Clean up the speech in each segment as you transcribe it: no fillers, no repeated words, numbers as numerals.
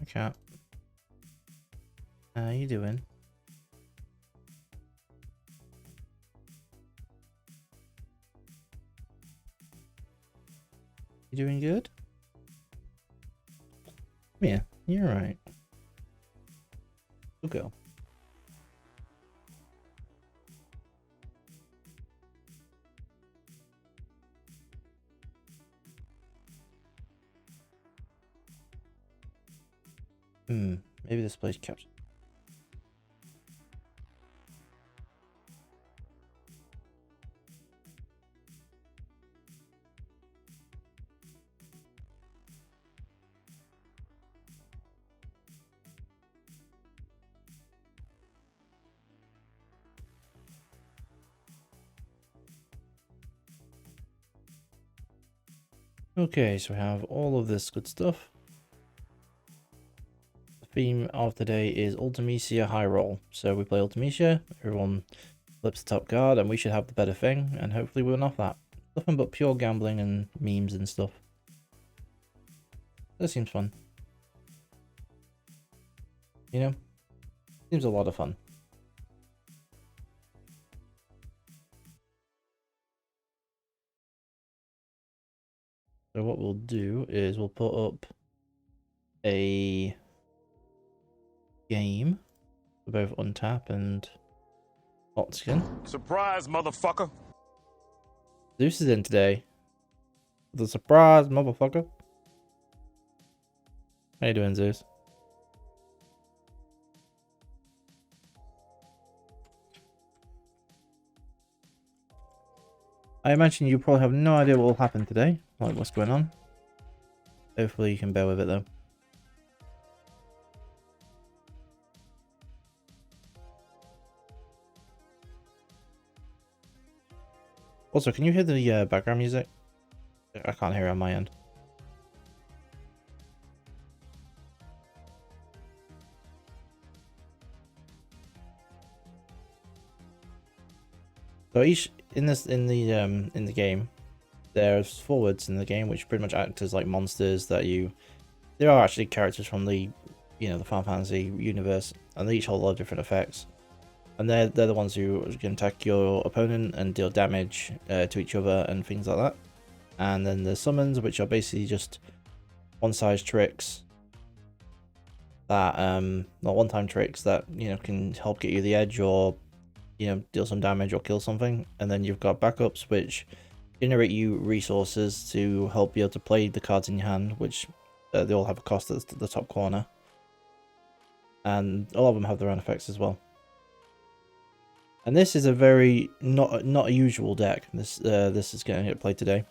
cat. How you doing? You doing good? Yeah, you're right. Good girl. Maybe this place captured. Okay, so we have all of this good stuff. The theme of today is Ultimecia High Roll. So we play Ultimecia, everyone flips the top card, and we should have the better thing, and hopefully we win off that. Nothing but pure gambling and memes and stuff. That seems fun. You know? Seems a lot of fun. So what we'll do is we'll put up a game for both Untap and Hotskin. Surprise, motherfucker! Zeus is in today. The surprise, motherfucker. How you doing, Zeus? I imagine you probably have no idea what will happen today, like what's going on. Hopefully you can bear with it though. Also, can you hear the background music? I can't hear it on my end. So each in the game, there's forwards in the game which pretty much act as like monsters that there are actually characters from the the Final Fantasy universe, and they each hold a lot of different effects. And they're the ones who can attack your opponent and deal damage to each other and things like that. And then the summons, which are basically just one-size tricks that not one-time tricks that can help get you the edge or deal some damage or kill something. And then you've got backups which generate you resources to help you able to play the cards in your hand, which they all have a cost at the top corner, and a lot of them have their own effects as well. And this is a very not a usual deck. This is going to get played today.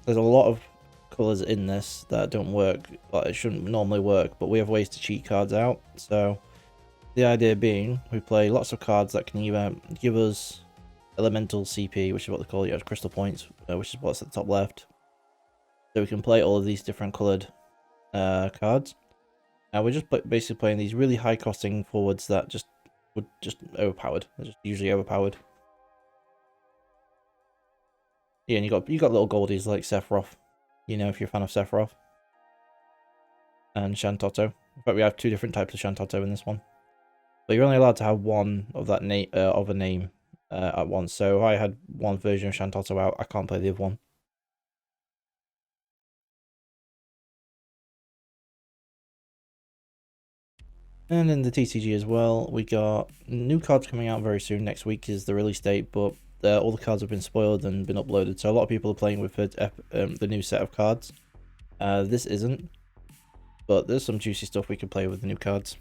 There's a lot of colors in this that don't work, but it shouldn't normally work, but we have ways to cheat cards out. So the idea being, we play lots of cards that can either give us elemental CP, which is what they call it, crystal points, which is what's at the top left. So we can play all of these different colored cards. And we're just basically playing these really high costing forwards that would just overpowered. They're just usually overpowered. Yeah, and you got little goldies like Sephiroth, if you're a fan of Sephiroth. And Shantoto. In fact, we have two different types of Shantoto in this one. But you're only allowed to have one of that name of a name at once. So if I had one version of Shantoto out, I can't play the other one. And in the TCG as well, we got new cards coming out very soon. Next week is the release date, but all the cards have been spoiled and been uploaded. So a lot of people are playing with the new set of cards. This isn't, but there's some juicy stuff we can play with the new cards.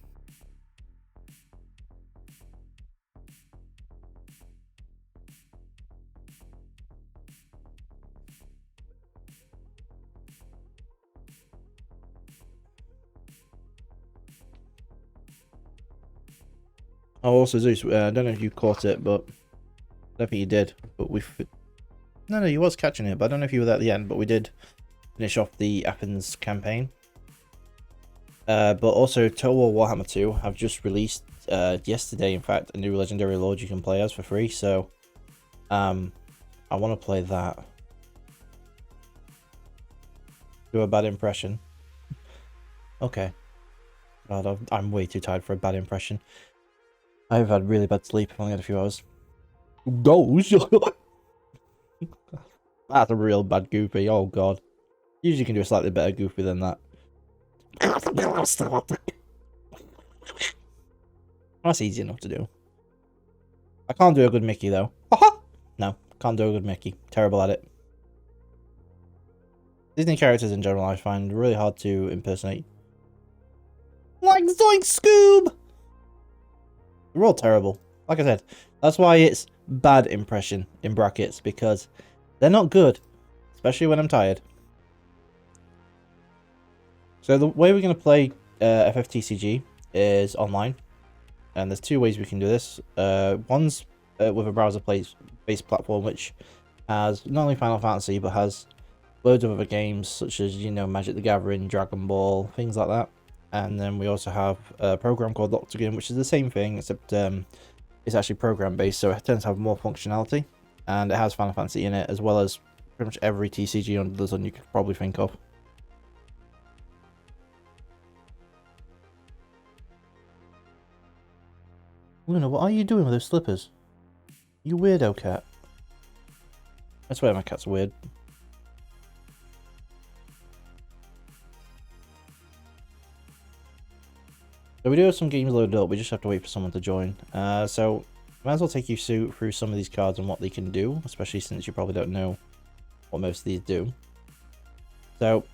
Oh, also Zeus, I don't know if you caught it, but I don't think you did. But no, you was catching it, but I don't know if you were there at the end. But we did finish off the Athens campaign. But also Total War Warhammer 2 have just released yesterday, in fact, a new Legendary Lord you can play as for free. So, I want to play that. Do a bad impression. Okay. God, I'm way too tired for a bad impression. I've had really bad sleep. I've only had a few hours. Gosh! That's a real bad goofy. Oh god. Usually you can do a slightly better goofy than that. That's easy enough to do. I can't do a good Mickey though. No, can't do a good Mickey. Terrible at it. Disney characters in general I find really hard to impersonate. Like Zoink Scoob! They're all terrible. Like I said, that's why it's bad impression in brackets, because they're not good. Especially when I'm tired. So the way we're going to play FFTCG is online. And there's two ways we can do this. One's with a browser-based platform, which has not only Final Fantasy, but has loads of other games, such as, you know, Magic the Gathering, Dragon Ball, things like that. And then we also have a program called Octagon, which is the same thing, except it's actually program-based, so it tends to have more functionality. And it has Final Fantasy in it, as well as pretty much every TCG under the sun you could probably think of. Luna, what are you doing with those slippers? You weirdo cat. I swear my cat's weird. So we do have some games loaded up, we just have to wait for someone to join. So I might as well take you through some of these cards and what they can do, especially since you probably don't know what most of these do. So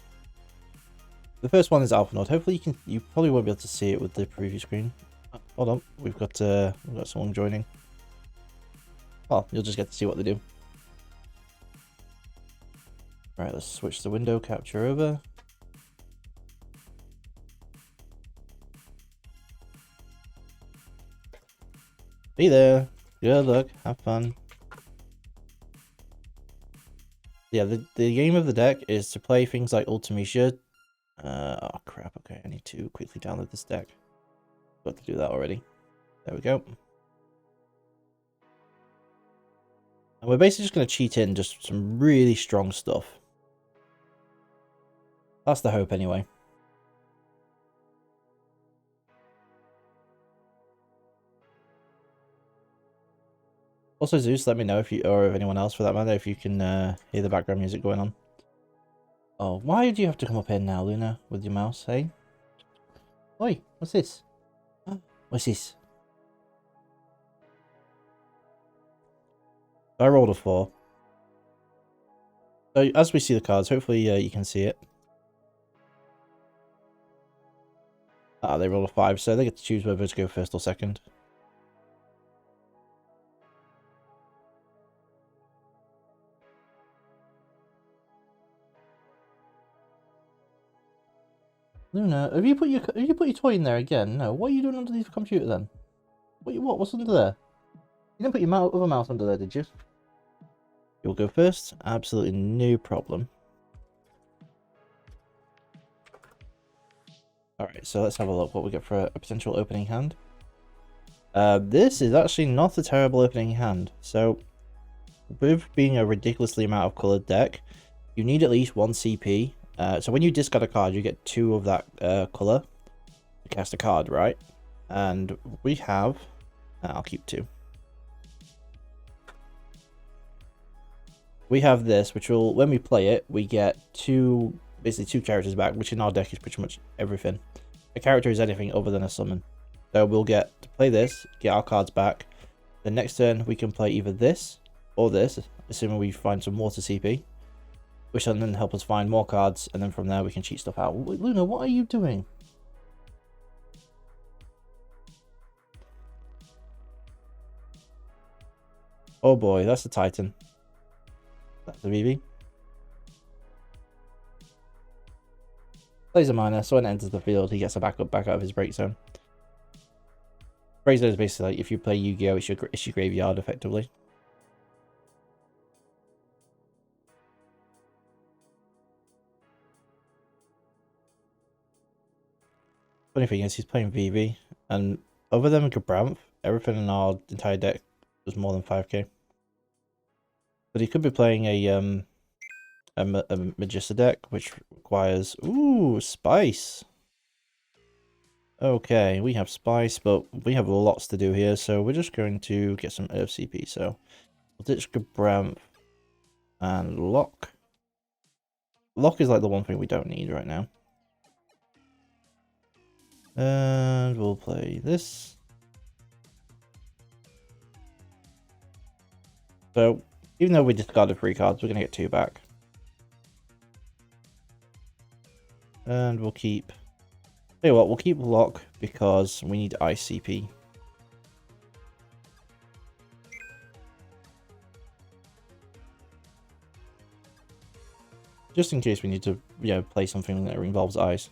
the first one is Alpha Node. Hopefully you probably won't be able to see it with the preview screen. Hold on, we've got someone joining. Well, you'll just get to see what they do. Right, let's switch the window capture over. Be there. Good luck. Have fun. Yeah, the game of the deck is to play things like Ultimecia. Oh crap, okay, I need to quickly download this deck. Got to do that already. There we go. And we're basically just going to cheat in just some really strong stuff. That's the hope anyway. Also, Zeus, let me know if you, or if anyone else for that matter, if you can hear the background music going on. Oh, why do you have to come up here now, Luna, with your mouse, hey? Oi, what's this? What's this? I rolled a 4. So, as we see the cards, hopefully you can see it. Ah, they rolled a 5, so they get to choose whether to go first or second. Luna, have you put your toy in there again? No. What are you doing under the computer then? What's under there? You didn't put your other mouse under there, did you? You'll go first. Absolutely no problem. Alright, so let's have a look what we get for a potential opening hand. This is actually not a terrible opening hand. So, with being a ridiculously amount of coloured deck, you need at least 1 CP. So when you discard a card, you get 2 of that colour to cast a card, right? And we have... I'll keep 2. We have this, which will, when we play it, we get basically 2 characters back, which in our deck is pretty much everything. A character is anything other than a summon. So we'll get to play this, get our cards back. The next turn, we can play either this or this, assuming we find some water CP. Which will then help us find more cards, and then from there we can cheat stuff out. Luna, what are you doing? Oh boy, that's a Titan. That's a BB. Plays a minor, so when it enters the field, he gets a backup back out of his break zone. Break zone is basically like if you play Yu-Gi-Oh, it's your graveyard, effectively. Funny thing is, he's playing VV, and other than Gabranth, everything in our entire deck was more than 5k. But he could be playing a Magista deck, which requires... Ooh, Spice! Okay, we have spice, but we have lots to do here, so we're just going to get some Earth CP. So we'll ditch Gabram and Lock. Lock is like the one thing we don't need right now. And we'll play this. So even though we discarded 3 cards, we're going to get 2 back. And we'll keep... Tell you what, we'll keep Lock because we need ICP. Just in case we need to, play something that involves ice.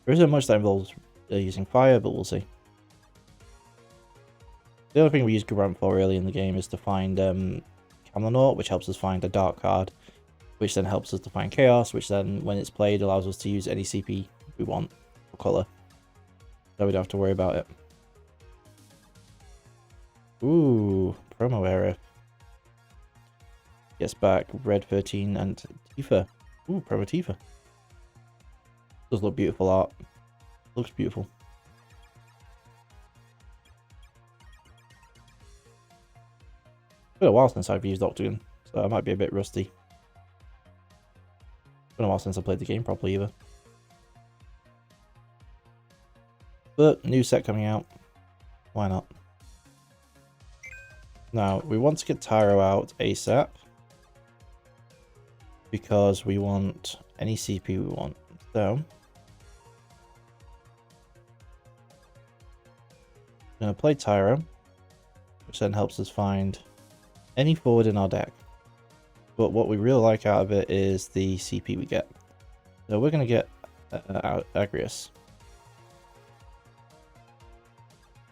There isn't much that involves using fire, but we'll see. The other thing we use Garant for early in the game is to find Camelot, which helps us find a dark card, which then helps us to find Chaos, which then, when it's played, allows us to use any CP we want for colour. So we don't have to worry about it. Ooh, promo era. Gets back Red 13 and Tifa. Ooh, promo Tifa. Does look beautiful art. Looks beautiful. It's been a while since I've used Octagon, so I might be a bit rusty. It's been a while since I played the game properly either. But new set coming out. Why not? Now, we want to get Tyro out ASAP. Because we want any CP we want. So, I'm going to play Tyro, which then helps us find any forward in our deck. But what we really like out of it is the CP we get. So we're going to get Agrius.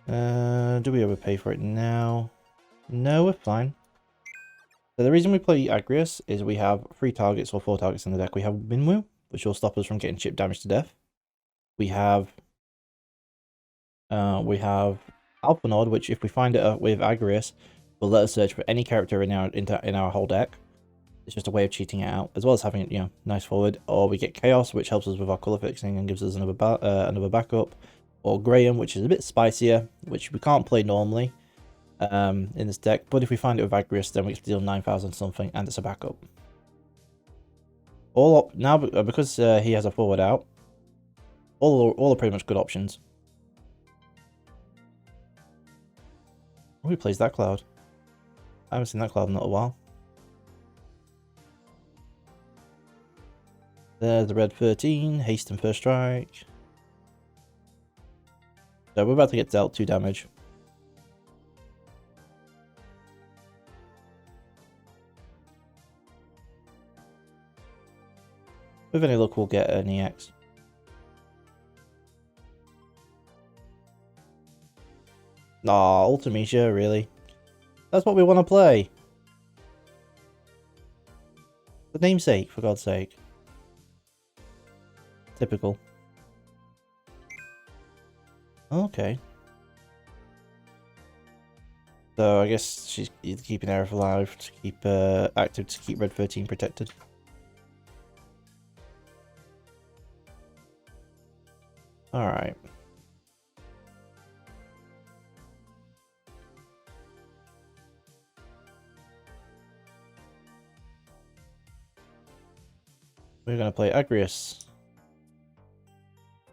Do we ever pay for it now? No, we're fine. So the reason we play Agrius is we have 3 targets or 4 targets in the deck. We have Minwu, which will stop us from getting chip damage to death. We have Alpha Nod, which if we find it with Agrius, will let us search for any character in our whole deck. It's just a way of cheating it out, as well as having nice forward. Or we get Chaos, which helps us with our color fixing and gives us another backup. Or Graham, which is a bit spicier, which we can't play normally in this deck. But if we find it with Agrius, then we can deal 9,000 something, and it's a backup. Now because he has a forward out, all are pretty much good options. Who plays that cloud? I haven't seen that cloud in a little while. There's the red 13, haste and first strike. So we're about to get dealt 2 damage. With any luck, we'll get an EX. Aw, Ultimecia, really? That's what we want to play. The namesake, for God's sake. Typical. Okay. So I guess she's keeping Aerith alive to keep active to keep Red 13 protected. Alright. We're going to play Agrius.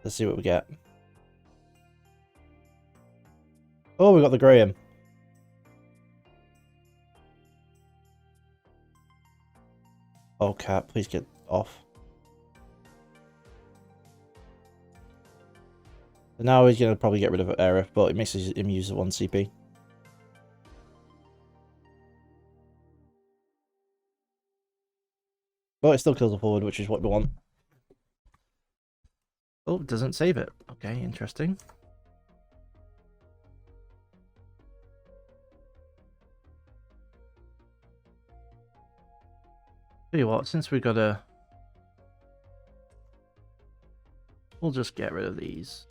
Let's see what we get. Oh, we got the Graham. Oh, cat, please get off. So now he's going to probably get rid of Aerith, but it makes him use 1 CP. But it still kills the forward, which is what we want. Oh, it doesn't save it. Okay, interesting. Tell you what, since we got a... We'll just get rid of these.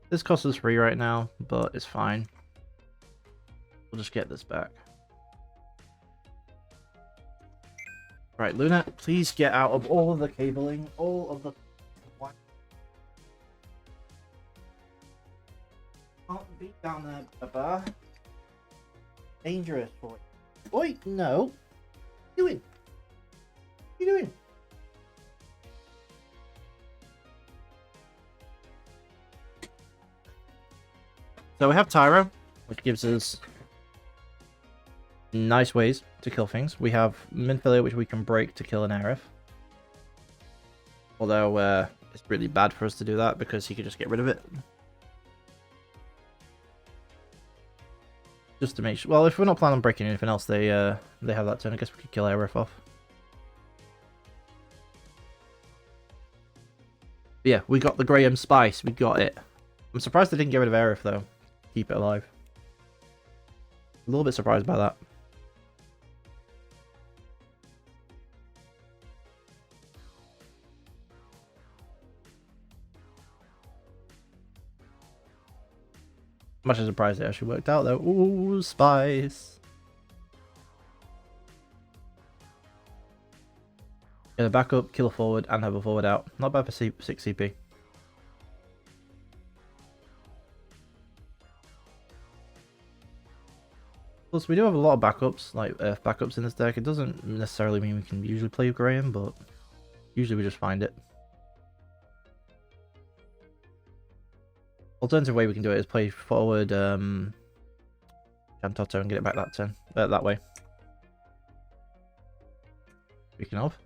This costs us 3 right now, but it's fine. We'll just get this back. Right, Luna, please get out of all of the cabling, all of the... Can't be down there, Baba. Dangerous, boy. Oi, no. What are you doing? What are you doing? So we have Tyro, which gives us nice ways to kill things. We have Minfilia, which we can break to kill an Aerith. Although it's really bad for us to do that because he could just get rid of it. Just to make sure. Well, if we're not planning on breaking anything else, they have that turn. I guess we could kill Aerith off. But yeah, we got the Graham Spice. We got it. I'm surprised they didn't get rid of Aerith though. Keep it alive. A little bit surprised by that. Much as surprised it actually worked out though. Ooh, Spice. Get a backup, kill a forward, and have a forward out. Not bad for 6 CP. Plus, we do have a lot of backups, like Earth backups in this deck. It doesn't necessarily mean we can usually play Graham, but usually we just find it. Alternative way we can do it is play forward Jantoto and get it back that turn. That way. Speaking of.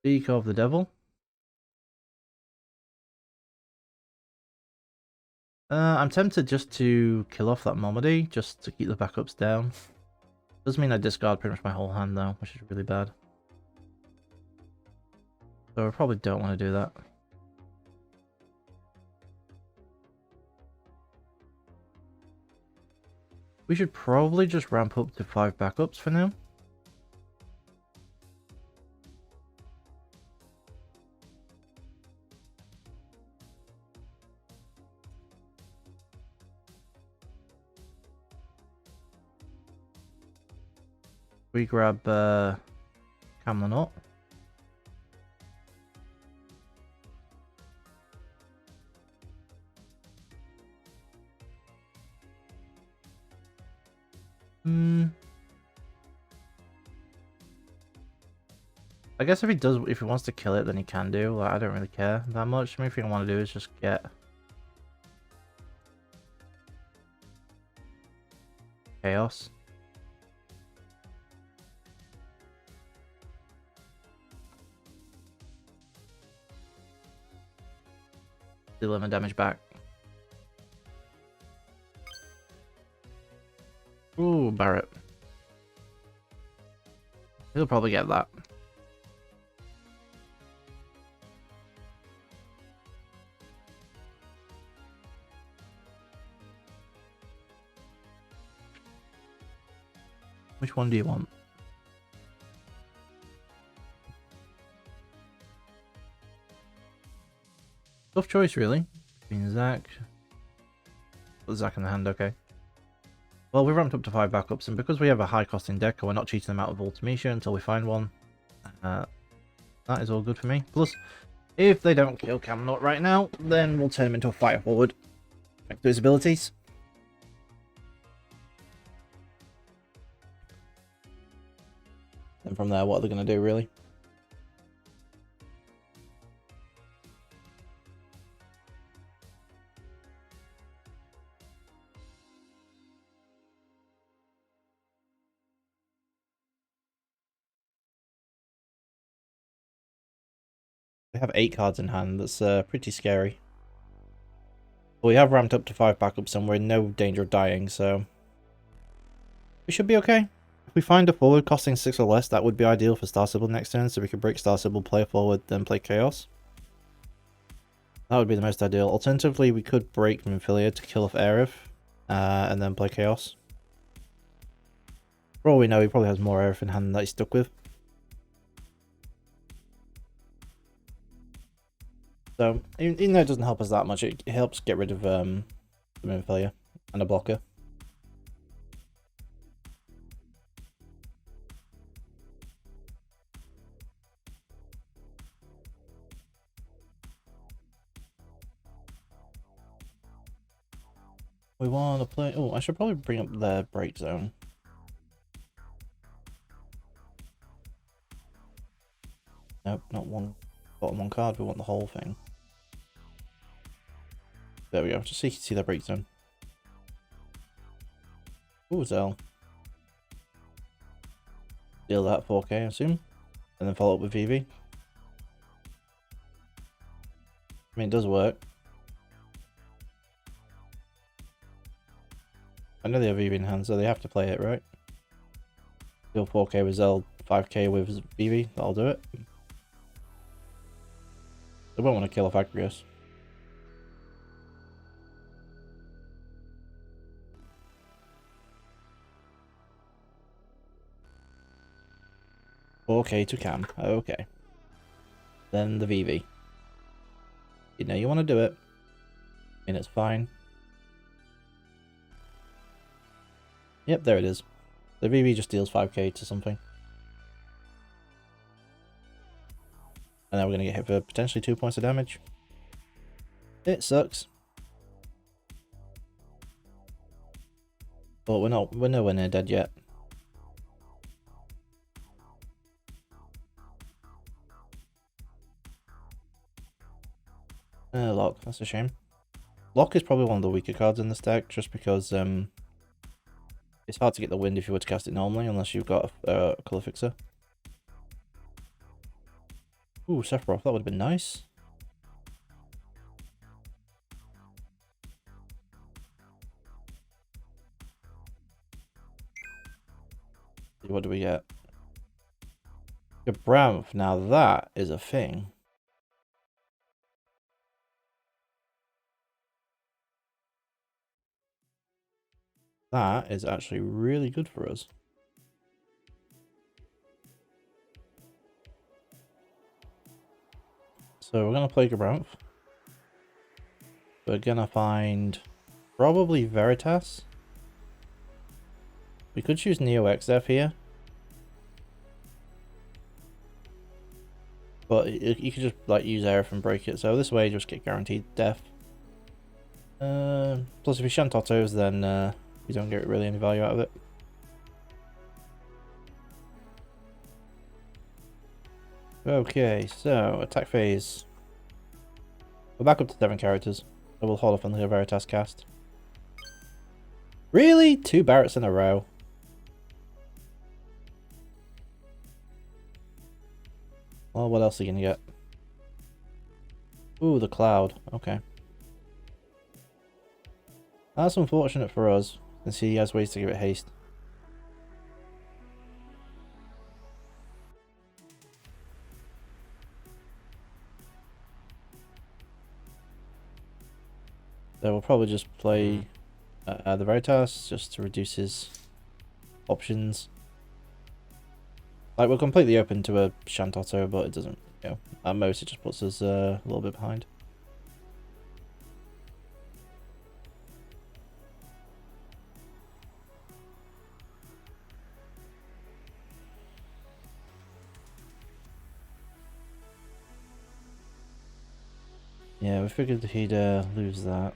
Speak of the devil. I'm tempted just to kill off that Momody, just to keep the backups down. Does mean I discard pretty much my whole hand though, which is really bad. So I probably don't want to do that. We should probably just ramp up to 5 backups for now. We grab Camlanot. I guess if he wants to kill it, then he can do. Like, I don't really care that much. The main thing I want to do is just get Chaos. Deal him a damage back. Ooh, Barret. He'll probably get that. Which one do you want? Tough choice, really. Between Zac. Put Zac in the hand, okay. Well, we ramped up to 5 backups, and because we have a high costing deck, and we're not cheating them out of Ultimation until we find one, that is all good for me. Plus, if they don't kill Camelot right now, then we'll turn him into a fire forward. Back to his abilities. And from there, what are they going to do, really? We have 8 cards in hand. That's pretty scary. But we have ramped up to 5 backups and we're in no danger of dying, so we should be okay. If we find a forward costing 6 or less, that would be ideal for Star Sybil next turn, so we could break Star Sybil, play a forward, then play Chaos. That would be the most ideal. Alternatively, we could break Minfilia to kill off Aerith, and then play Chaos. For all we know, he probably has more Aerith in hand that he's stuck with. So, even though it doesn't help us that much, it helps get rid of the Minfilia and a blocker. We want to play... Oh, I should probably bring up their break zone. Nope, not one bottom one card. We want the whole thing. There we go. Just so you can see their break zone. Ooh, Zell. Deal that 4k, I assume. And then follow up with VV. I mean, it does work. I know they have VV in hand, so they have to play it, right? Deal 4k with Zell, 5k with VV. That'll do it. They won't want to kill off Agrius. Okay to Cam. Okay. Then the VV. You know you want to do it. And it's fine. Yep, there it is. The VV just deals 5k to something. And then we're going to get hit for potentially 2 points of damage. It sucks. But we're nowhere near dead yet. Lock, that's a shame. Lock is probably one of the weaker cards in this deck, just because it's hard to get the wind if you were to cast it normally, unless you've got a colour fixer. Ooh, Sephiroth, that would have been nice. What do we get? Gabramf, now that is a thing. That is actually really good for us. So we're going to play Gabramf. We're going to find probably Veritas. We could choose Neo XF here. But you could just like use Aerith and break it. So this way you just get guaranteed death. Plus if you shunt autos, then you don't get really any value out of it. Okay, so attack phase. We're back up to 7 characters. So we'll hold off on the Veritas cast. Really? 2 Barretts in a row. Well, what else are you gonna get? Ooh, the Cloud. Okay. That's unfortunate for us, since he has ways to give it haste. So we'll probably just play the Veritas, just to reduce his options. Like, we're completely open to a Shunt Auto, but it doesn't, you know, at most it just puts us a little bit behind. Yeah, we figured he'd lose that.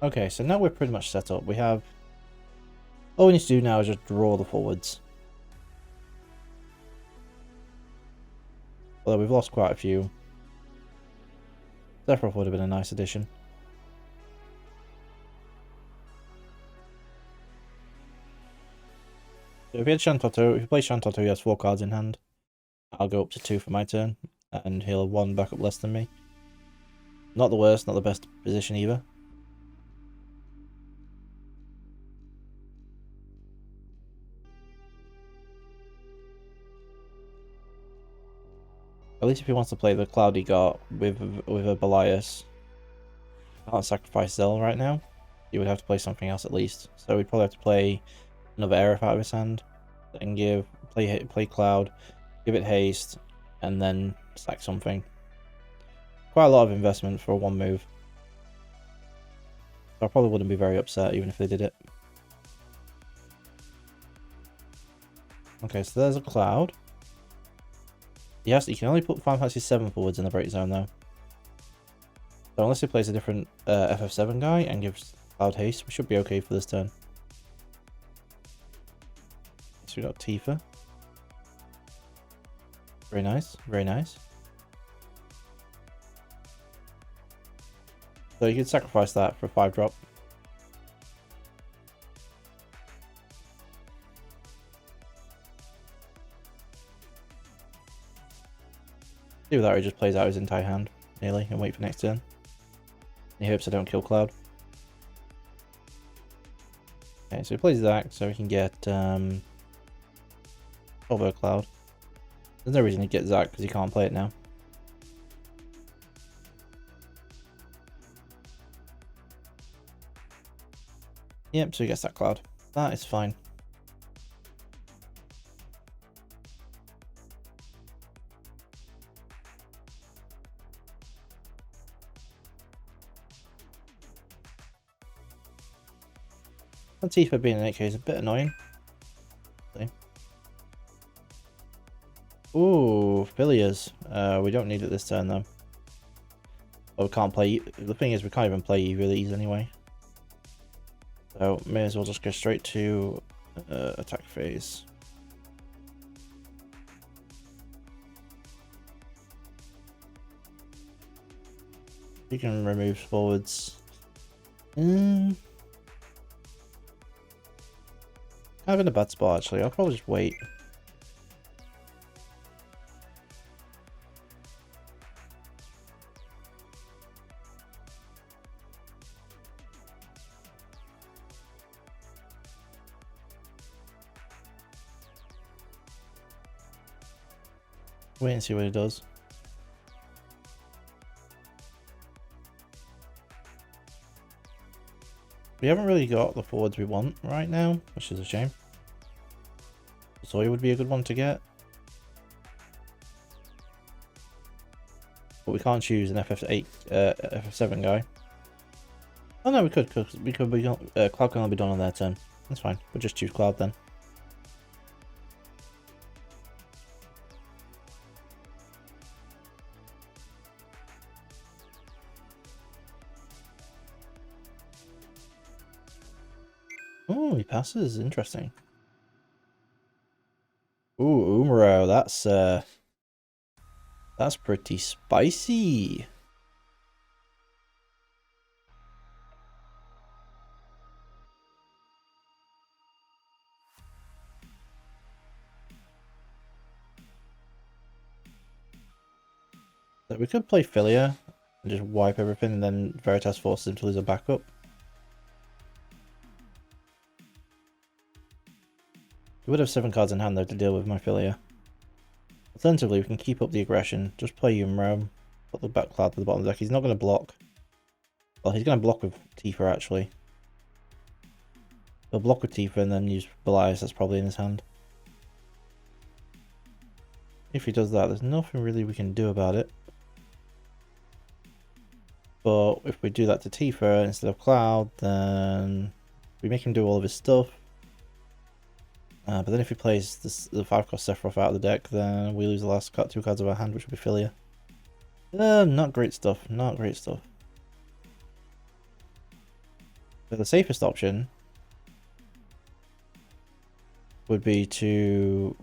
Okay, so now we're pretty much set up. We have... all we need to do now is just draw the forwards. Although we've lost quite a few. Sephiroth would have been a nice addition. So if he had Shantoto, if he plays Shantoto, he has 4 cards in hand. I'll go up to 2 for my turn, and he'll have 1 back up less than me. Not the worst, not the best position either. At least if he wants to play the Cloudy Got with a Belias, can't sacrifice Zell right now. He would have to play something else at least. So we'd probably have to play another Aerith out of his hand, then play Cloud, give it haste, and then sack something. Quite a lot of investment for a 1 move. So I probably wouldn't be very upset even if they did it. Okay, so there's a Cloud. Yes, you can only put Final Fantasy 7 forwards in the break zone though. So unless he plays a different FF7 guy and gives Cloud haste, we should be okay for this turn. So we got Tifa. Very nice, very nice. So you could sacrifice that for a 5-drop. Do that, or he just plays out his entire hand, nearly, and wait for next turn. He hopes I don't kill Cloud. Okay, so he plays Zac, so we can get Turbo Cloud. There's no reason to get Zac, because he can't play it now. Yep, so he gets that Cloud. That is fine. Tifa being an 8k is a bit annoying. Ooh, Filias. We don't need it this turn though. But we can't play. The thing is, we can't even play either of these anyway. So may as well just go straight to attack phase. You can remove forwards. Kind of in a bad spot actually. I'll probably just wait. Wait and see what he does. We haven't really got the forwards we want right now, which is a shame. Zoya would be a good one to get. But we can't choose an FF8, FF7 guy. Oh no, we could, because Cloud can only be done on their turn. That's fine, we'll just choose Cloud then. Oh, he passes. Interesting. Ooh, Umaro, that's pretty spicy. So we could play Filia and just wipe everything, and then Veritas forces him to lose a backup. We would have 7 cards in hand though to deal with my Filia. Alternatively, we can keep up the aggression, just play Umaro, put the back Cloud to the bottom of the deck. He's not going to block. Well, he's going to block with Tifa actually. He'll block with Tifa and then use Belias, that's probably in his hand. If he does that, there's nothing really we can do about it. But if we do that to Tifa instead of Cloud, then we make him do all of his stuff. But then if he plays the 5-cost Sephiroth out of the deck, then we lose the last 2 cards of our hand, which would be Filia. Not great stuff, not great stuff. But the safest option would be to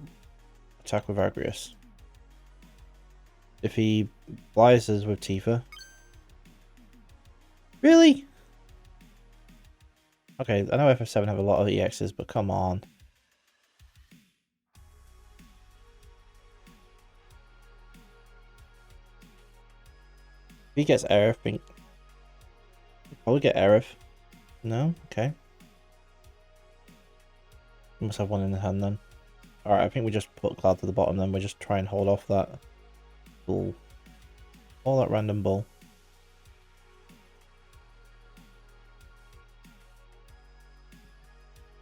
attack with Agrius. If he biases with Tifa. Really? Okay, I know FF7 have a lot of EXs, but come on. If he gets Aerith, he'll probably get Aerith. No? Okay. We must have one in the hand then. Alright, I think we just put Cloud to the bottom then. We just try and hold off that bull. All that random bull.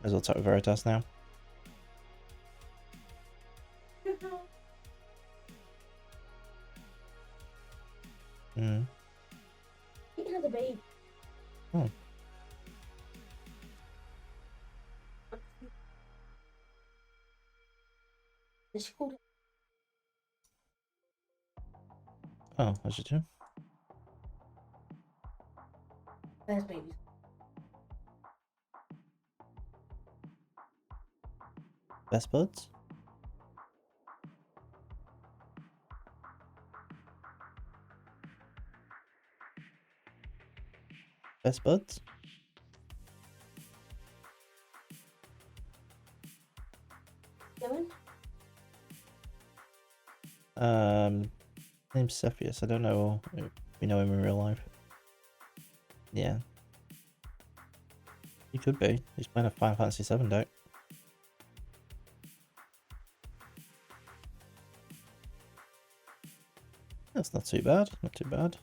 Might as well attack with Veritas now. Hmm. Oh. Oh, as you do. There's babies. Best buds? Best buds? Name's Cepheus. I don't know if we know him in real life. Yeah. He could be. He's playing a Final Fantasy VII deck. That's not too bad. Not too bad.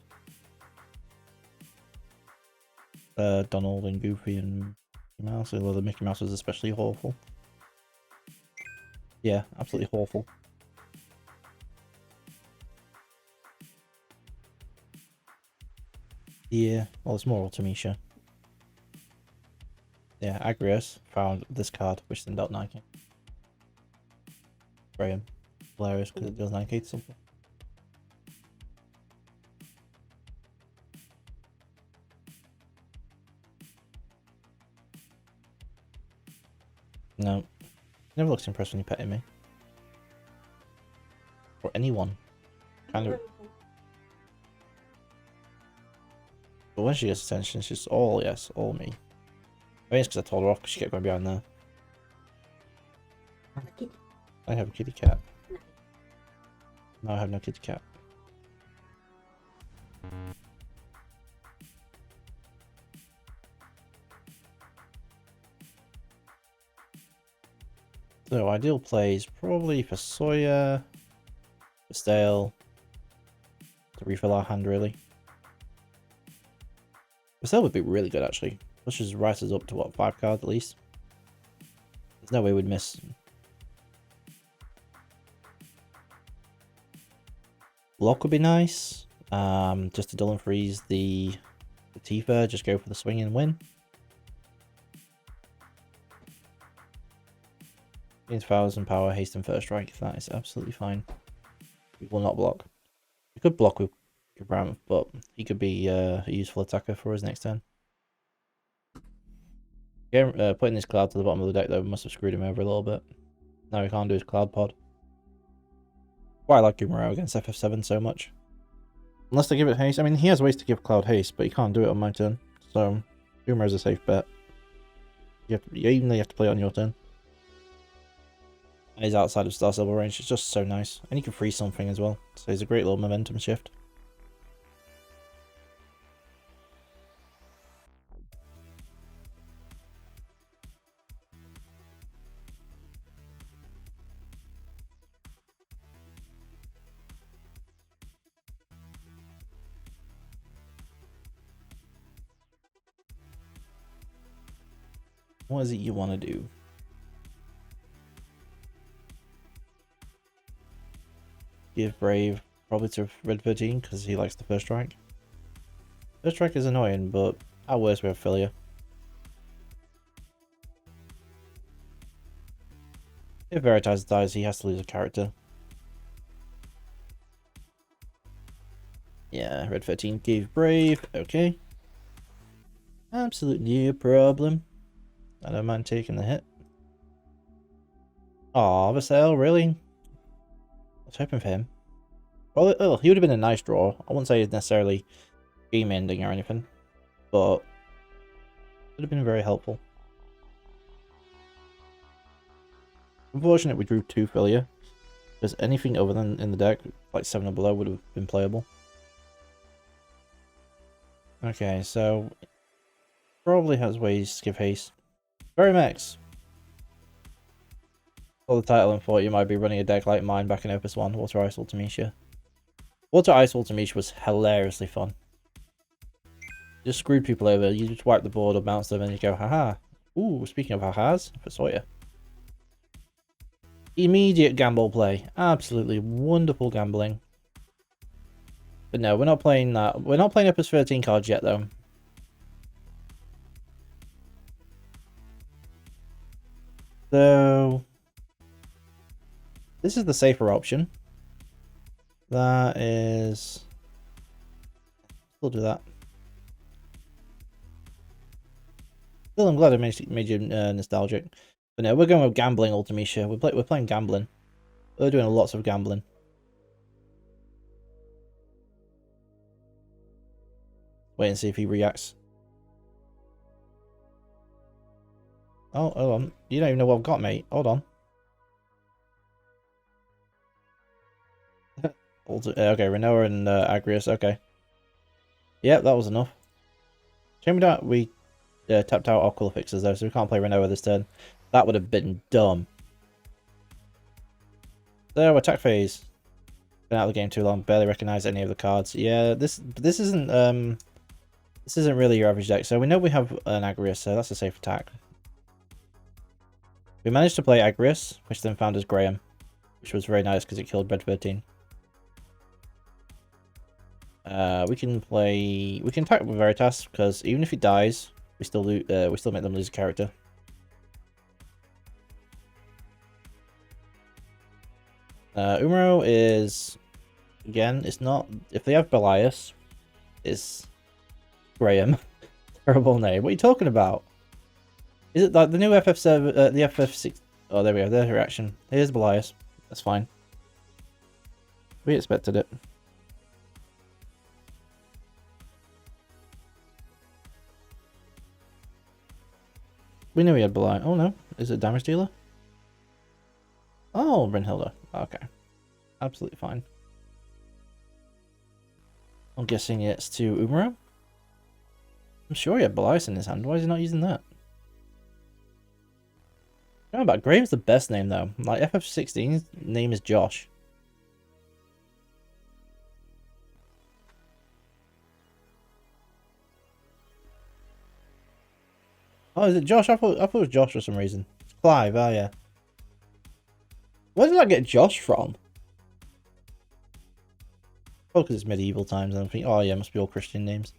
Donald and Goofy and Mickey Mouse. Although the Mickey Mouse was especially awful. Yeah, absolutely awful. Yeah, well, it's more Ultimisha. Yeah, Agrius found this card, which then dealt 9k. Graham. Hilarious because it deals 9k to something. No. Never looks impressed when you're petting me. Or anyone. Kind of. But when she gets attention, she's all yes, all me. I mean, it's because I told her off because she kept going behind there. I have a kitty cat. No, I have no kitty cat. So, ideal plays probably for Sawyer, for Stale, to refill our hand, really. For Stale would be really good, actually. Pushes Rises up to, what, 5 cards at least? There's no way we'd miss. Block would be nice. Just to dull and freeze the Tifa, just go for the swing and win. Gains 1000 power, haste and first strike. That is absolutely fine. We will not block. We could block with Gabram, but he could be a useful attacker for us next turn. Putting this cloud to the bottom of the deck though must have screwed him over a little bit. Now he can't do his cloud pod. Why I like Gumaro against FF7 so much. Unless they give it haste. I mean, he has ways to give cloud haste, but he can't do it on my turn. So Gumaro's a safe bet. Even though you have to play it on your turn. And he's outside of Star Silver range. It's just so nice. And he can freeze something as well. So he's a great little momentum shift. What is it you want to do? Give Brave probably to Red 13 because he likes the first strike. First strike is annoying, but at worst we have Filia. If Veritas dies, he has to lose a character. Yeah, Red 13 gave Brave. Okay. Absolutely no problem. I don't mind taking the hit. Aw, Vassell, really? I was hoping for him. Well, he would have been a nice draw. I wouldn't say it's necessarily game ending or anything, but it would have been very helpful. Unfortunate we drew 2 Filia, because anything other than in the deck, like 7 or below, would have been playable. Okay, so probably has ways to give haste. Very max. Saw the title and thought you might be running a deck like mine back in Opus 1, Water Ice Ultimecia. Water Ice Ultimecia was hilariously fun. You just screwed people over, you just wipe the board or bounce them and you go, haha. Ooh, speaking of ha-has, for Sawyer. Immediate gamble play. Absolutely wonderful gambling. But no, we're not playing that. We're not playing Opus 13 cards yet, though. So this is the safer option. That is... We'll do that. Still, I'm glad I made you nostalgic. But no, we're going with gambling, Ultimisha. We're playing gambling. We're doing lots of gambling. Wait and see if he reacts. Oh, hold on. You don't even know what I've got, mate. Hold on. Okay, Renoa and Agrius. Okay. Yep, that was enough. Shame we tapped out our colour fixes though, so we can't play Renoa this turn. That would have been dumb. So, attack phase. Been out of the game too long. Barely recognise any of the cards. Yeah, this isn't really your average deck. So we know we have an Agrius, so that's a safe attack. We managed to play Agrius, which then found us Graham, which was very nice because it killed Red 13. We can attack with Veritas because even if he dies, we still make them lose a character. Umaro is, again, it's not, if they have Belias, it's Graham. Terrible name. What are you talking about? Is it like the new FF7, the FF6? Oh, there we go. There's a reaction. Here's Belias. That's fine. We expected it. We knew he had Belias. Oh no, is it damage dealer? Oh, Brynhilda. Okay. Absolutely fine. I'm guessing it's to Umaro. I'm sure he had Belias in his hand. Why is he not using that? I don't know about Graham's the best name though. Like FF16's name is Josh. Oh, is it Josh? I thought it was Josh for some reason. It's Clive, oh yeah. Where did I get Josh from? Oh, because it's medieval times and everything. Oh yeah, must be all Christian names.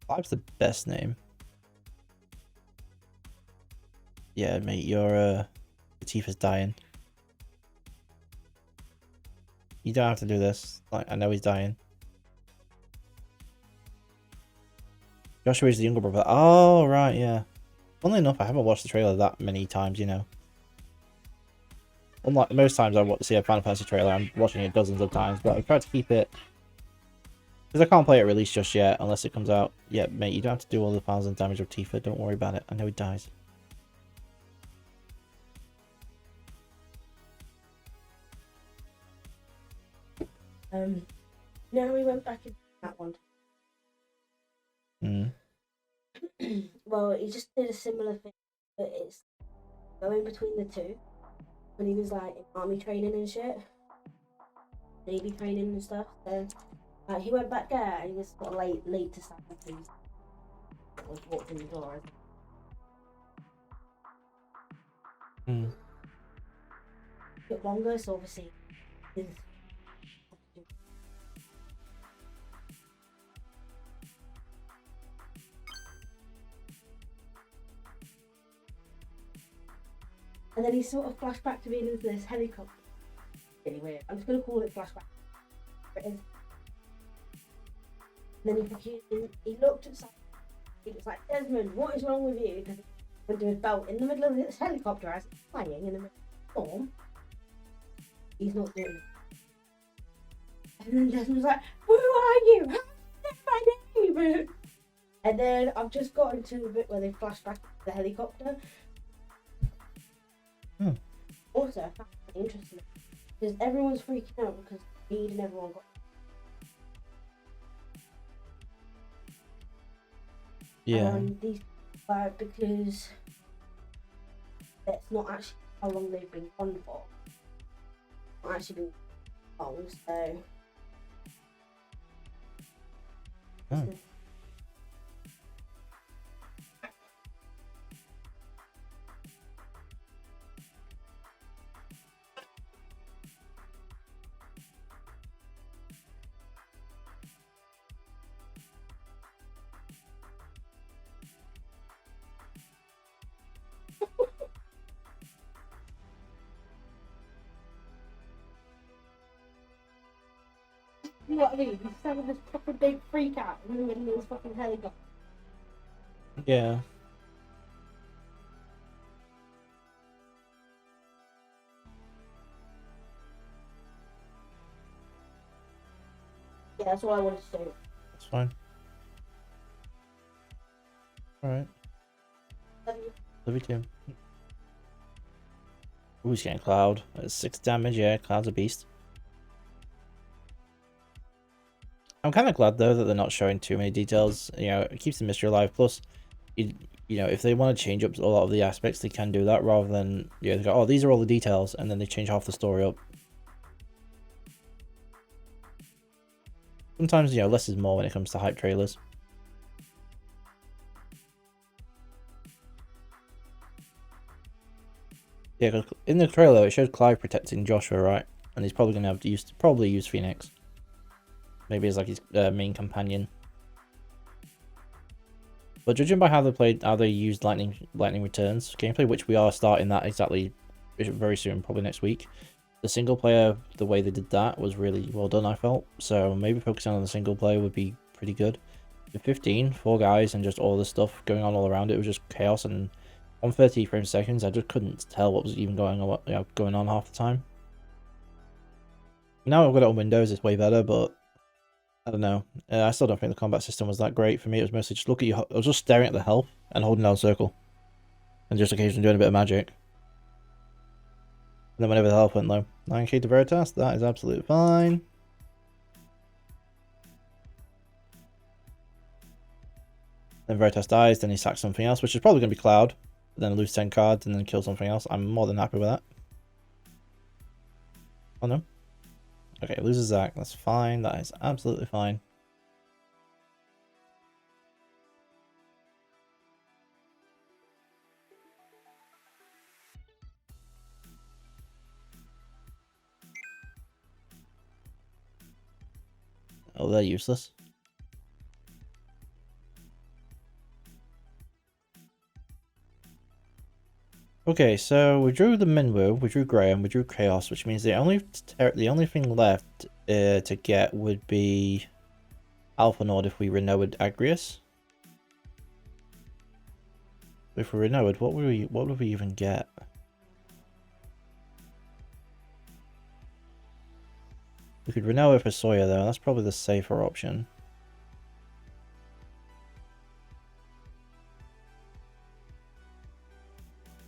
Clive's the best name. Yeah, mate, your Latifah's dying. You don't have to do this. Like, I know he's dying. Joshua is the younger brother. Oh, right, yeah. Funnily enough, I haven't watched the trailer that many times, you know. Unlike most times I see a Final Fantasy trailer, I'm watching it dozens of times, but I try to keep it... Because I can't play it release just yet, unless it comes out. Yeah, mate, you don't have to do all the 1,000 damage of Tifa. Don't worry about it. I know he dies. Now we went back into that one. Well, he just did a similar thing, but it's going between the two. When he was like in army training and shit, navy training and stuff. So he went back there and he was sort of late to start with things. Walked in the door. Took longer, so obviously his and then he sort of flashed back to being in this helicopter. Really weird. I'm just going to call it flashback. And then he looked at something. He was like, Desmond, what is wrong with you? Because he went to his belt in the middle of this helicopter as it's flying in the middle of the storm. He's not doing it. And then Desmond was like, who are you? How is my name? And then I've just gotten to the bit where they flash back to the helicopter. Also, I found it interesting because everyone's freaking out because Reed and everyone got. Yeah. These because that's not actually how long they've been gone for. Not actually been long, so. see what I mean? He's just having this proper big freak out in the middle of this fucking helicopter. Yeah. Yeah, that's all I wanted to say. That's fine. Alright. Love you. Love you too. Ooh, he's getting Cloud. That's 6 damage, yeah, Cloud's a beast. I'm kind of glad though that they're not showing too many details. You know, it keeps the mystery alive. Plus, you know, if they want to change up a lot of the aspects, they can do that rather than, you know, they go, oh, these are all the details, and then they change half the story up. Sometimes, you know, less is more when it comes to hype trailers. Yeah, because in the trailer it showed Clive protecting Joshua, right? And he's probably gonna have to probably use Phoenix. Maybe as like his main companion. But judging by how they used Lightning Returns gameplay, which we are starting that exactly very soon, probably next week. The single player, the way they did that was really well done, I felt. So maybe focusing on the single player would be pretty good. The 15, 4 guys, and just all this stuff going on all around it was just chaos. And on 30 frames per second, I just couldn't tell what was even going on, going on half the time. Now I've got it on Windows, it's way better, but I don't know. I still don't think the combat system was that great for me. It was mostly just look at you. I was just staring at the health and holding down circle, and just occasionally doing a bit of magic. And then whenever the health went low, 9k to Veritas, that is absolutely fine. Then Veritas dies, then he sacks something else, which is probably going to be Cloud. Then lose 10 cards and then kill something else. I'm more than happy with that. Oh no. Okay, loses Zac. That's fine. That is absolutely fine. Oh, they're useless. Okay, so we drew the Minwu, we drew Graham, we drew Chaos, which means the only thing left to get would be Alpha Nord if we renewed Agrius. If we renewed, what would we even get? We could renew it for Sawyer though, that's probably the safer option.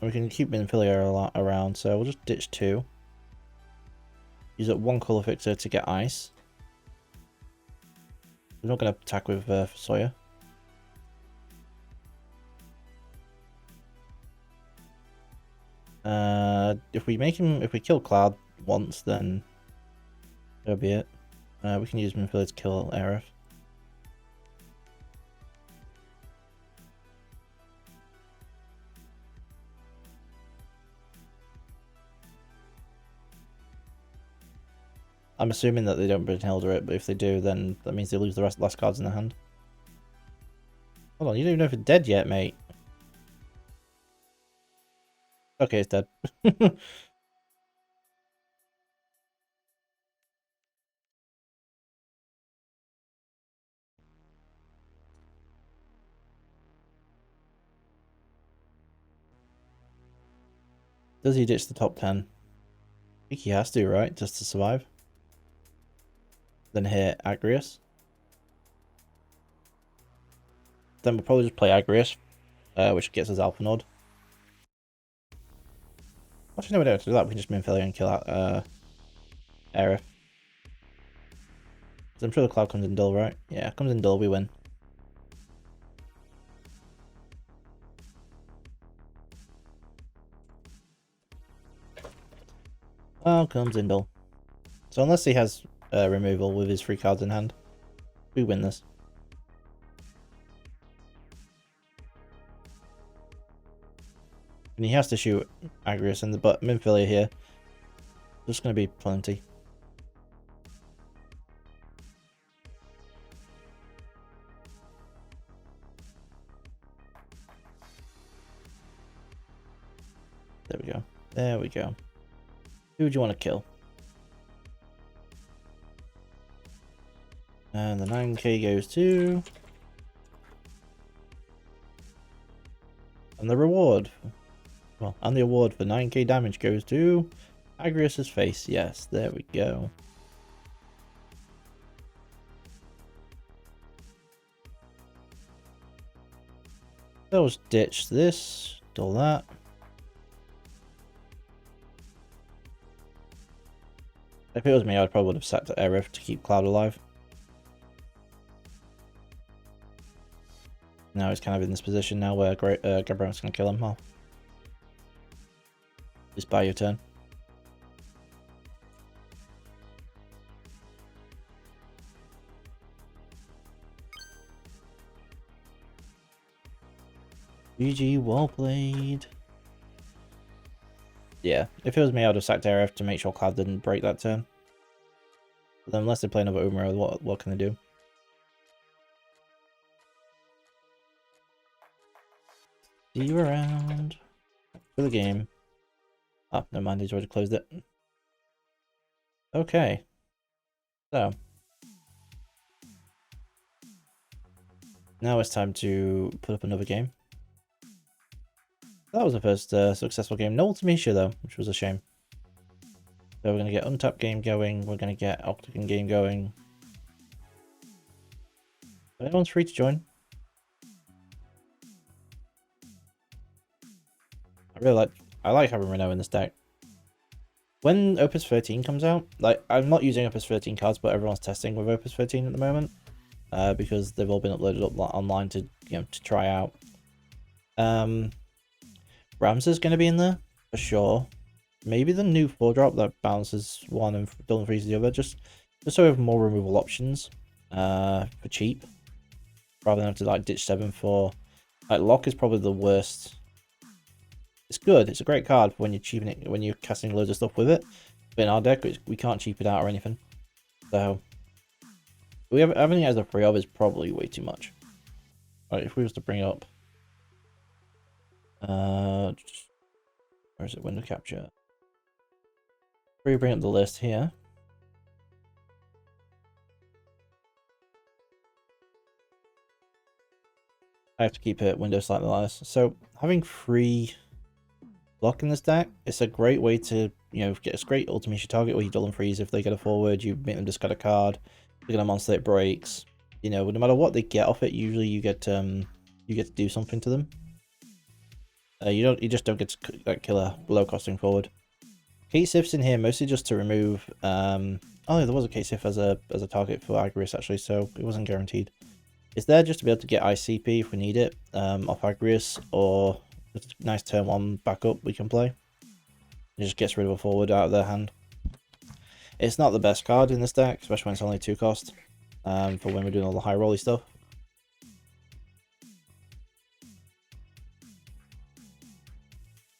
We can keep Minfilia around, so we'll just ditch 2. Use up 1 colour fixer to get ice. We're not going to attack with Sawyer. If we kill Cloud once, then that'll be it. We can use Minfilia to kill Aerith. I'm assuming that they don't Brynhilda it, but if they do, then that means they lose the last cards in their hand. Hold on, you don't even know if it's dead yet, mate. Okay, it's dead. Does he ditch the top 10? I think he has to, right? Just to survive. Then hit Agrius. Then we'll probably just play Agrius, which gets us Alpha Nord. Actually, no, we don't have to do that. We can just Minfilia and kill out Aerith. I'm sure the Cloud comes in dull, right? Yeah, comes in dull, we win. Oh, comes in dull. So unless he has removal with his 3 cards in hand, we win this. And he has to shoot Agrius in the butt. Minfilia here. Just going to be plenty. There we go. There we go. Who do you want to kill? And the 9k goes to... And the reward... Well, and the award for 9k damage goes to... Agrius's face. Yes, there we go. So let's ditch this, do that. If it was me, I probably would have sacked Aerith to keep Cloud alive. Now he's kind of in this position now where Gabrion's going to kill him. Well, just buy your turn. GG, well played. Yeah, if it was me, I would have sacked Aerith to make sure Cloud didn't break that turn. But then unless they play another Umaro, what can they do? See you around for the game. Oh, never mind, he's already closed it. Okay. So. Now it's time to put up another game. That was the first successful game. No Ultimecia though, which was a shame. So we're going to get Untapped game going. We're going to get Octagon game going. Everyone's free to join. I like having Renault in this deck. When Opus 13 comes out, like I'm not using Opus 13 cards, but everyone's testing with Opus 13 at the moment. Because they've all been uploaded up online to to try out. Ramsa's going to be in there for sure. Maybe the new 4-drop that bounces one and doesn't freeze the other, just so we have more removal options for cheap, rather than have to like ditch 7 for like Lock is probably the worst. It's good. It's a great card when you're cheaping it, when you're casting loads of stuff with it. But in our deck, we can't cheap it out or anything. So having it as a free of is probably way too much. Alright, if we was to bring up where is it? Window capture. We bring up the list here. I have to keep it window slightly less. So having free Lock in this deck, it's a great way to get a great Ultimecia target where you dull and freeze if they get a forward, you make them discard a card, they get a monster that breaks. No matter what they get off it, usually you get to do something to them. You just don't get to like kill a low costing forward. Kate Sif's in here mostly just to remove oh there was a Kate Sif as a target for Agrius actually, so it wasn't guaranteed. It's there just to be able to get ICP if we need it off Agrius, or just a nice turn 1 backup we can play. It just gets rid of a forward out of their hand. It's not the best card in this deck, especially when it's only 2 cost for when we're doing all the high rolly stuff.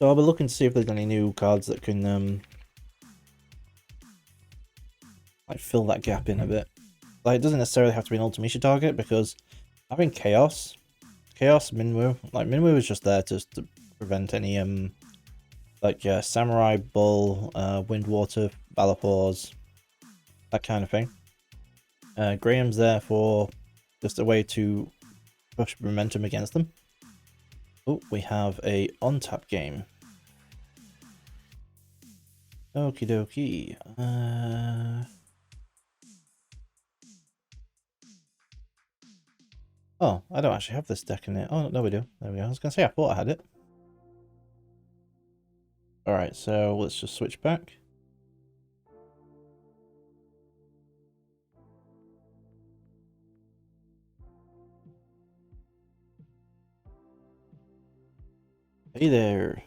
So I'll be looking to see if there's any new cards that can like fill that gap in a bit. Like it doesn't necessarily have to be an Ultimecia target, because having Chaos Minwu, like Minwu is just there to prevent any like Samurai, Bull, Windwater, Valapors, that kind of thing. Graham's there for just a way to push momentum against them. Oh, we have a on-tap game. Okie dokie. Oh, I don't actually have this deck in it. Oh, no, we do. There we go. I was going to say, I thought I had it. Alright, so let's just switch back. Hey there.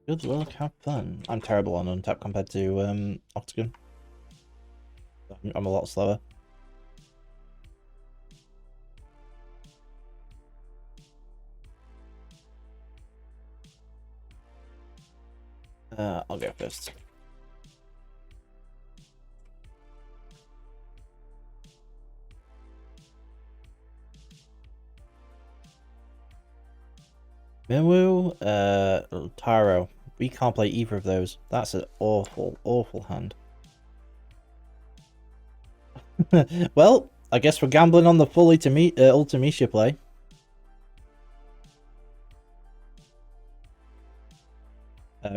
Good luck, have fun. I'm terrible on untap compared to Octagon. I'm a lot slower. I'll go first. Minwu, Taro. We can't play either of those. That's an awful, awful hand. Well, I guess we're gambling on the full Ultimecia play.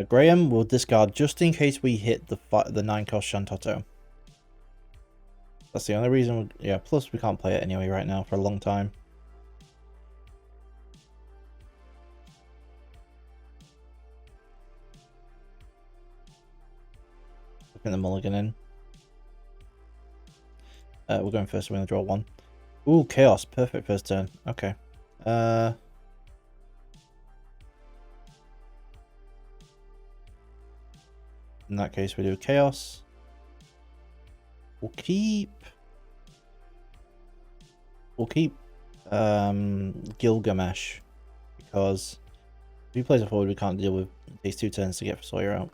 Graham will discard just in case we hit the 9-cost Shantotto. That's the only reason. Yeah, plus we can't play it anyway right now for a long time. Looking the mulligan in. We're going first, we're going to draw 1. Ooh, Chaos. Perfect first turn. Okay. In that case, we do Chaos. We'll keep Gilgamesh, because if he plays a forward, we can't deal with these 2 turns to get Sawyer out.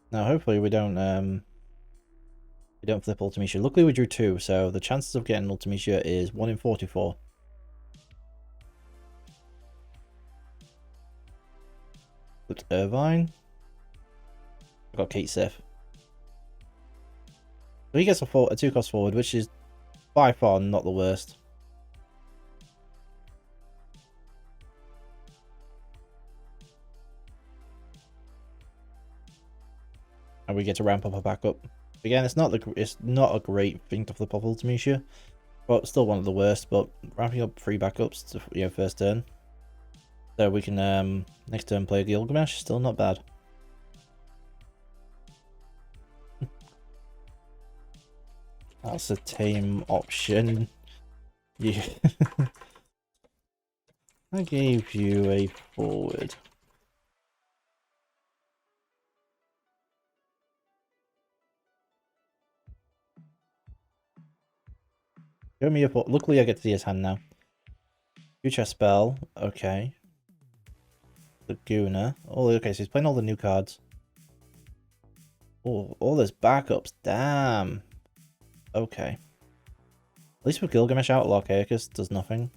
Now, hopefully, we don't flip Ultimecia. Luckily, we drew 2, so the chances of getting Ultimecia is 1 in 44. Flipped Irvine. I got Kate Sif. So he gets a 2-cost forward, which is by far not the worst. And we get to ramp up a backup. Again, it's not a great thing to flip off Ultimecia, but still one of the worst. But ramping up 3 backups to first turn, so we can next turn play Gilgamesh. Still not bad. That's a tame option. Yeah. I gave you a forward. Give me a forward. Luckily, I get to see his hand now. Future spell. Okay. Laguna. Oh, okay, so he's playing all the new cards. Oh, all those backups. Damn. Okay. At least with Gilgamesh out, Archaicus does nothing.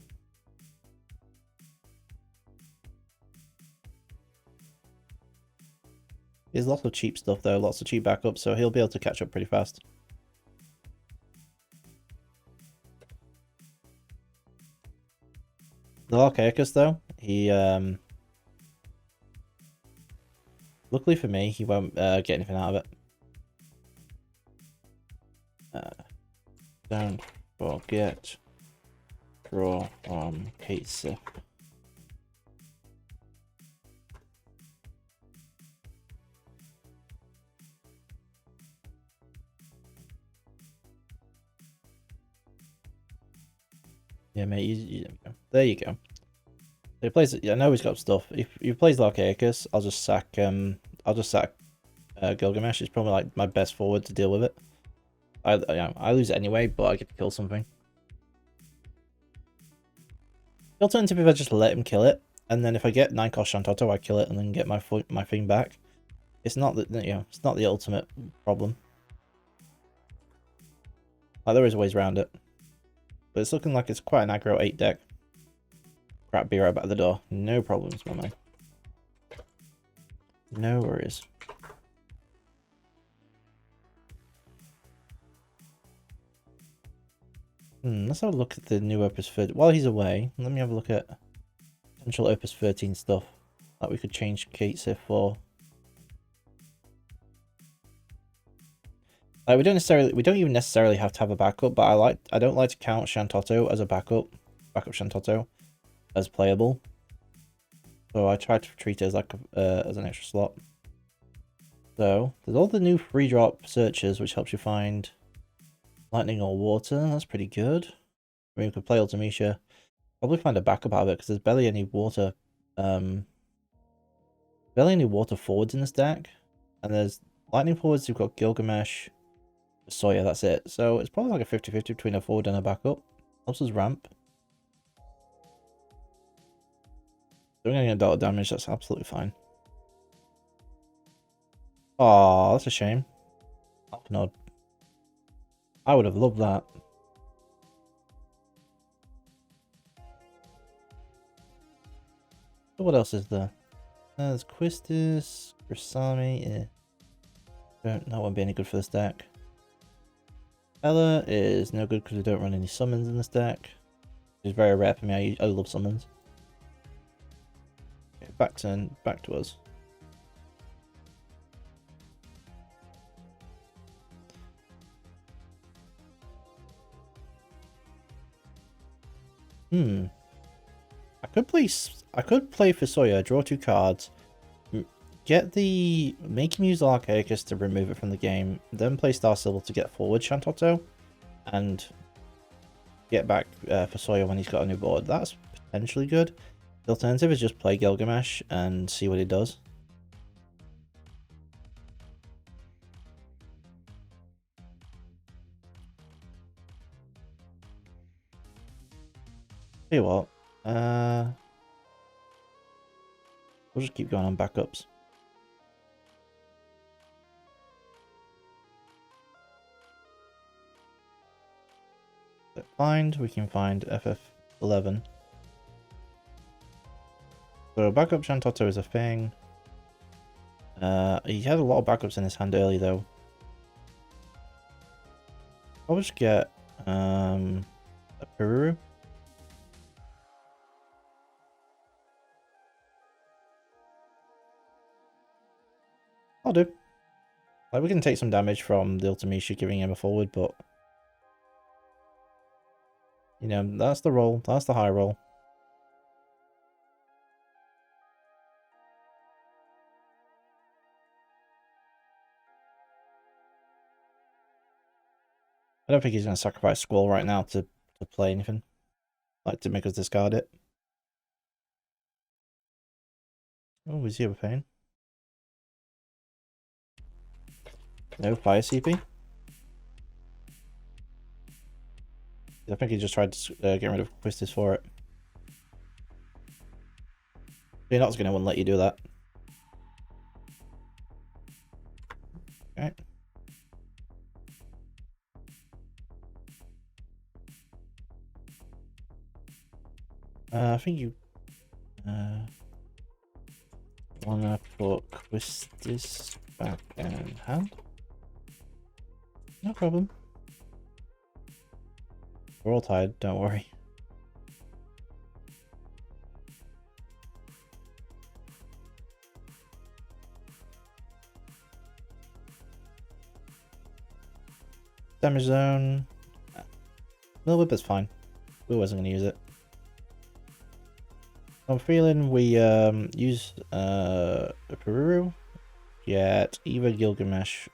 There's lots of cheap stuff though, lots of cheap backups, so he'll be able to catch up pretty fast. The Archaicus though, he luckily for me, he won't get anything out of it. Don't forget, draw from Kate Sif. Yeah, mate. There you go. He plays. I know he's got stuff. If he plays Archaicus, I'll just sack. Gilgamesh. It's probably like my best forward to deal with it. I lose it anyway, but I get to kill something. The alternative, if I just let him kill it, and then if I get 9-cost Shantotto, I kill it and then get my thing back. It's not that it's not the ultimate problem. Like, there is ways around it. But it's looking like it's quite an aggro 8 deck. Crap, be right back at the door. No problems, my man. No worries. Let's have a look at the new Opus 13. While he's away, let me have a look at potential Opus 13 stuff that we could change Kate Sif for. Like, we don't even necessarily have to have a backup, but I don't like to count Shantotto as a backup Shantotto as playable. So I try to treat it as like as an extra slot. So there's all the new free drop searches, which helps you find lightning or water. That's pretty good. I mean, we could play Ultimecia. Probably find a backup out of it because there's barely any water. Barely any water forwards in this deck, and there's lightning forwards. You've got Gilgamesh, Sawyer. That's it. So it's probably like a 50-50 between a forward and a backup. Helps us ramp. Doing any dollar damage, that's absolutely fine. Oh, that's a shame. Nod. I would have loved that. So what else is there? There's Quistis, Grisami. That won't be any good for this deck. Ella is no good because we don't run any summons in this deck. It's very rare for me. I love summons. Okay, back to us. I could play for Sawyer, draw 2 cards, make him use Archaicus to remove it from the game, then play Star Silver to get forward Shantotto, and get back for Sawyer when he's got a new board. That's potentially good. The alternative is just play Gilgamesh and see what he does. Tell you what, we'll just keep going on backups. We can find FF11. So backup Shantotto is a thing. He had a lot of backups in his hand early though. I'll just get a Peruru. I'll do. Like, we can take some damage from the Ultimisha giving him a forward, but you know, that's the roll. That's the high roll. I don't think he's going to sacrifice Squall right now to play anything. Like, to make us discard it. Oh, is he overpaying? No fire CP? I think he just tried to get rid of Quistis for it. You're not going to let you do that. Okay. I think you wanna put Quistis back in hand. No problem. We're all tired, don't worry. Damage zone. Little whip is fine. We wasn't gonna use it. I'm feeling we use a Peruru, get either Gilgamesh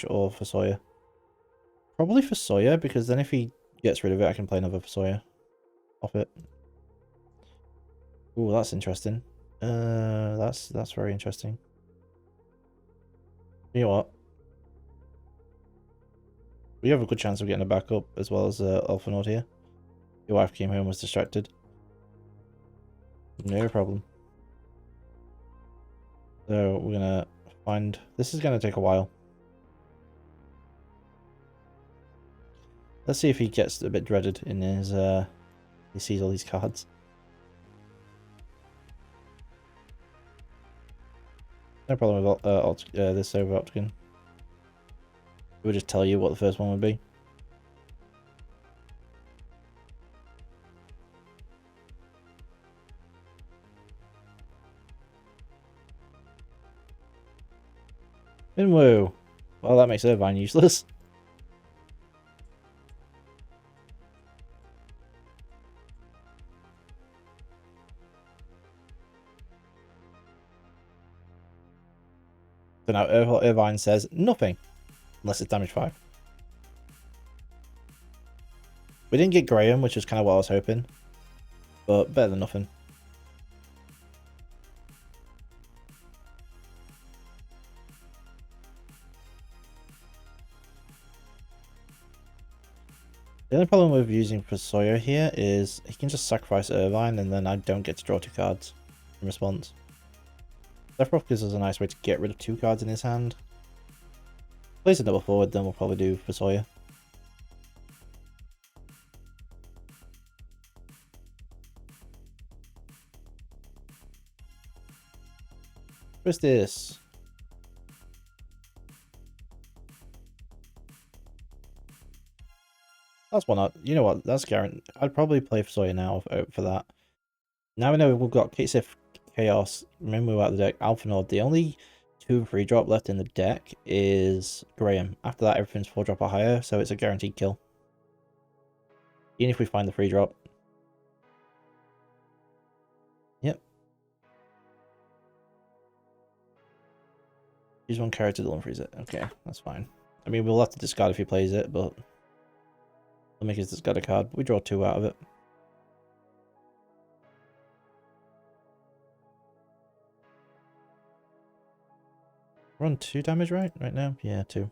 or for Sawyer. Probably for Sawyer, because then if he gets rid of it, I can play another for Sawyer off it. Ooh, that's interesting. That's very interesting. You know what? We have a good chance of getting a backup as well as Alphanord here. Your wife came home and was distracted. No problem. So we're gonna find. This is gonna take a while. Let's see if he gets a bit dreaded in his. He sees all these cards. No problem with this over Opticon. We'll just tell you what the first one would be. Minwoo! Well, that makes Irvine useless. So now Irvine says nothing. Unless it's damage 5. We didn't get Graham, which is kind of what I was hoping. But better than nothing. The only problem with using for Sawyer here is he can just sacrifice Irvine and then I don't get to draw 2 cards in response. Sephiroth gives us a nice way to get rid of 2 cards in his hand. Place a double forward, then we'll probably do for Sawyer. What's this? That's one. You know what? That's guaranteed. I'd probably play for Sawyer now for that. Now we know we've got Sif Chaos. Remember out the deck. Alpha Nord. The only 2 free drop left in the deck is Graham. After that, everything's 4 drop or higher, so it's a guaranteed kill. Even if we find the free drop. Yep. Use 1 character to unfreeze it. Okay, that's fine. I mean, we'll have to discard if he plays it, but we'll make us discard a card. We draw 2 out of it. We're on 2 damage right now? Yeah, 2.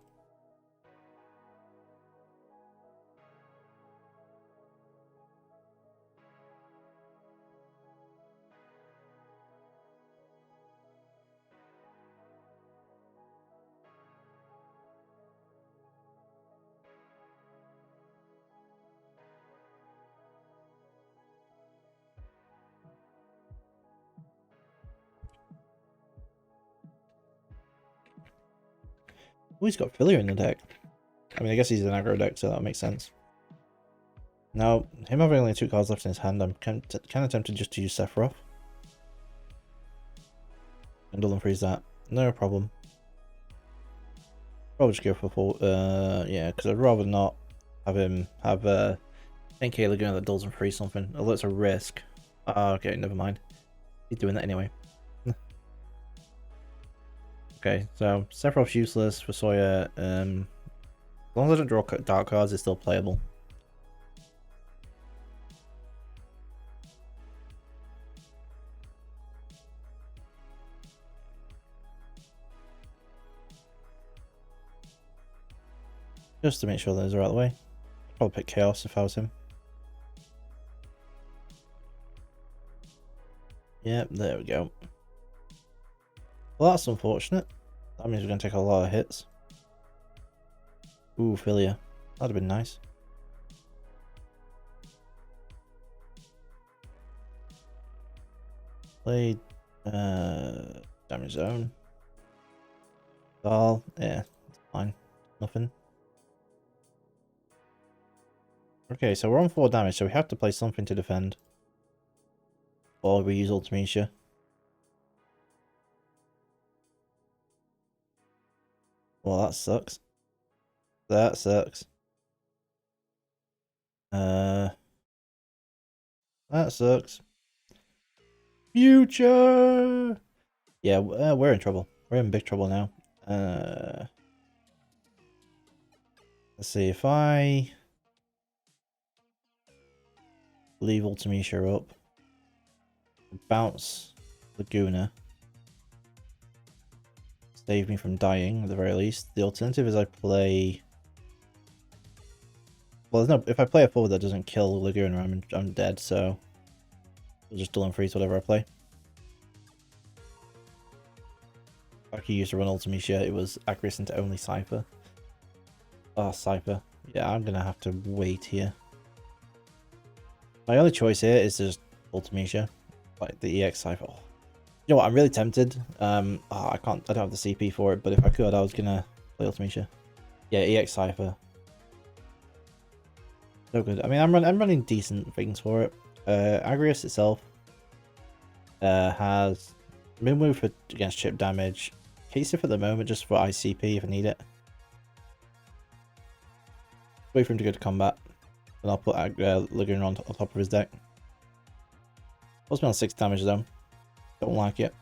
Oh, he's got Filler in the deck. I mean, I guess he's an aggro deck, so that makes sense. Now, him having only 2 cards left in his hand, I'm kind of tempted just to use Sephiroth. And double freeze that. No problem. Probably just go for full, yeah, because I'd rather not have him have 10k Laguna that doesn't freeze something. Although it's a risk. Okay, never mind. He's doing that anyway. Okay, so Sephiroth's useless for Sawyer. As long as I don't draw dark cards, it's still playable. Just to make sure those are out of the way. I'd probably pick Chaos if I was him. Yep, there we go. Well, that's unfortunate. That means we're going to take a lot of hits. Ooh, Philia. That'd have been nice. Played damage zone. Doll. Yeah, it's fine. Nothing. Okay, so we're on 4 damage, so we have to play something to defend. Or we use Ultimecia. Well, that sucks. That sucks. That sucks. Future! Yeah, we're in trouble. We're in big trouble now. Let's see, if I leave Ultimecia up, bounce Laguna, save me from dying at the very least. The alternative is I play... Well, no, if I play a forward that doesn't kill Laguna, I'm dead, so I'll just dull and freeze whatever I play. I could use to run Ultimecia, it was accurate into only Cypher. Oh, Cypher. Yeah, I'm gonna have to wait here. My only choice here is just Ultimecia, like the EX Cypher. Oh. You know what? I'm really tempted. I don't have the CP for it, but if I could, I was gonna play Ultimecia. Yeah, EX Cypher. So good. I mean, I'm running decent things for it. Agrius itself has move for against chip damage. K-Sif at the moment just for ICP if I need it. Wait for him to go to combat, and I'll put Laguna on top of his deck. Puts me on 6 damage though. Don't like it.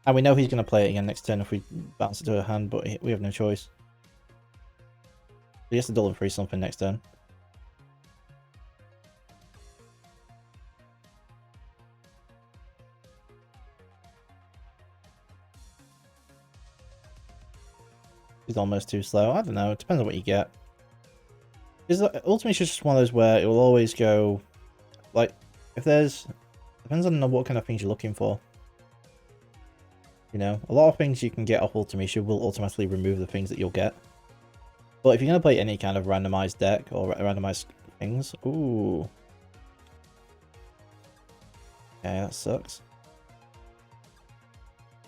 And we know he's going to play it again next turn if we bounce it to a hand, but we have no choice. He has to dull and freeze something next turn. He's almost too slow. I don't know. It depends on what you get. Ultimately, it's just one of those where it will always go, like, if there's... Depends on what kind of things you're looking for. You know, a lot of things you can get off Ultimecia will automatically remove the things that you'll get. But if you're going to play any kind of randomized deck or randomized things... Ooh. Okay, that sucks.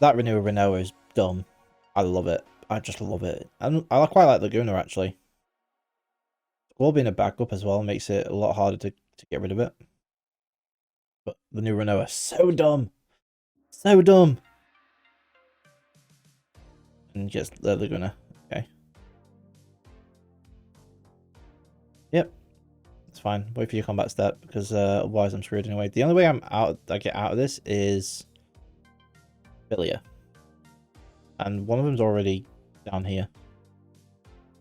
That Renew Renault is dumb. I love it. I just love it. And I quite like Laguna, actually. Squall being a backup as well makes it a lot harder to get rid of it. But the new Renault is so dumb. So dumb. And just the Laguna. Okay. Yep. It's fine. Wait for your combat step, because otherwise I'm screwed anyway. The only way I get out of this is Filia. And one of them's already down here.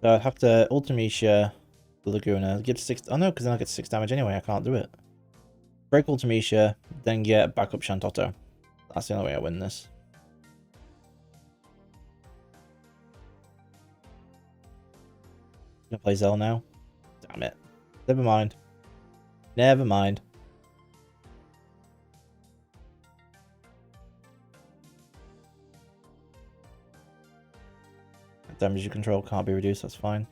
So I'd have to Ultimecia the Laguna, give 6. Oh no, because then I get 6 damage anyway. I can't do it. Break Ultimecia, then get backup Shantotto. That's the only way I win this. Gonna play Zell now. Damn it. Never mind. Never mind. Damage you control can't be reduced, that's fine.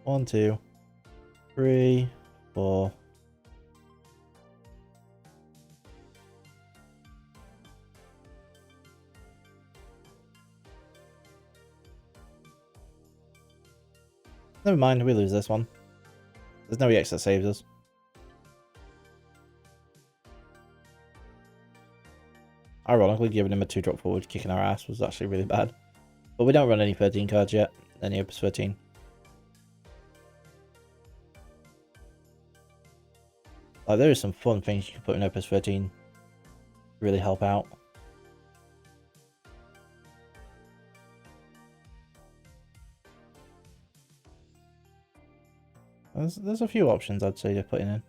1, 2, 3, 4. Never mind, we lose this one. There's no EX that saves us. Ironically, giving him a 2-drop forward, kicking our ass was actually really bad. But we don't run any 13 cards yet. Any Opus 13. Like, there is some fun things you can put in Opus 13 to really help out. There's a few options I'd say they're putting in.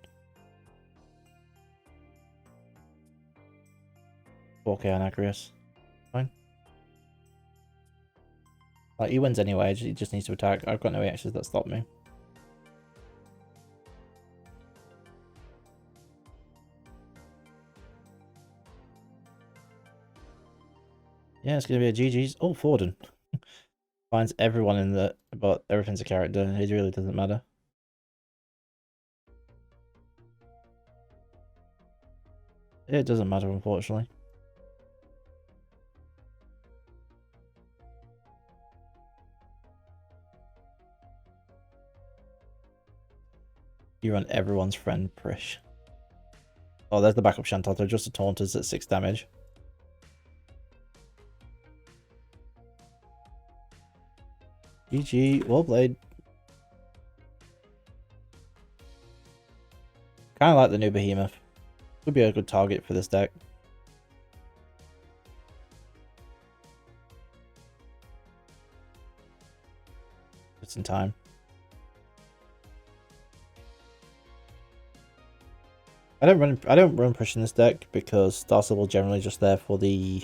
4K Anacreus. Fine. Like, he wins anyway, he just needs to attack. I've got no EXs that stop me. Yeah, it's gonna be a GG's. Oh, Forden. Finds everyone in the... But everything's a character, it really doesn't matter. It doesn't matter, unfortunately. You run everyone's friend, Prish. Oh, there's the backup Shantotto, just a taunt us at 6 damage. GG, well played. Kind of like the new Behemoth. Could be a good target for this deck. Just in time. I don't run pushing this deck because Star Sybil generally just there for the,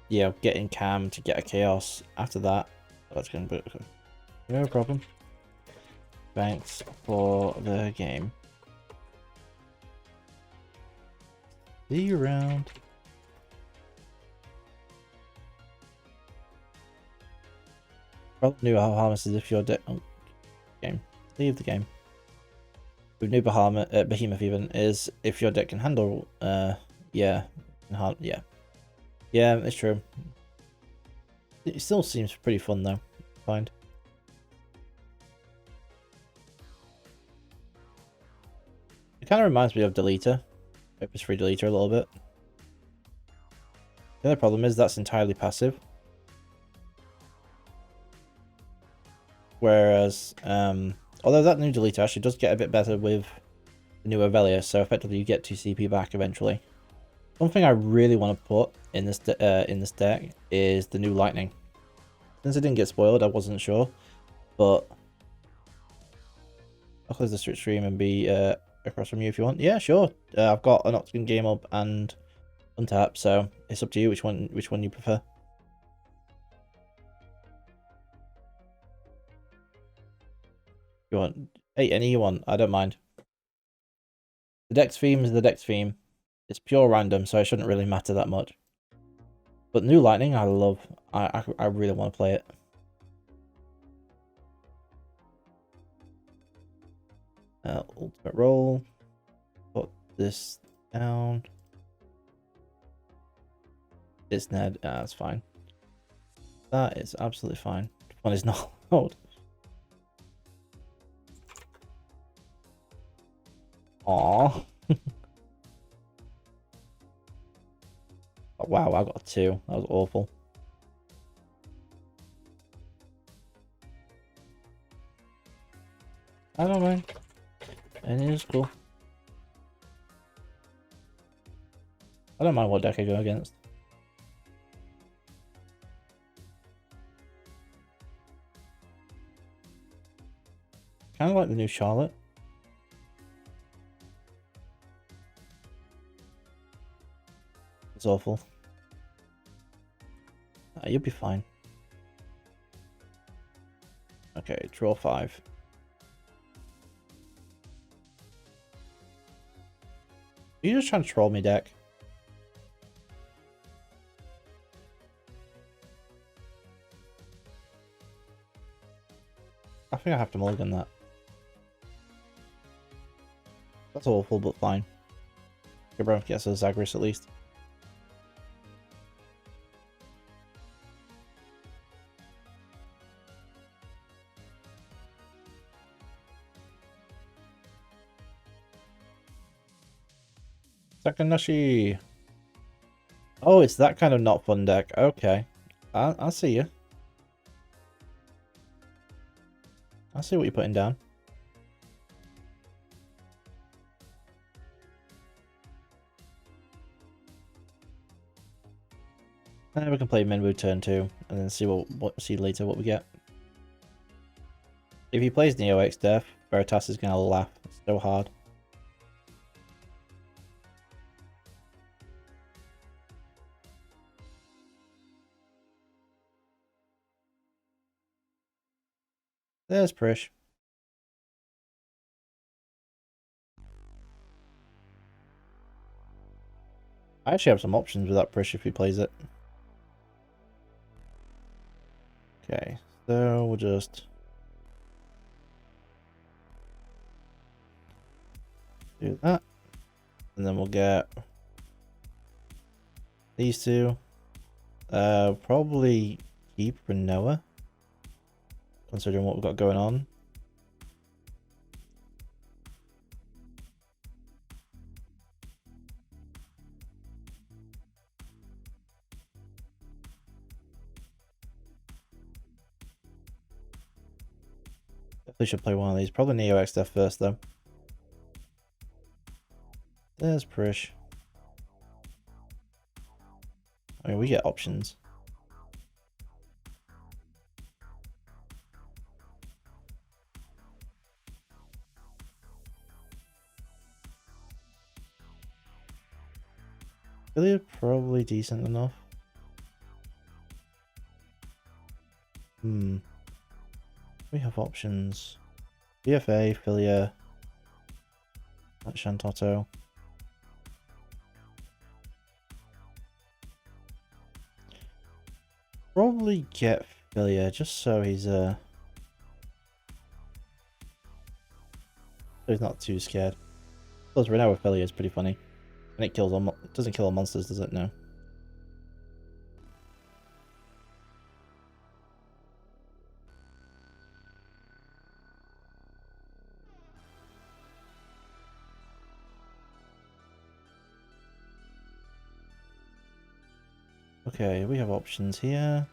you know, getting Cam to get a Chaos. After that, that's gonna be okay. No problem. Thanks for the game. See you around. Well, new harnesses if your deck. Oh, game. Leave the game. With new Behemoth even is if your deck can handle yeah, it's true. It still seems pretty fun though. Find. It kind of reminds me of Deleter, Opus 3 Deleter a little bit. The other problem is that's entirely passive. Whereas although that new Deleter actually does get a bit better with the new Avelia, so effectively you get 2 CP back eventually. Something I really want to put in this deck is the new Lightning. Since it didn't get spoiled, I wasn't sure, but I'll close the stream and be across from you if you want. Yeah, sure. I've got an Octagon game up and untap, so it's up to you which one you prefer. You want any you want? I don't mind. The deck's theme is the deck's theme. It's pure random, so it shouldn't really matter that much. But new Lightning, I love. I really want to play it. Ultimate roll. Put this down. It's Ned. That's fine. That is absolutely fine. One is not old. Aww. Oh, wow, I got a 2. That was awful. I don't mind. And it is cool. I don't mind what deck I go against. Kind of like the new Charlotte. It's awful. You'll be fine. Okay, draw 5. Are you just trying to troll me, deck? I think I have to mulligan that. That's awful, but fine. Gabron gets a Zagreus at least. Sakanashi. Oh, it's that kind of not fun deck. Okay. I see you. I see what you're putting down. And we can play Minwu turn 2 and then see later what we get. If he plays Neo-X Death, Veritas is gonna laugh so hard. There's Prish. I actually have some options with that Prish if he plays it. Okay, so we'll just do that. And then we'll get these two. Probably keep Renoa, considering what we've got going on. Definitely should play one of these. Probably Neo-X Death first, though. There's Prish. I mean, we get options. Really, probably decent enough. We have options. BFA, Filia, Shantotto. Probably get Filia just so he's not too scared. Plus, Renoa Filia is pretty funny, and it kills all. It doesn't kill all monsters, does it? No. Okay, we have options here.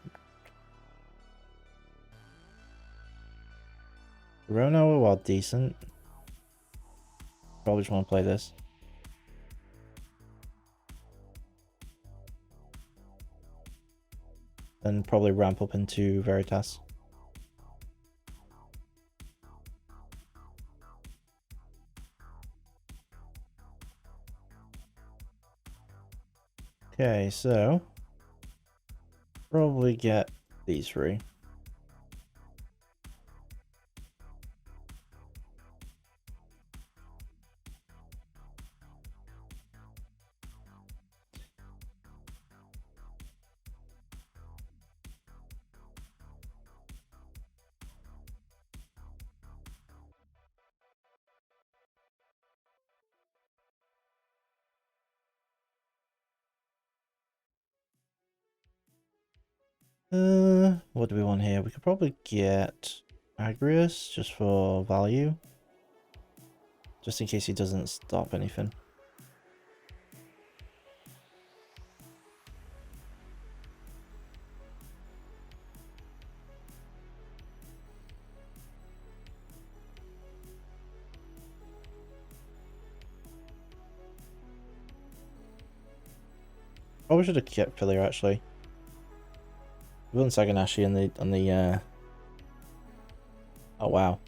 Renoa, while decent, probably just want to play this. Then probably ramp up into Veritas. Okay, so probably get these three. What do we want here? We could probably get Agrius just for value. Just in case he doesn't stop anything. Probably should have kept Filia actually. We've done Saganashi on the oh wow.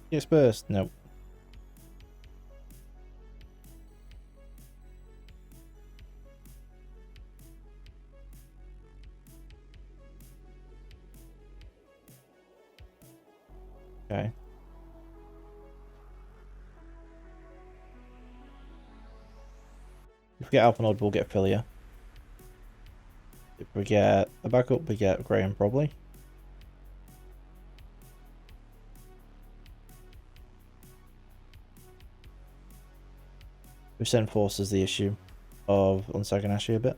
Gets burst? Nope. Okay. If we get Alphanod, we'll get Filia. If we get a backup, we get Graham probably. We send forces the issue of Unsaganashi a bit.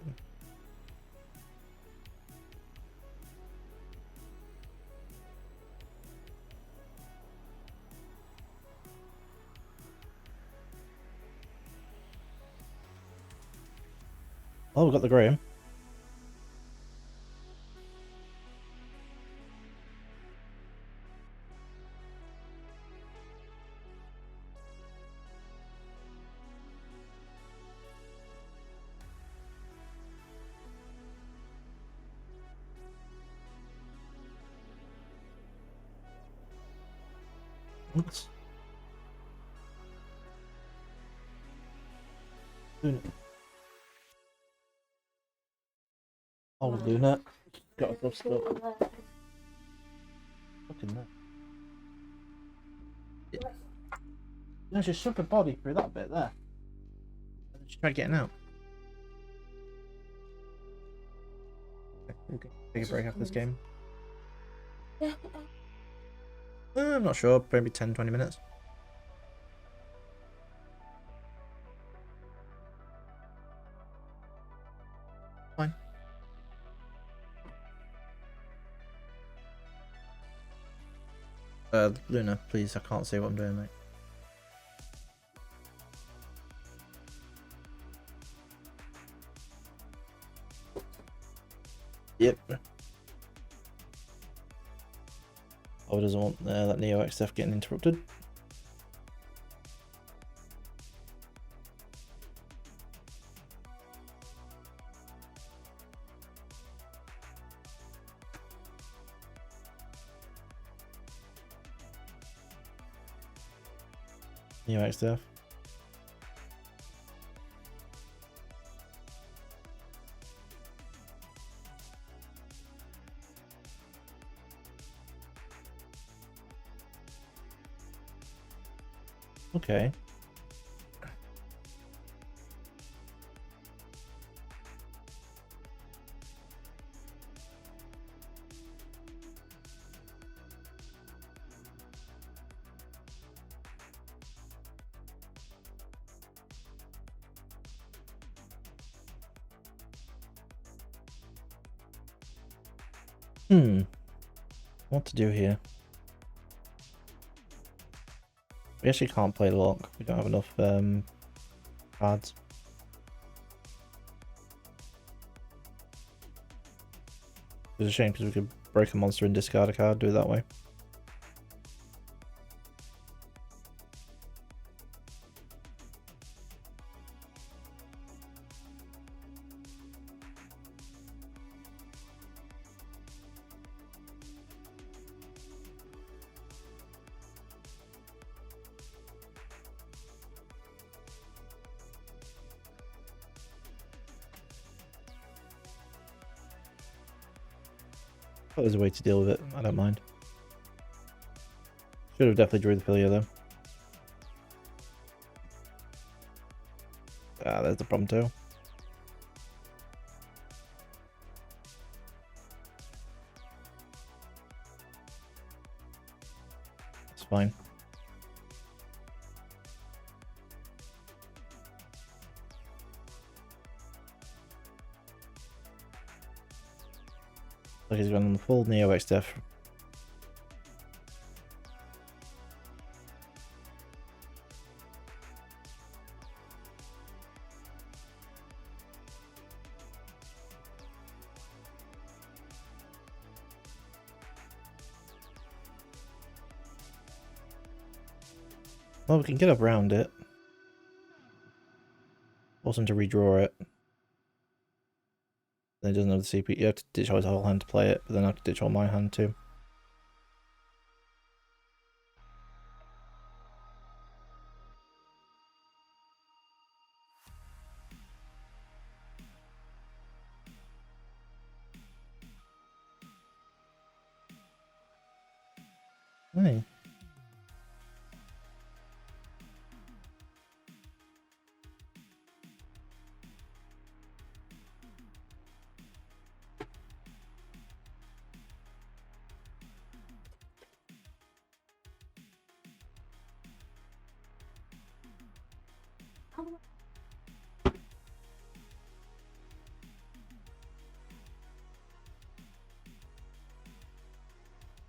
Oh, we got the Graham. Oops. Luna. Oh, Luna. Got a buff stuff. Fucking that. No, she shoved her body through that bit there. And then she tried getting out. Okay, we can take a break after this game. I'm not sure, maybe 10-20 minutes. Fine. Luna, please, I can't see what I'm doing, mate. Yep. Oh, doesn't want that Neo X stuff getting interrupted. Neo X stuff. Okay. What to do here? We actually can't play lock. We don't have enough cards. It's a shame because we could break a monster and discard a card, do it that way. Thought there's a way to deal with it. I don't mind. Should have definitely drew the Filia though. Ah, there's the problem too. It's fine. Like he's going on the full Neo X Def. Well, we can get up around it. Force him to redraw it. Then he doesn't have the CP. You have to ditch all his whole hand to play it, but then I have to ditch all my hand too. Hey.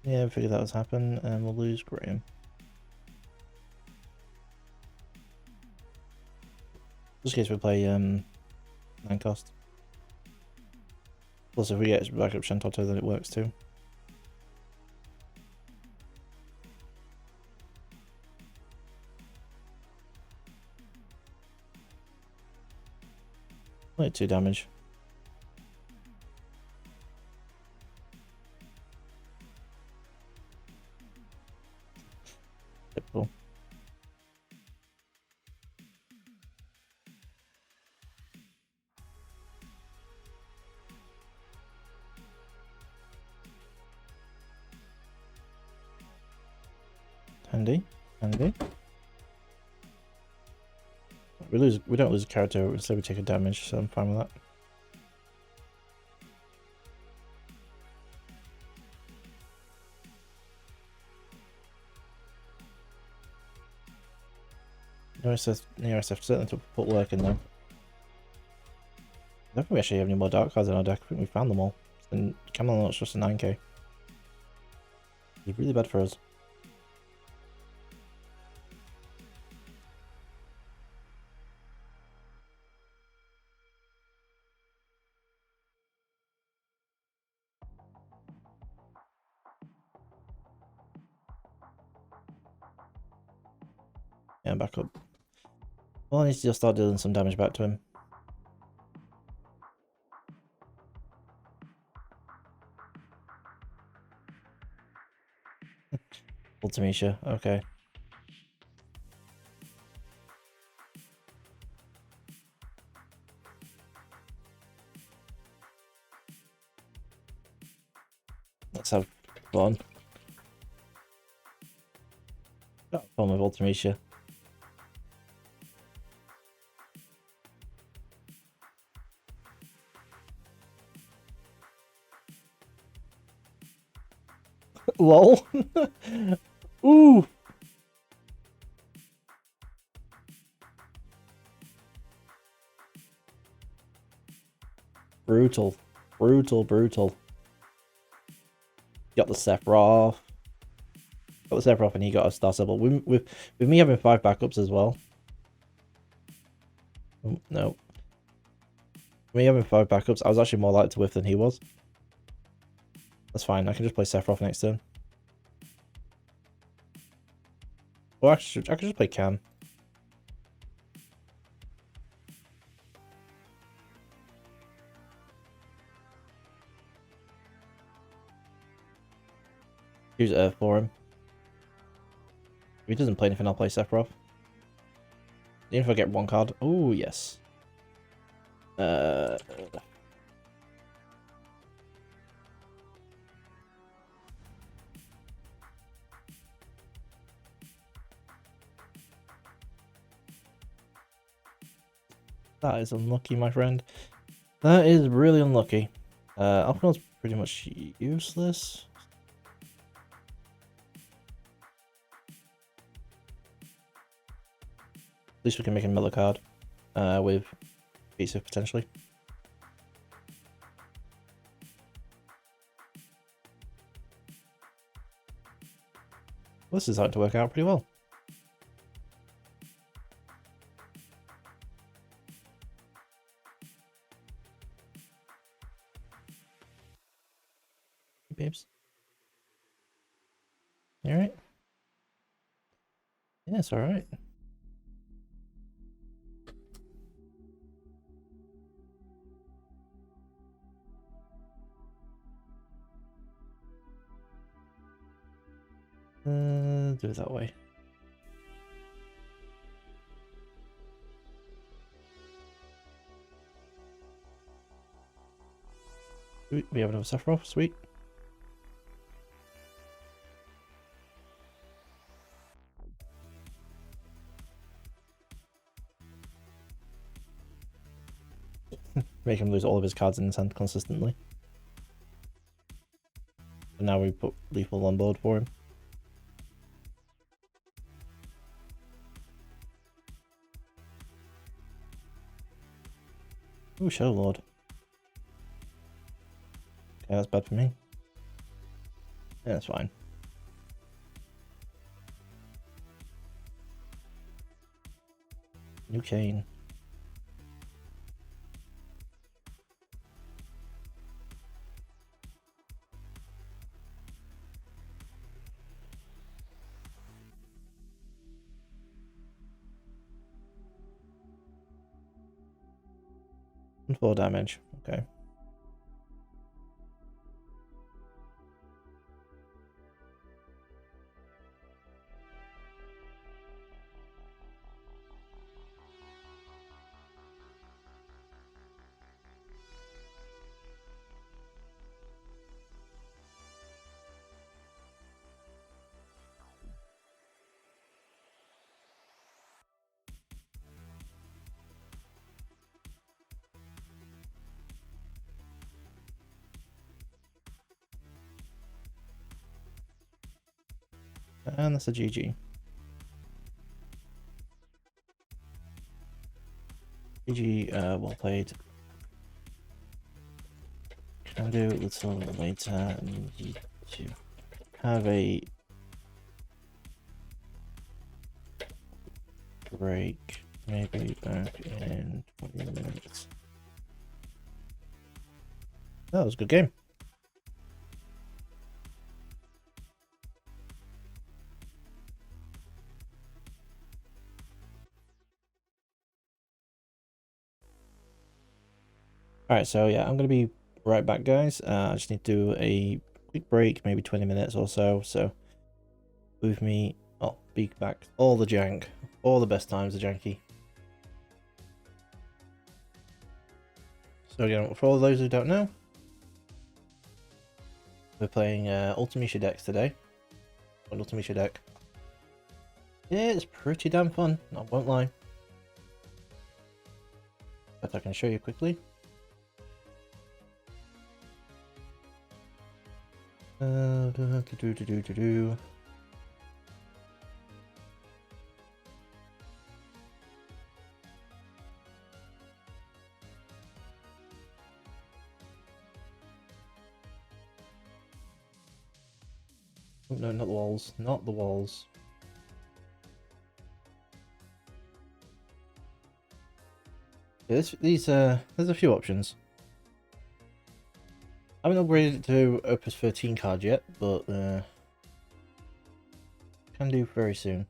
Yeah, I figured that was happen, and we'll lose Graham. In this case, we play 9 cost. Plus, if we get back up Shantoto, then it works too. Only 2 damage. Typical. Handy. We don't lose a character, instead we take a damage, so I'm fine with that. Neo SF certainly to put work in though. I don't think we actually have any more dark cards in our deck. I think we found them all. And Camelot's just a 9k. He's really bad for us. Yeah, back up. Well, I need to just start dealing some damage back to him. Ultimecia, okay. Let's have fun. Got fun with Ultimecia. LOL. Ooh. Brutal. Got the Sephiroth. Got the Sephiroth and he got a Star Symbol. With me having 5 backups as well. Oh, no. Me having 5 backups, I was actually more likely to whiff than he was. That's fine, I can just play Sephiroth next turn. Or actually, I could just play Cam. Use Earth for him. If he doesn't play anything, I'll play Sephiroth. Even if I get 1 card. Oh, yes. That is unlucky, my friend. That is really unlucky. Alphanon's pretty much useless. At least we can make another card with pizza potentially. This is starting to work out pretty well. Hey, babes. You alright? Yeah, it's alright. Do it that way. Sweet, we have another Sephiroth, sweet. Make him lose all of his cards in his hand consistently. And now we put lethal on board for him. Ooh, Shadow Lord. Okay, that's bad for me. Yeah, that's fine. New Kane. And 4 damage. Okay. And that's a GG. GG, well played. Can do a little later. Need to have a break. Maybe back in 20 minutes. That was a good game. Alright, so yeah, I'm going to be right back, guys. I just need to do a quick break, maybe 20 minutes or so. So, with me, I'll be back. All the jank, all the best times, the janky. So again, for all those who don't know, we're playing Ultimisha decks today. An Ultimisha deck. Yeah, it's pretty damn fun, I won't lie. But I can show you quickly. Do. Oh, no, not the walls. Not the walls. Yeah, there's a few options. I haven't upgraded it to Opus 13 card yet, but can do very soon.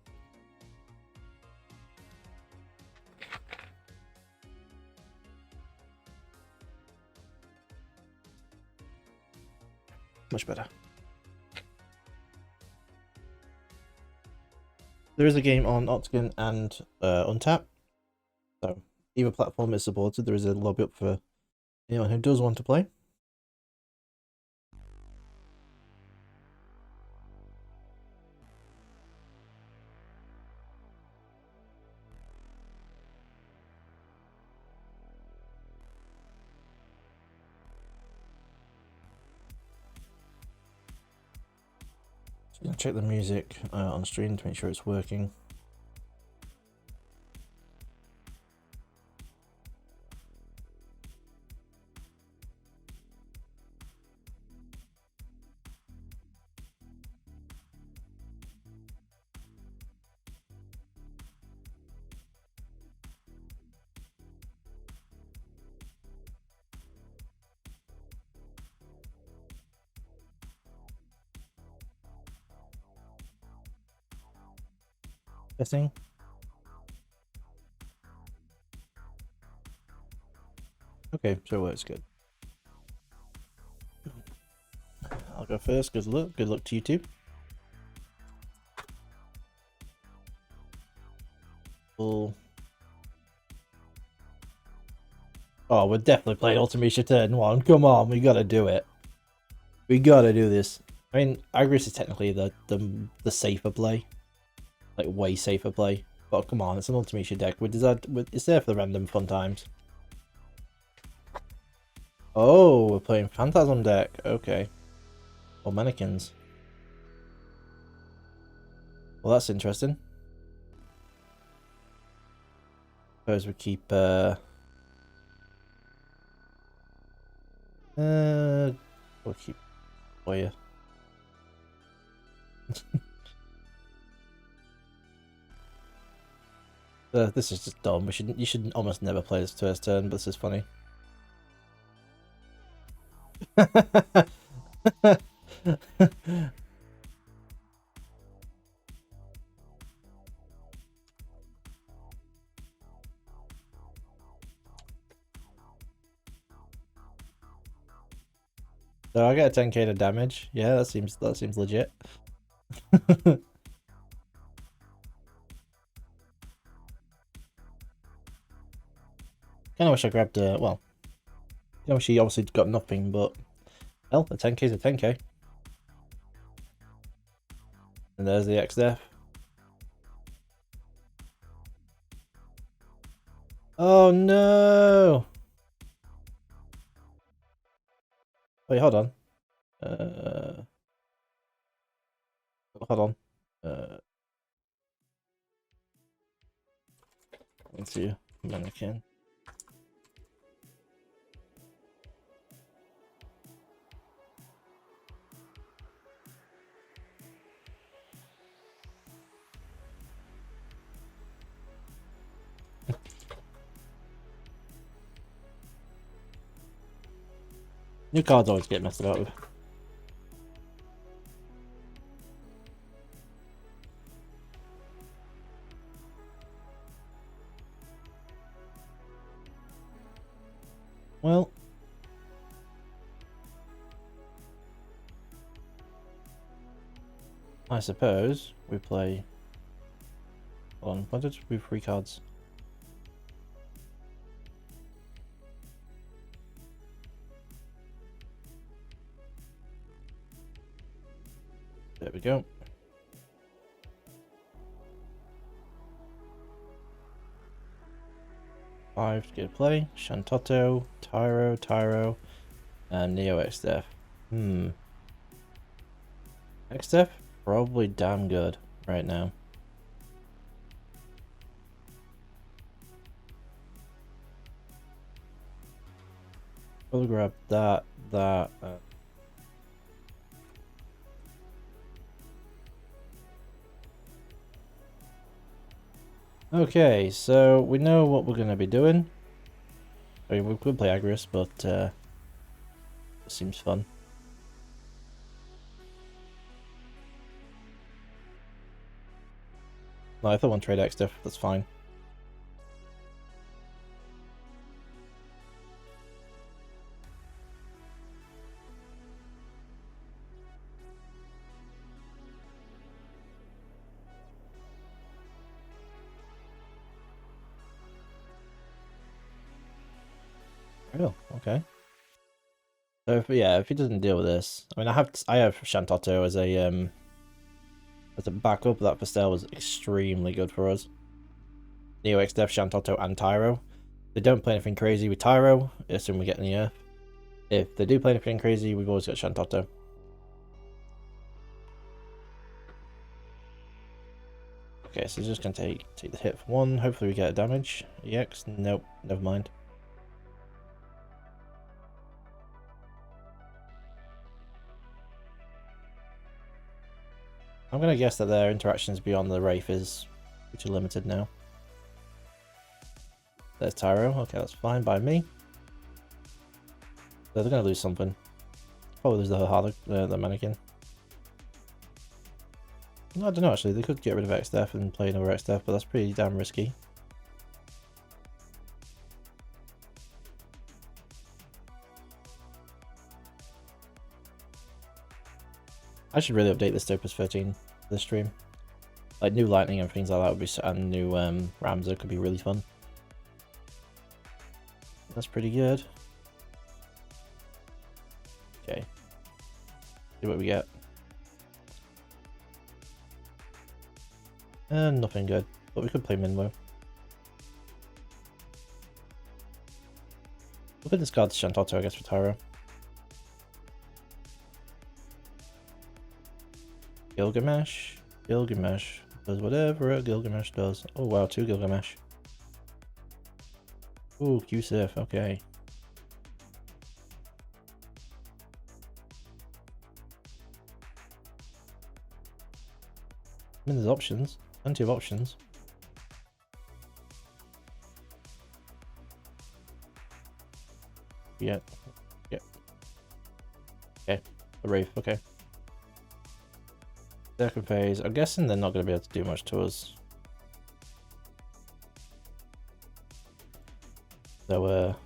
Much better. There is a game on Octagon and Untap, so either platform is supported. There is a lobby up for anyone who does want to play. So check the music on stream to make sure it's working. Guessing. Okay, so it works good. I'll go first. Good luck. Good luck to you too. Cool. Oh, we're definitely playing Ultimecia turn 1. Come on, we gotta do it. We gotta do this. I mean, Agris is technically the safer play. Like, way safer play. But come on, it's an Ultimecia deck. It's there for the random fun times. Oh, we're playing Phantasm deck. Okay. Or mannequins. Well, that's interesting. Suppose we keep, we'll keep Boya. This is just dumb. You should almost never play this first turn, but this is funny. So I get a 10k to damage. Yeah, that seems legit. Kinda wish I grabbed well. Kinda wish he obviously got nothing, but well, a 10k is a 10k. And there's the X-Def. Oh no! Wait, hold on. Hold on. Let's see. Mannequin. New cards always get messed about with. Well, I suppose we play. Hold on, why did we 3 cards? There we go. Five to get a play. Shantotto, Tyro, and Neo X-Def. X-Def? Probably damn good right now. We'll grab that. Okay, so we know what we're going to be doing. I mean, we could play Agris, but it seems fun. No, if I want trade X-Def, that's fine. Oh, okay. So if he doesn't deal with this, I mean, I have Shantotto as a backup. That Pastel was extremely good for us. Neo X-Def, Shantotto, and Tyro. They don't play anything crazy with Tyro. Assume we get in the Earth. If they do play anything crazy, we've always got Shantotto. Okay, so he's just gonna take the hit for 1. Hopefully we get a damage. EX? Nope, never mind. I'm gonna guess that their interactions beyond the Wraith is pretty limited now. There's Tyro. Okay, that's fine by me. So they're gonna lose something. Probably lose the mannequin. I don't know actually, they could get rid of X-Def and play another X-Def, but that's pretty damn risky. I should really update this to Opus 13 for this stream. Like new lightning and things like that would be, and new Ramza could be really fun. That's pretty good. Okay. See what we get. Nothing good, but we could play Minmo. We could discard the Shantotto, I guess, for Tyro. Gilgamesh. Gilgamesh does whatever a Gilgamesh does. Oh wow, 2 Gilgamesh. Ooh, Q-Sif, okay. I mean, there's options. Plenty of options. Yeah. Yeah. Okay. The Wraith, okay. Second phase. I'm guessing they're not going to be able to do much to us. So,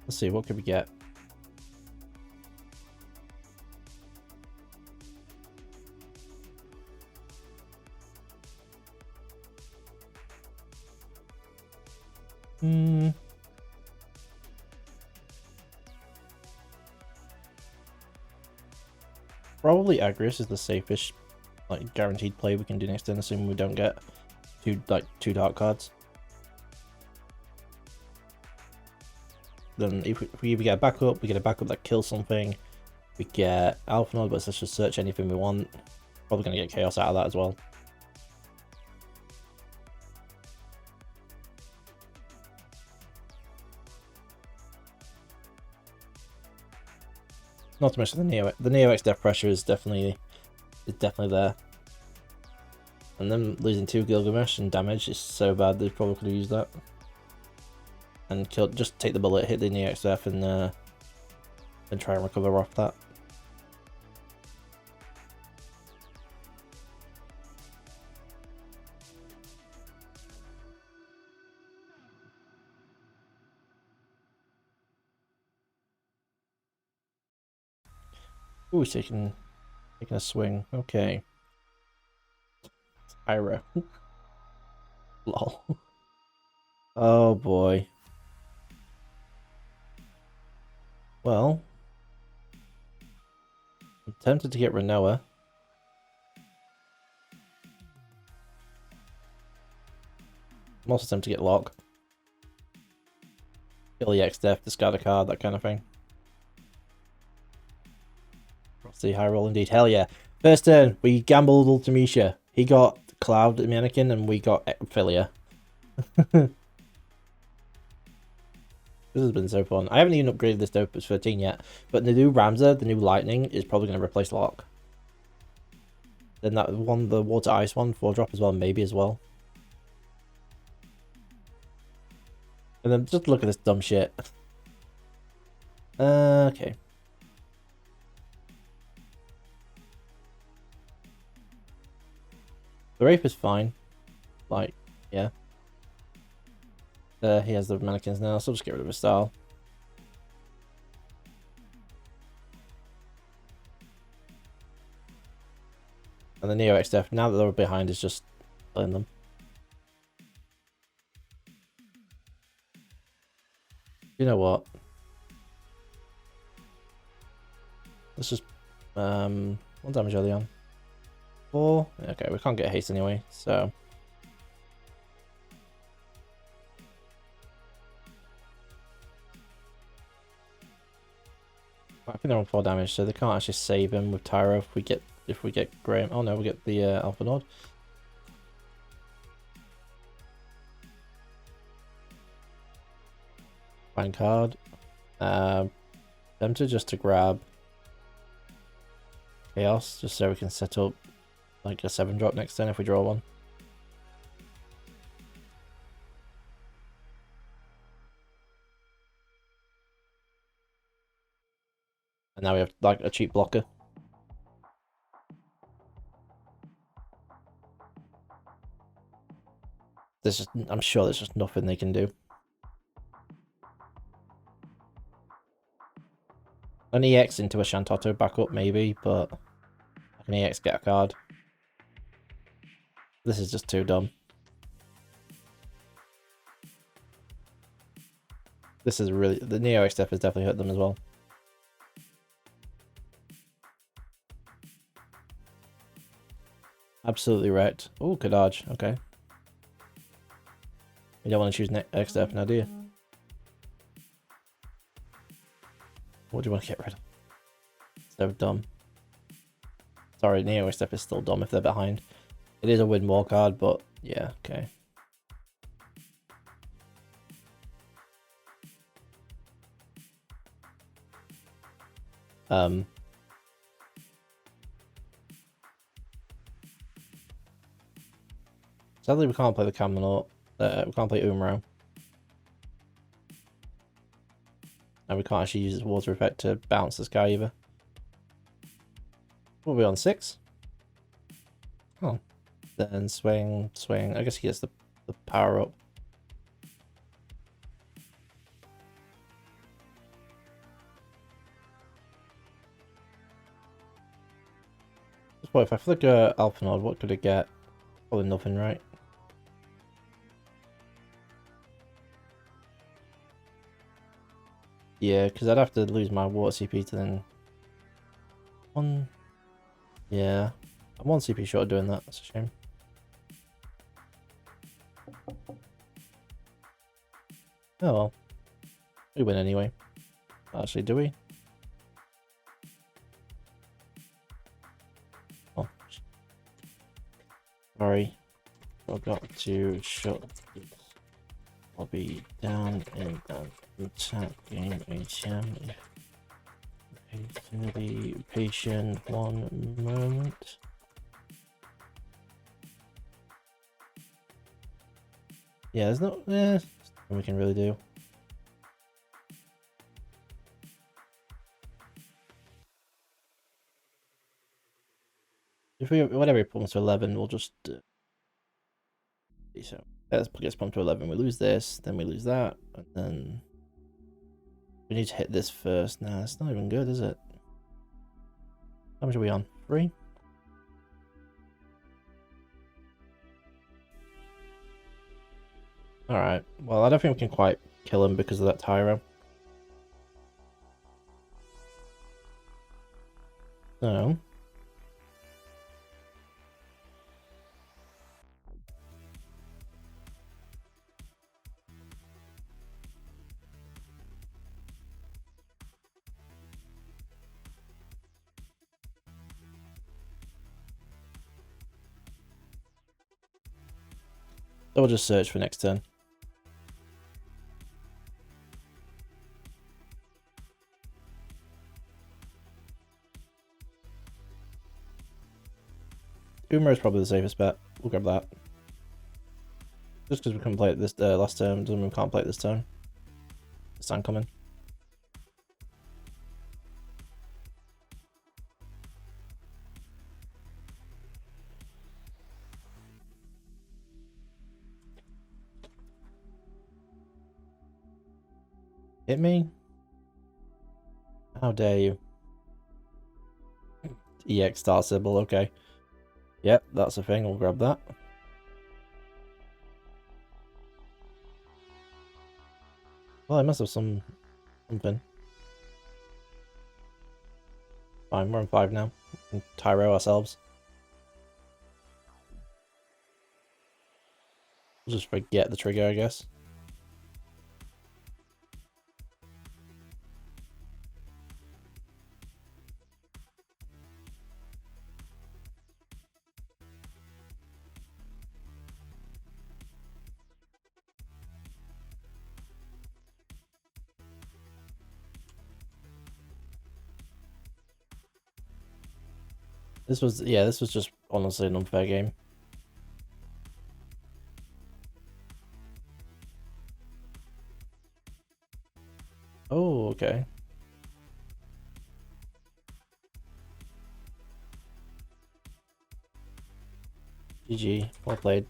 let's see, what could we get? Probably Agrius is the safest, like, guaranteed play we can do next turn, assuming we don't get two dark cards. Then if we either get a backup, we get a backup that kills something, we get Alpha Node, but let's just search anything we want. Probably going to get Chaos out of that as well. Not to mention the Neo X death pressure is definitely there. And then losing 2 Gilgamesh and damage is so bad they probably could have used that. And just take the bullet, hit the Neo X death, and try and recover off that. Ooh, he's taking a swing. Okay. Tyra. Lol. Oh boy. Well, I'm tempted to get Renoa. I'm also tempted to get Lock. Kill the X-Def, discard a card, that kind of thing. See, high roll indeed. Hell yeah. First turn, we gambled Ultimecia. He got Cloud Mannequin and we got Philia. This has been so fun. I haven't even upgraded this to Opus 13 yet, but the new Ramza, the new Lightning, is probably going to replace Lock. Then that one, the Water Ice one, 4-drop as well, maybe as well. And then just look at this dumb shit. Okay. The Wraith is fine. Like, yeah. He has the mannequins now, so I'll just get rid of his style. And the Neo X Def, now that they're behind, is just killing them. You know what? Let's just what damage are they on? 4? Okay, we can't get haste anyway, so I think they're on 4 damage, so they can't actually save him with Tyro if we get Graham. Oh no, we get the Alpha Node. Fine card. Tempted just to grab Chaos, just so we can set up like a 7-drop next turn if we draw one. And now we have like a cheap blocker. I'm sure there's just nothing they can do. An EX into a Shantotto backup maybe, but I can EX get a card. This is just too dumb. This is really... The Neo X step has definitely hurt them as well. Absolutely wrecked. Oh, could dodge. Okay. You don't want to choose X step now, do you? What do you want to get rid of? So dumb. Sorry, Neo X step is still dumb if they're behind. It is a win more card, but yeah, okay. Sadly, we can't play the Camelot. We can't play Umaro. And we can't actually use this water effect to bounce this guy either. What are we on, 6? Oh. Then swing, swing. I guess he gets the power up. What if I flick a Alphanod, what could it get? Probably nothing, right? Yeah, because I'd have to lose my water CP to then... Yeah. I'm 1 CP short of doing that, that's a shame. Oh well. We win anyway. Actually, do we? Oh. Sorry. Forgot to shut this. I'll be down in the chat game ATM. Be patient 1 moment. Yeah, there's no nothing we can really do. If we whatever he pumps to 11, we'll just so let's get pumped to 11. We lose this, then we lose that, and then we need to hit this first. Nah, it's not even good, is it? How much are we on? 3? Alright, well, I don't think we can quite kill him because of that Tyro. So... So we'll just search for next turn. Umar is probably the safest bet. We'll grab that. Just because we couldn't play it this last turn, doesn't mean we can't play it this turn. Sand coming. Hit me? How dare you? EX star symbol, okay. Yep, that's a thing, we'll grab that. Well, I must have something. Fine, we're on 5 now. We can Tyro ourselves. We'll just forget the trigger, I guess. This was just honestly an unfair game. Oh, okay. GG, well played.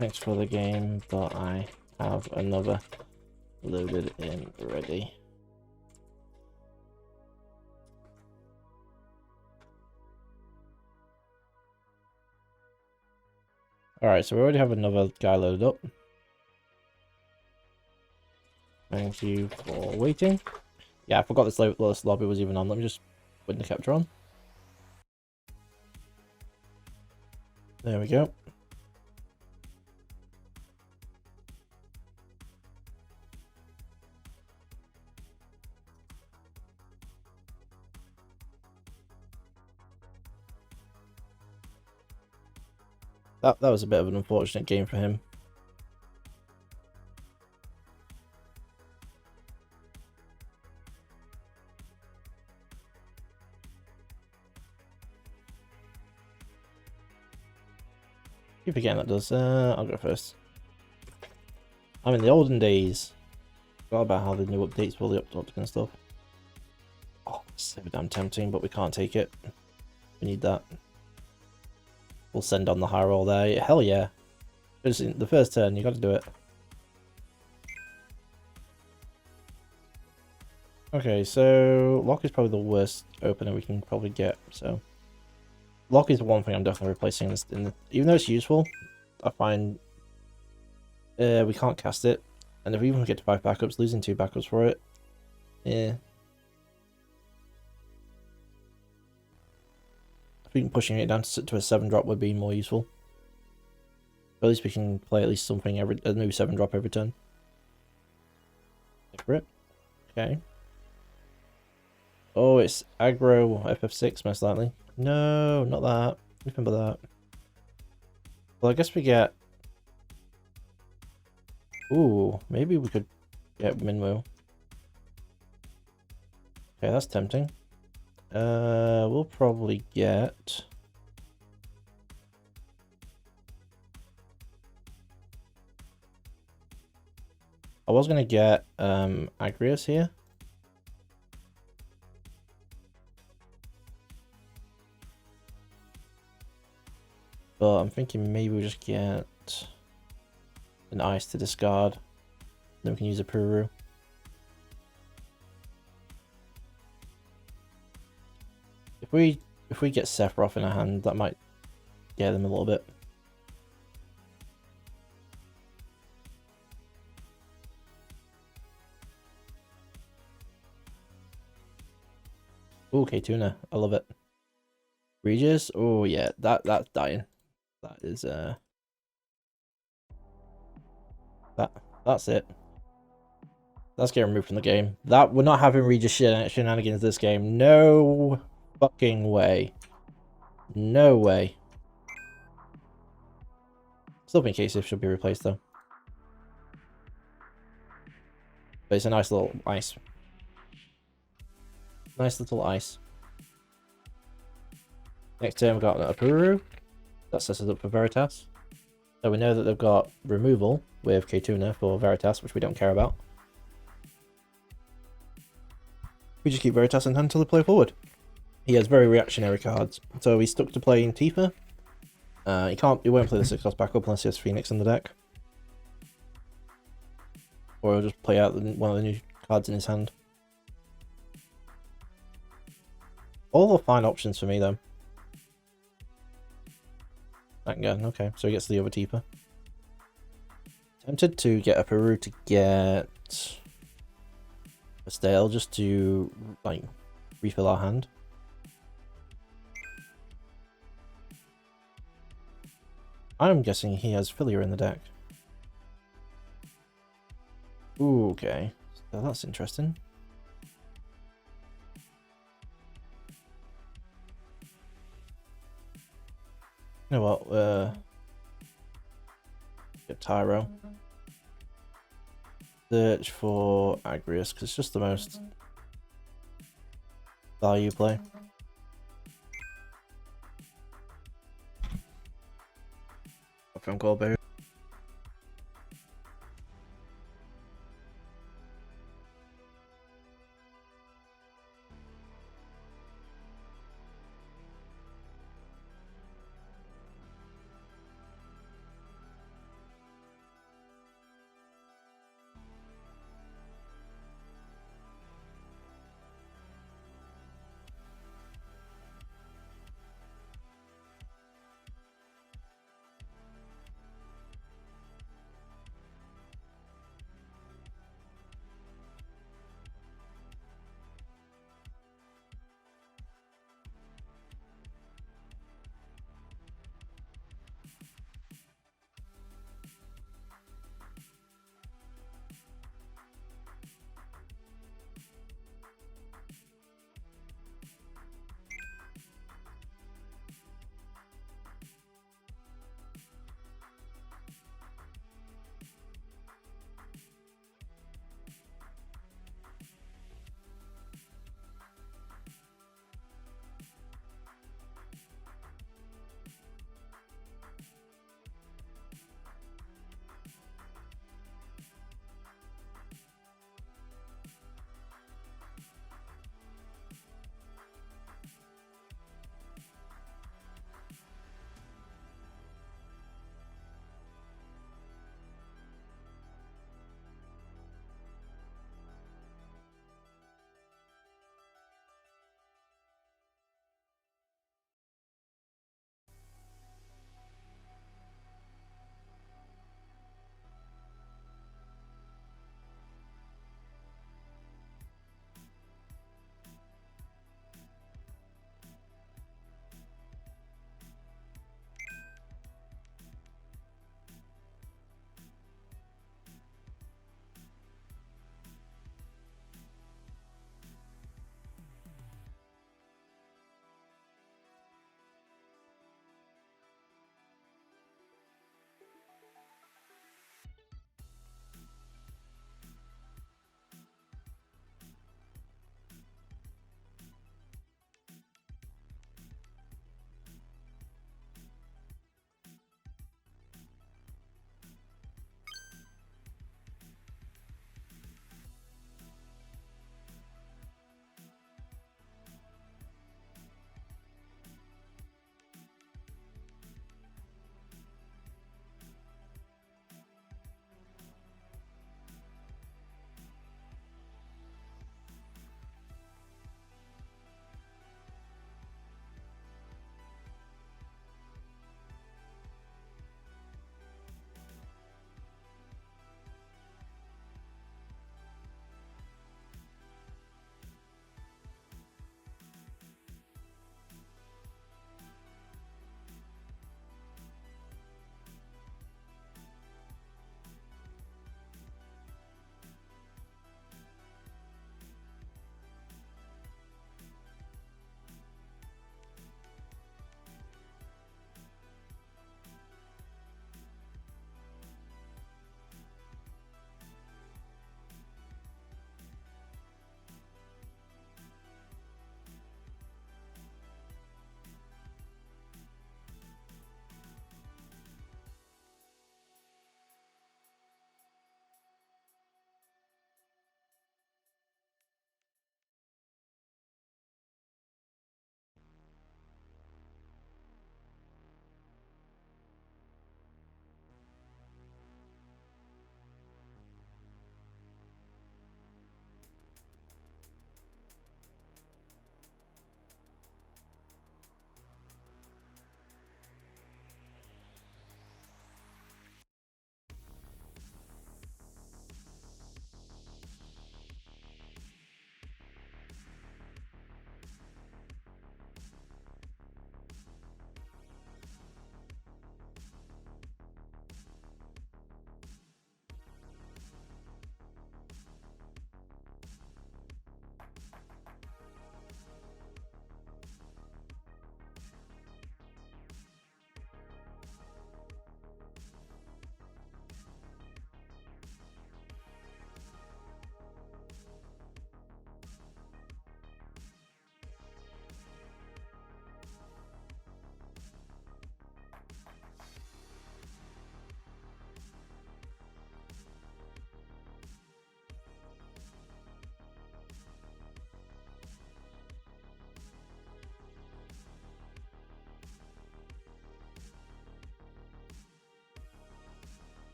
Thanks for the game, but I have another loaded in already. Alright, so we already have another guy loaded up. Thank you for waiting. Yeah, I forgot this lobby was even on. Let me just put the capture on. There we go. That was a bit of an unfortunate game for him. Keep forgetting that does. I'll go first. I'm in the olden days. Forgot about how the new updates will the updates and stuff. Oh, it's so damn tempting, but we can't take it. We need that. We'll send on the high roll there. Hell yeah. Just in the first turn, you got to do it. Okay, so lock is probably the worst opener we can probably get. So lock is the one thing I'm definitely replacing this. Even though it's useful, I find we can't cast it, and if we even get to 5 backups, losing 2 backups for it, yeah. I think pushing it down to a 7 drop would be more useful. But at least we can play at least something a new 7 drop every turn. For it. Okay. Oh, it's aggro FF6 most likely. No, not that. Remember that. Well, I guess we get. Ooh, maybe we could get Minwoo. Okay, that's tempting. We'll probably get. I was gonna get Agrius here. But I'm thinking maybe we just get an ice to discard. Then we can use a Puru. If we get Sephiroth in our hand, that might scare them a little bit. Okay, Tuna, I love it. Regis, oh yeah, that's dying. That is that's it. That's getting removed from the game. That we're not having Regis shenanigans this game. No fucking way. No way. Still think Kasif should be replaced though. But it's a nice little ice. Nice little ice. Next turn we've got a Puru. That sets us up for Veritas. So we know that they've got removal with K-Tuna for Veritas, which we don't care about. We just keep Veritas in hand until they play forward. He has very reactionary cards, so he's stuck to playing Tifa. He won't play the 6-cost backup unless he has Phoenix in the deck. Or he'll just play out one of the new cards in his hand. All the fine options for me though. Gun, okay, so he gets the other Tifa. Tempted to get a Peru to get a Stale just to like refill our hand. I'm guessing he has Filia in the deck. Ooh, okay, so that's interesting. You know what? Get Tyro. Search for Agrius because it's just the most value play. From Goldberry.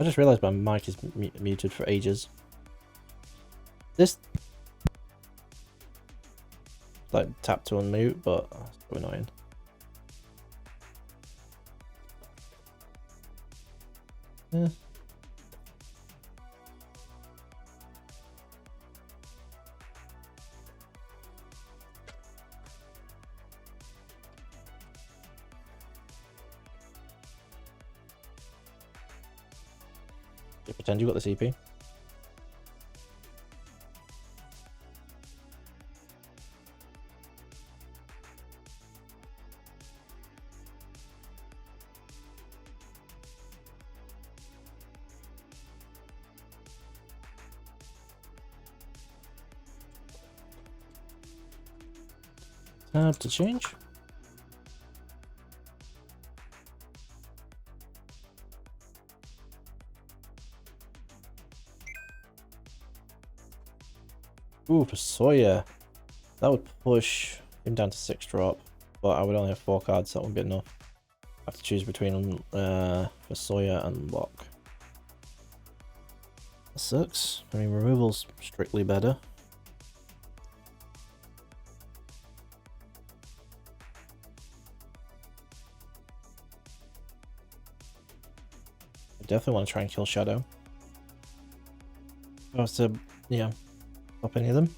I just realised my mic is muted for ages. This like tap to unmute, but it's so annoying. Yeah. You pretend you got the CP. Tab to change. Ooh, for Sawyer. That would push him down to 6 drop, but I would only have 4 cards, so that wouldn't be enough. I have to choose between for Sawyer and Lock. That sucks. I mean, removal's strictly better. I definitely want to try and kill Shadow. If I was to, yeah, stop any of them.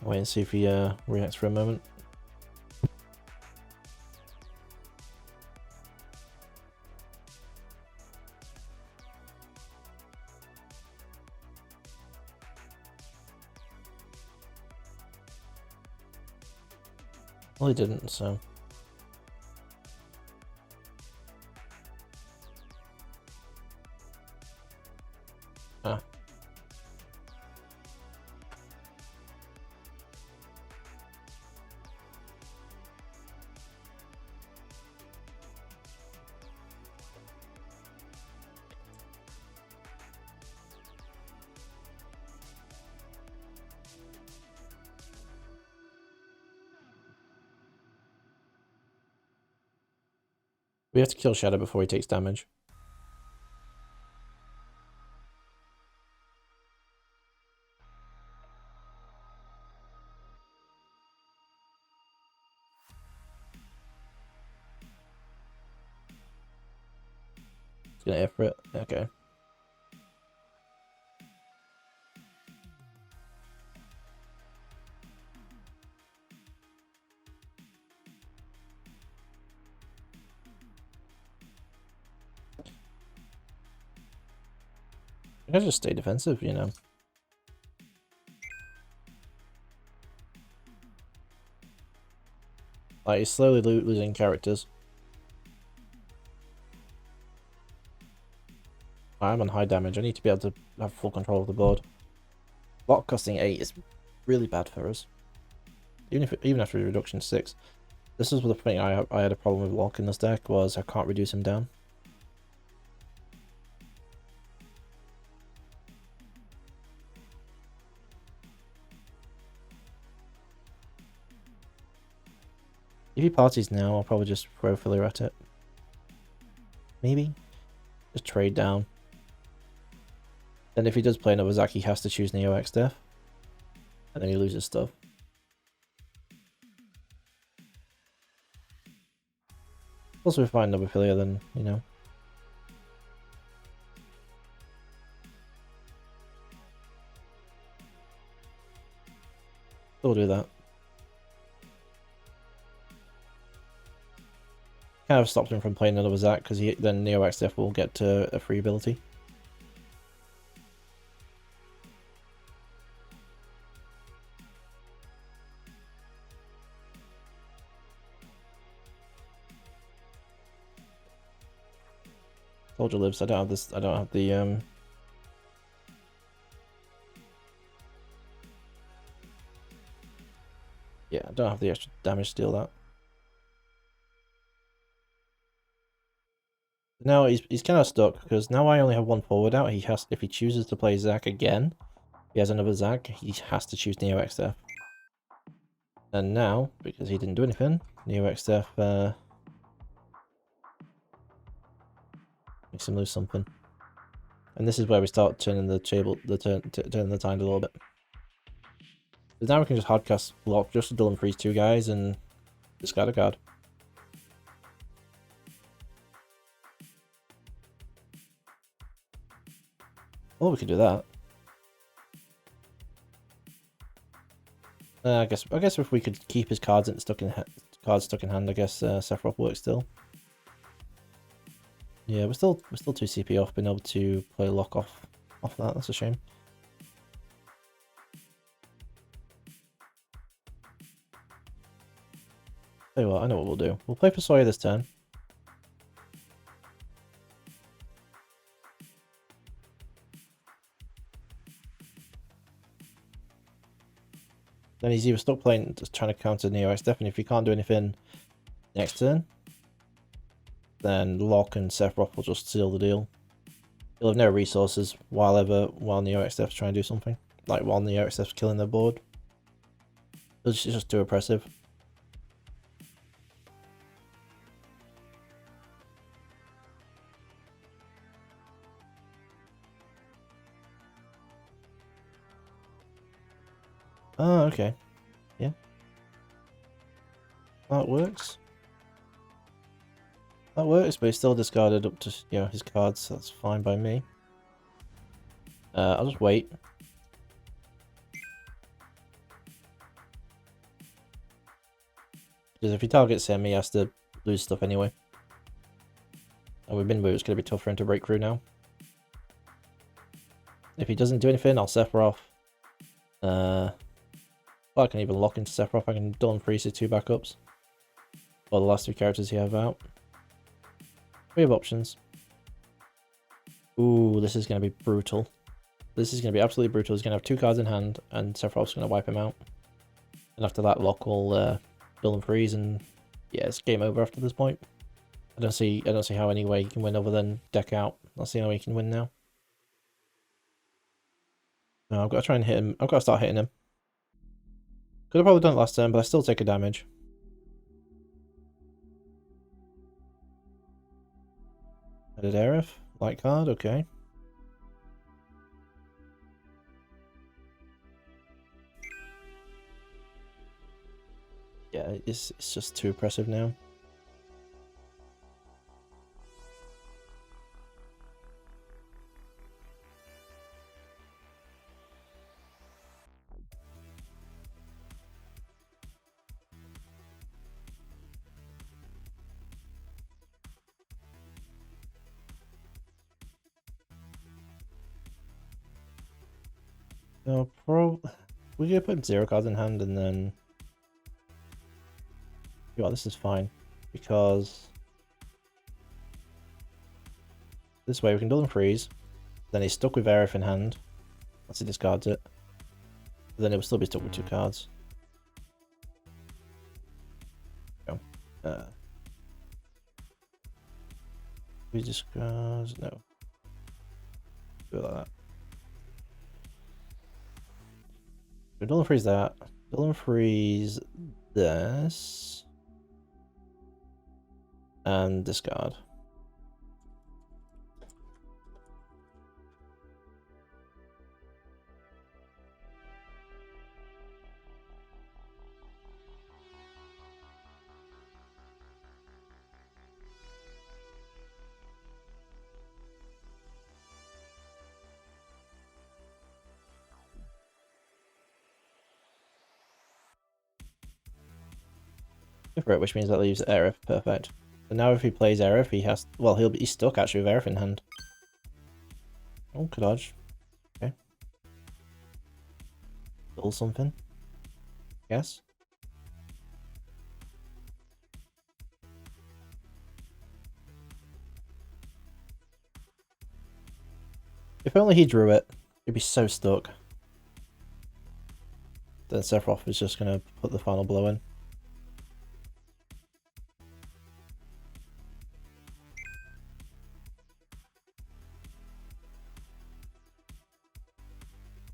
Wait and see if he reacts for a moment. Well, he didn't, so. Ah. We have to kill Shadow before he takes damage. He's gonna air for it. Okay. I gotta just stay defensive, you know. Like, he's slowly losing characters. I'm on high damage. I need to be able to have full control of the board. Lock costing 8 is really bad for us. Even after reduction 6. This is the thing I had a problem with Lock in this deck, was I can't reduce him down. If he parties now, I'll probably just throw filler at it. Maybe. Just trade down. Then if he does play another Zack, he has to choose Neo X Death. And then he loses stuff. Also, if we find another filler, then, you know. We'll do that. Kind of stopped him from playing another Zack, because then Neo X Death will get a free ability. Soldier lives. I don't have this. I don't have the yeah, I don't have the extra damage to steal that. Now he's kind of stuck because now I only have one forward out. If he chooses to play Zac again, he has another Zac. He has to choose Neo XF. And now, because he didn't do anything, Neo XF makes him lose something. And this is where we start turning the table, turning the tide a little bit. Because now we can just hardcast block just to Dylan freeze 2 guys and discard a card. Well, we could do that. I guess if we could keep his cards stuck in hand, I guess Sephiroth works still. Yeah, we're still 2 CP off being able to play lock off that. That's a shame. Tell you what, I know what we'll do. We'll play for Sawyer this turn. Then he's either stuck playing, just trying to counter Neo XF, and if he can't do anything next turn, then Locke and Sephiroth will just seal the deal. He'll have no resources while Neo XF's trying to do something. Like while Neo XF's killing their board. It's just too oppressive. Oh, okay. Yeah. That works. That works, but he still discarded up to, you know, his cards, so that's fine by me. I'll just wait. Because if he targets him, he has to lose stuff anyway. And with Minwu, it's going to be tough for him to break through now. If he doesn't do anything, I'll Sephiroth. I can even lock into Sephiroth. I can Dawn freeze his 2 backups. Or the last 2 characters you have out. We have options. Ooh, this is going to be brutal. This is going to be absolutely brutal. He's going to have 2 cards in hand, and Sephiroth's going to wipe him out. And after that, Locke will build and freeze, and yeah, it's game over after this point. I don't see how any way he can win other than deck out. That's the only way he can win now. No, I've got to try and hit him. I've got to start hitting him. Could have probably done it last turn, but I still take a damage. Added Aerith. Light card, okay. Yeah, it's just too oppressive now. No, we're gonna put 0 cards in hand and then. Yeah, this is fine because this way we can build and freeze. Then he's stuck with Aerith in hand. Unless he discards it. Then it will still be stuck with 2 cards. Go. We discard. No. Do it like that. So Dylan freeze that. Dylan freeze this. And discard. For it, which means that leaves Aerith. Perfect. So now if he plays Aerith, he has. Well, he's stuck actually with Aerith in hand. Oh, could dodge. Okay. Build something. Yes. If only he drew it, he'd be so stuck. Then Sephiroth is just gonna put the final blow in.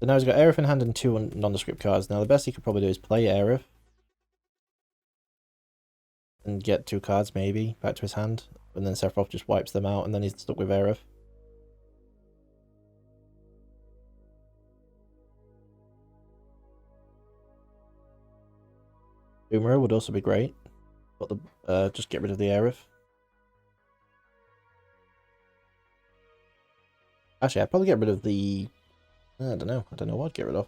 But now he's got Aerith in hand and 2 nondescript cards. Now the best he could probably do is play Aerith. And get 2 cards maybe back to his hand. And then Sephiroth just wipes them out and then he's stuck with Aerith. Boomerang would also be great. But just get rid of the Aerith. Actually, I'd probably get rid of the... I don't know. I don't know what I'd get rid of.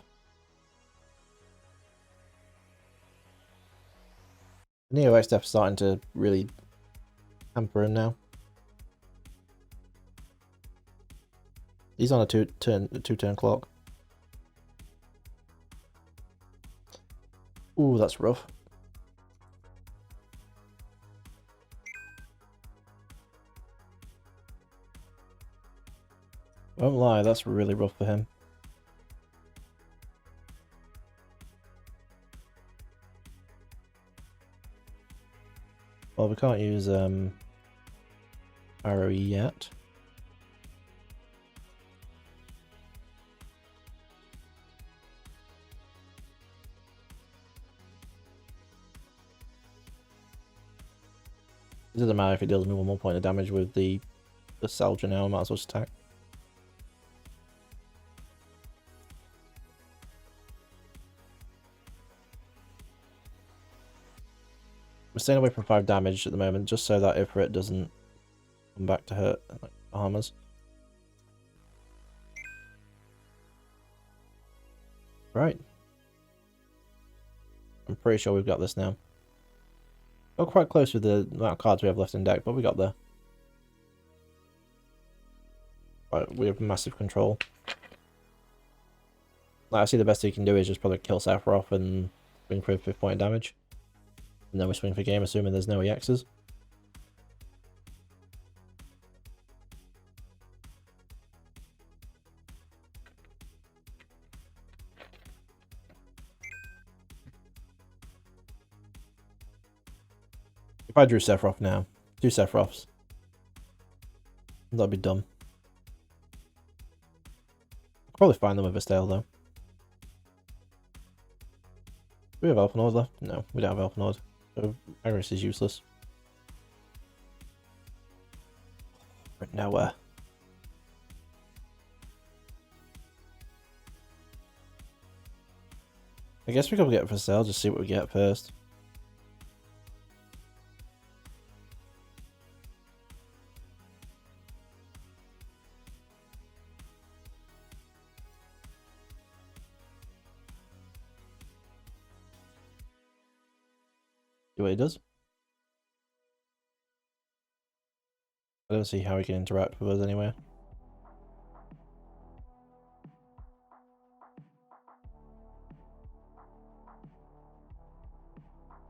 Neo X stuff's starting to really hamper him now. He's on a two-turn clock. Ooh, that's rough. Won't lie, that's really rough for him. Well, we can't use ROE yet. It doesn't matter if it deals me 1 more point of damage with the Salja now, I might as well just attack. We're staying away from 5 damage at the moment, just so that Ifrit doesn't come back to hurt like Bahamas. Right. I'm pretty sure we've got this now. Got quite close with the amount of cards we have left in deck, but we got there. Right, we have massive control. Like, I see the best he can do is just probably kill Sephiroth and swing for 5th point of damage. And then we swing for game, assuming there's no EXs. If I drew Sephiroth now, 2 Sephiroths, that'd be dumb. I'll probably find them with a stale though. Do we have Alphanord left? No, we don't have Alphanord. So Agnes is useless. Right, now where? I guess we could get it for sale, just see what we get first. See what it does. I don't see how he can interact with us anyway.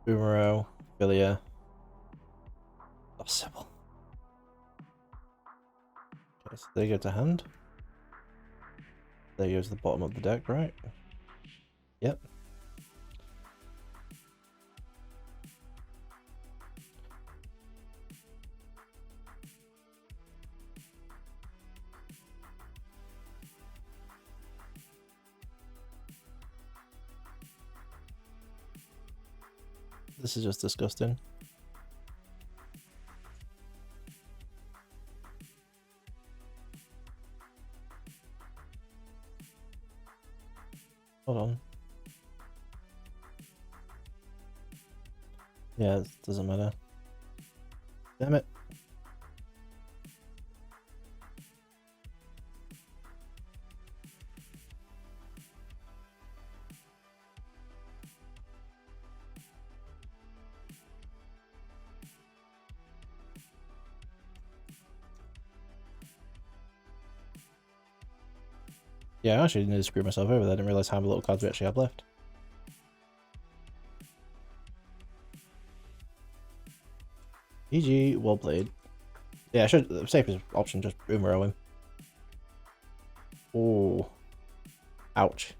Boomerang, Filia. Oh, Sybil. Okay, so they go to hand. There goes the bottom of the deck, right? Yep. This is just disgusting. Hold on. Yeah, it doesn't matter. Damn it. Yeah, I actually need to screw myself over there. I didn't realize how many little cards we actually have left. GG, well played. Yeah, I should, the safest option, just boomerang him. Oh. Ouch.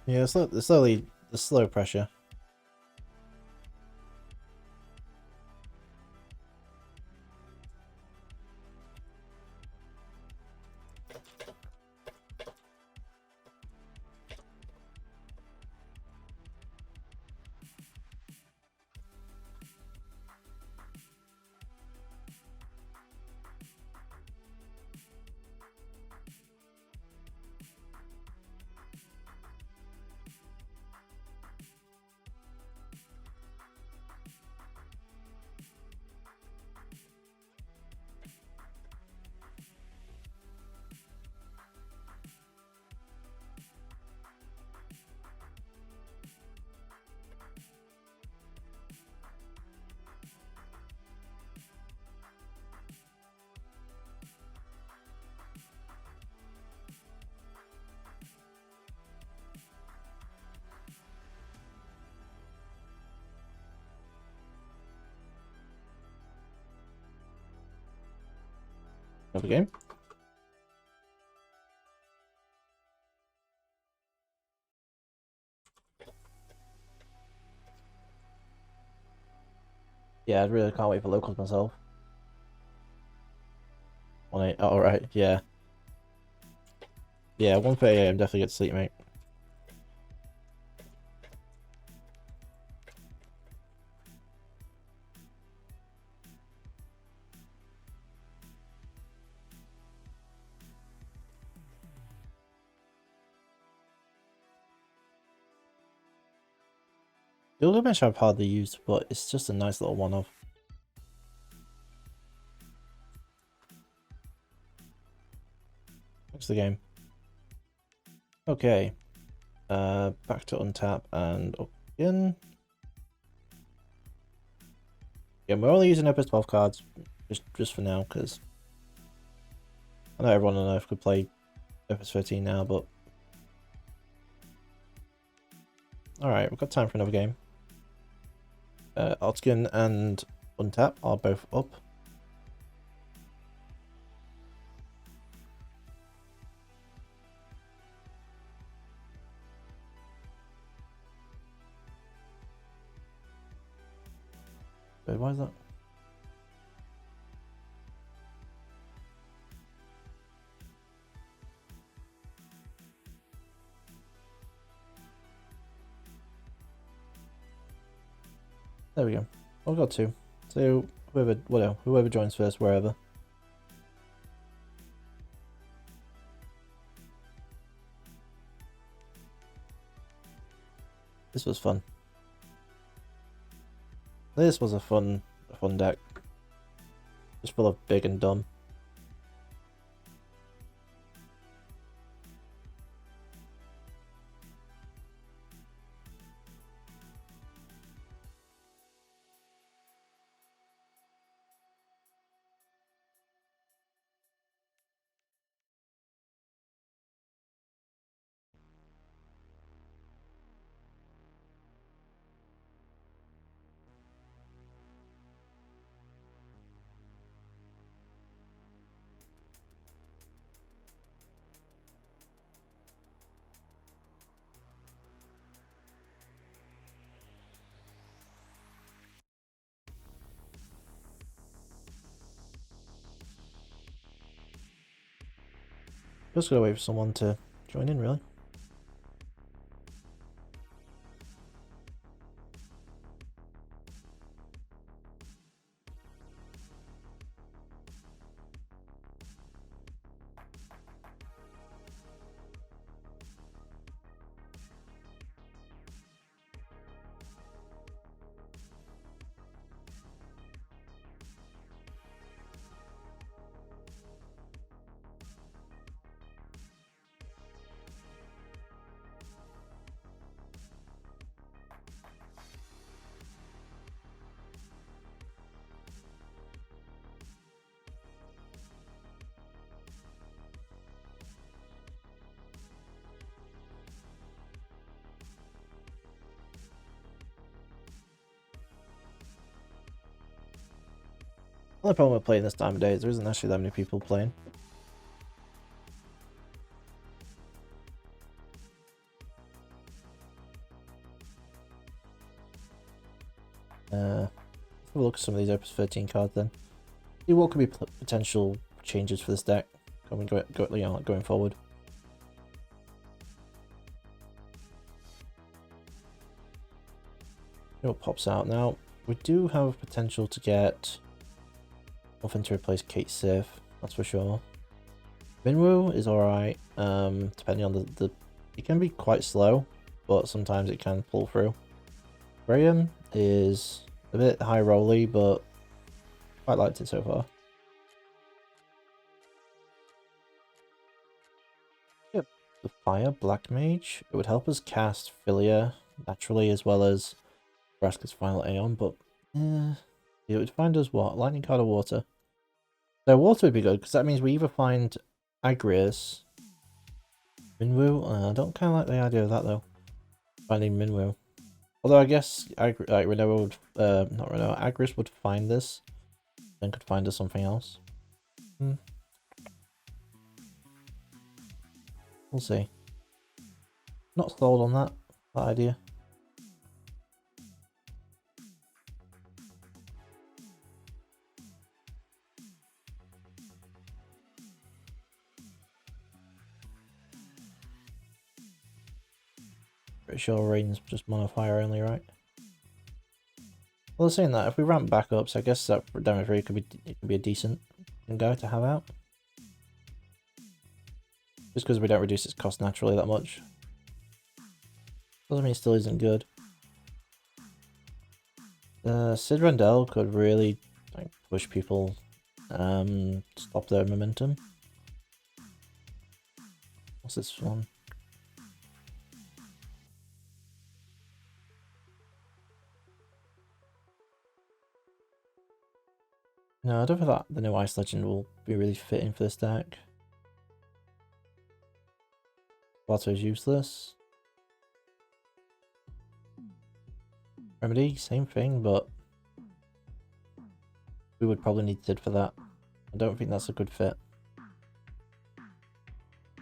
Yeah, slowly the slow pressure. Another game. Yeah, I really can't wait for locals myself. All right, yeah, yeah. 1:30 a.m. Definitely get to sleep, mate. The other bench I've hardly used, but it's just a nice little one-off. What's the game? Okay. Back to untap and up again. Yeah, we're only using Opus 12 cards just for now, because I know everyone on Earth could play Opus 13 now, but alright, we've got time for another game. Otkin and Untap are both up. Wait, why is that? There we go. I've got two. So whoever joins first, wherever. This was fun. This was a fun deck. Just full of big and dumb. Just gotta wait for someone to join in, really. The only problem with playing this time of day is there isn't actually that many people playing. Let's have a look at some of these FF13 cards then. See what could be potential changes for this deck going forward. See what pops out now. We do have potential to get nothing to replace Kate Sith, that's for sure. Minwoo is alright, depending on the it can be quite slow, but sometimes it can pull through. Graham is a bit high rolly, but quite liked it so far. Yep, the Fire Black Mage. It would help us cast Filia naturally as well as Vraska's Final Aeon, but it would find us what? Lightning card or water? So water would be good, because that means we either find Agrias, Minwoo. I don't kind of like the idea of that though. Finding Minwoo. Although I guess Renoa would, not Renoa, Agrias would find this, then could find us something else. We'll see. Not sold on that idea. Pretty sure Raiden's just mono fire only, right? Well, saying that, if we ramp back up, so I guess that damage rate could be a decent guy to have out. Just because we don't reduce its cost naturally that much. Doesn't mean it still isn't good. Sid Randell could really push people, stop their momentum. What's this one? No, I don't think that the new Ice Legend will be really fitting for this deck. Plateau is useless. Remedy, same thing, but we would probably need Sid for that. I don't think that's a good fit.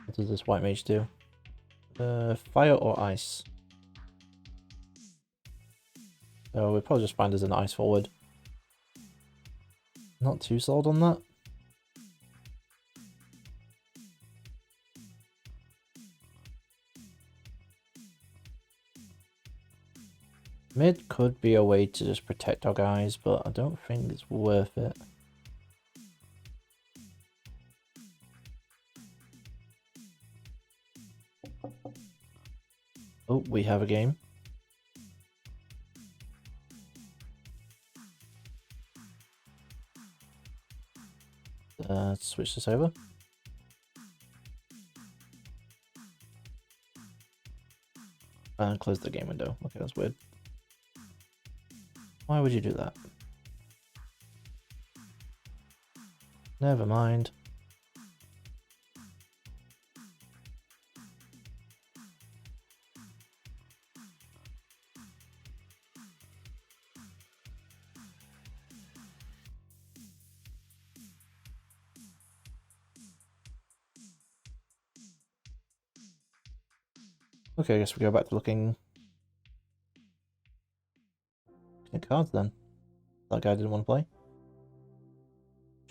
What does this White Mage do? Fire or Ice? So we'll probably just find us an Ice forward. Not too sold on that. Mid could be a way to just protect our guys, but I don't think it's worth it. Oh, we have a game. Let's switch this over. And close the game window. Okay, that's weird. Why would you do that? Never mind. Okay, I guess we go back to looking at cards then. That guy didn't want to play.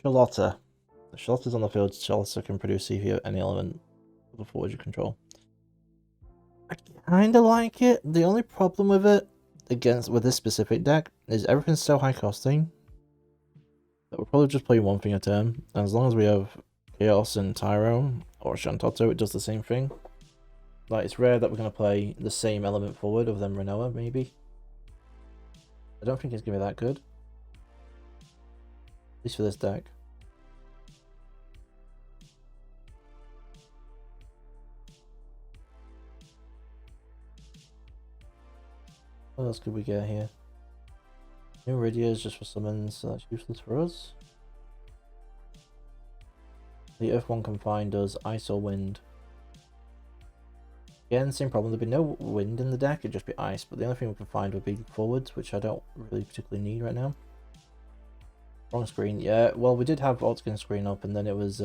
Charlotta. If Charlotta's on the field, Charlotta can produce CV at any element of the forward you control. I kinda like it. The only problem with it, with this specific deck, is everything's so high costing that we'll probably just play one thing a turn. And as long as we have Chaos and Tyro or Shantotto, it does the same thing. Like, it's rare that we're going to play the same element forward other than Renoa, maybe. I don't think it's going to be that good. At least for this deck. What else could we get here? New Iridia is just for summons, so that's useless for us. The Earth one can find us Ice or Wind. Again, same problem. There'd be no wind in the deck, it'd just be ice, but the only thing we can find would be forwards, which I don't really particularly need right now. Wrong screen. Yeah, well, we did have Altkin screen up, and then it was,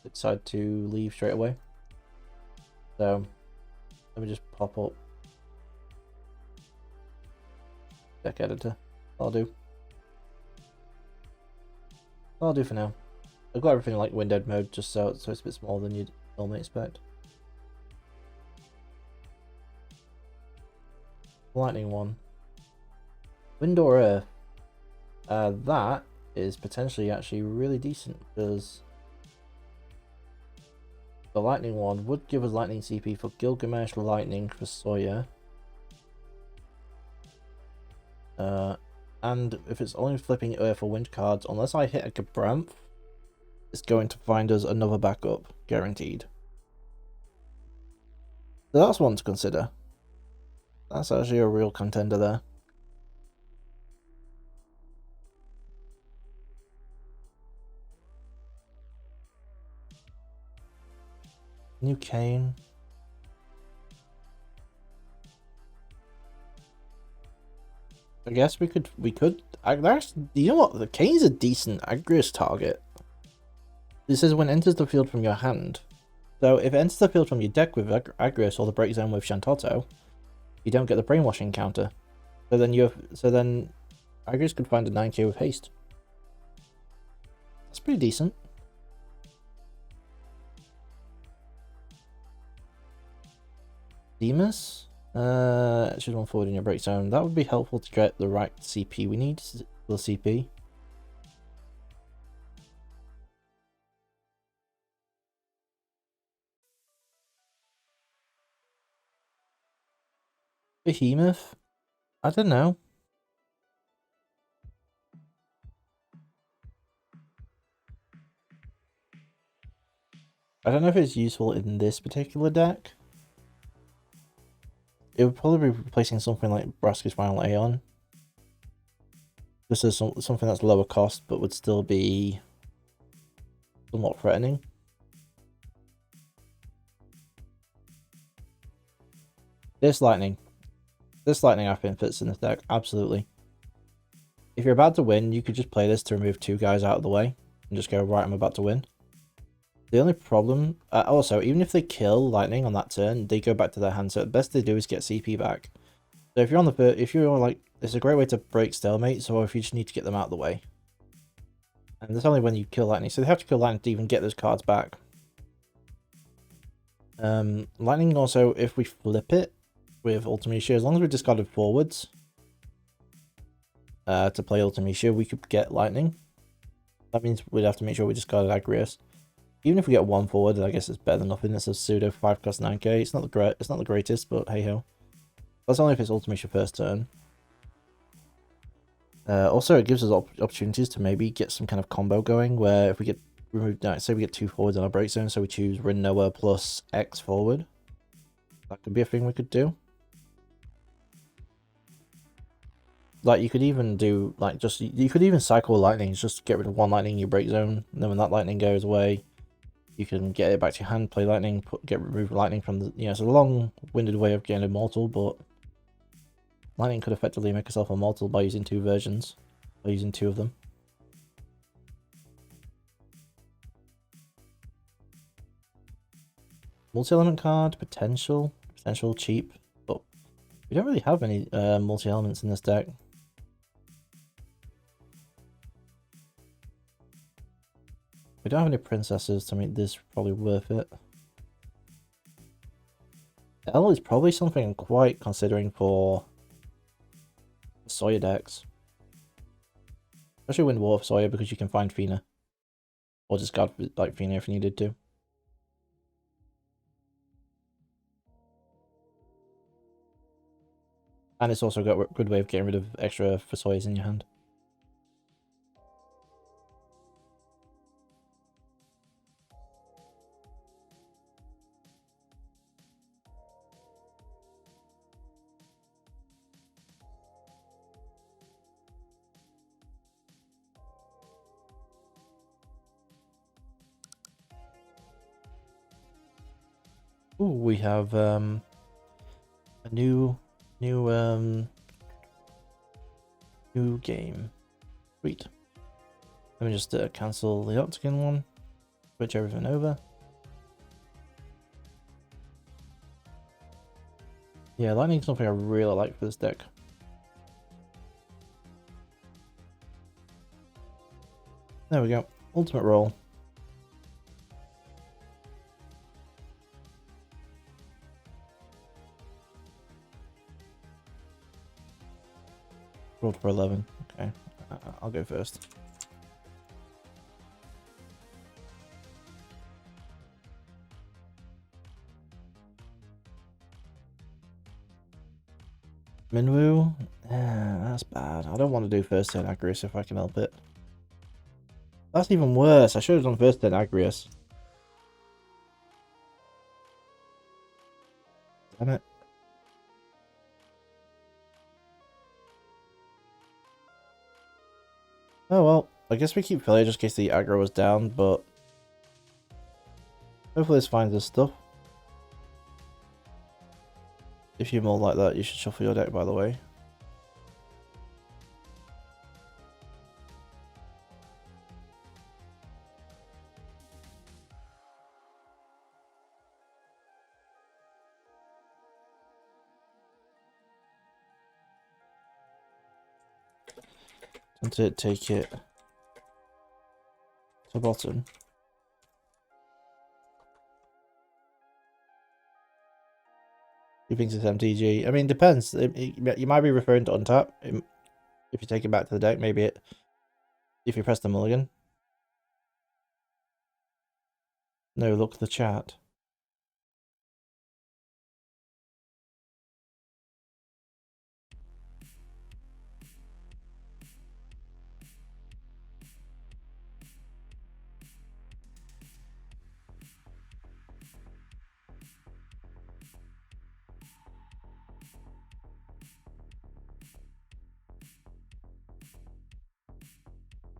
decided to leave straight away. So, let me just pop up. deck editor. I'll do. I'll do for now. I've got everything in like windowed mode just so it's a bit smaller than you'd normally expect. Lightning one. Wind or Earth. That is potentially actually really decent because the lightning one would give us lightning CP for Gilgamesh, lightning for Sawyer. And if it's only flipping Earth or Wind cards, unless I hit a Gabranth, it's going to find us another backup, guaranteed. So that's one to consider. That's actually a real contender there. New Kane. I guess we could. Actually, you know what? The Kane's a decent Agrius target. This is when it enters the field from your hand. So if it enters the field from your deck with Agrius or the Break Zone with Shantotto, you don't get the Brainwashing counter. So then Agrius could find a 9k with haste. That's pretty decent. Demas? Should one forward in your break zone. That would be helpful to get the right CP we need for the CP. Behemoth? I don't know. I don't know if it's useful in this particular deck. It would probably be replacing something like Braska's Final Aeon. This is something that's lower cost, but would still be somewhat threatening. This lightning I think fits in this deck, absolutely. If you're about to win, you could just play this to remove two guys out of the way and just go, right, I'm about to win. The only problem, also, even if they kill lightning on that turn, they go back to their hand. So the best they do is get CP back. So if you're on the, it's a great way to break stalemates, or if you just need to get them out of the way. And that's only when you kill lightning. So they have to kill lightning to even get those cards back. Lightning also, if we flip it with Ultimecia, as long as we discarded forwards to play Ultimecia, we could get lightning. That means we'd have to make sure we discarded Agrius. Even if we get one forward, I guess it's better than nothing. It's a pseudo 5 cost 9k. It's not the greatest, but hey ho. That's only if it's Ultimecia first turn. Also, it gives us opportunities to maybe get some kind of combo going, where if we get removed, say we get two forwards on our break zone, so we choose Rin Noah plus X forward. That could be a thing we could do. Like, you could even do, like, you could even cycle lightning, just get rid of one lightning in your break zone, and then when that lightning goes away, you can get it back to your hand, play lightning, remove lightning from the, it's a long-winded way of getting immortal, but lightning could effectively make yourself immortal by using two versions, by using two of them. Multi-element card, potential cheap, but we don't really have any multi-elements in this deck. We don't have any princesses to make this probably worth it. L is probably something I'm quite considering for Sawyer decks. Especially Wind War Sawyer, because you can find Fina. Or just guard like Fina if you needed to. And it's also got a good way of getting rid of extra for Sawyers in your hand. Ooh, we have a new game. Sweet. Let me just cancel the Octagon one. Switch everything over. Yeah, lightning's something I really like for this deck. There we go. Ultimate roll. Rolled for 11. Okay, I'll go first. Minwoo? That's bad. I don't want to do first turn Agrius if I can help it. That's even worse. I should have done first turn Agrius. Damn it. Oh well, I guess we keep Philly just in case the aggro was down, but hopefully this finds us stuff. If you mold like that, you should shuffle your deck, by the way. To take it to bottom. He thinks it's MTG. I mean, depends. You might be referring to untap. If you take it back to the deck, maybe it. If you press the mulligan. No, look at the chat.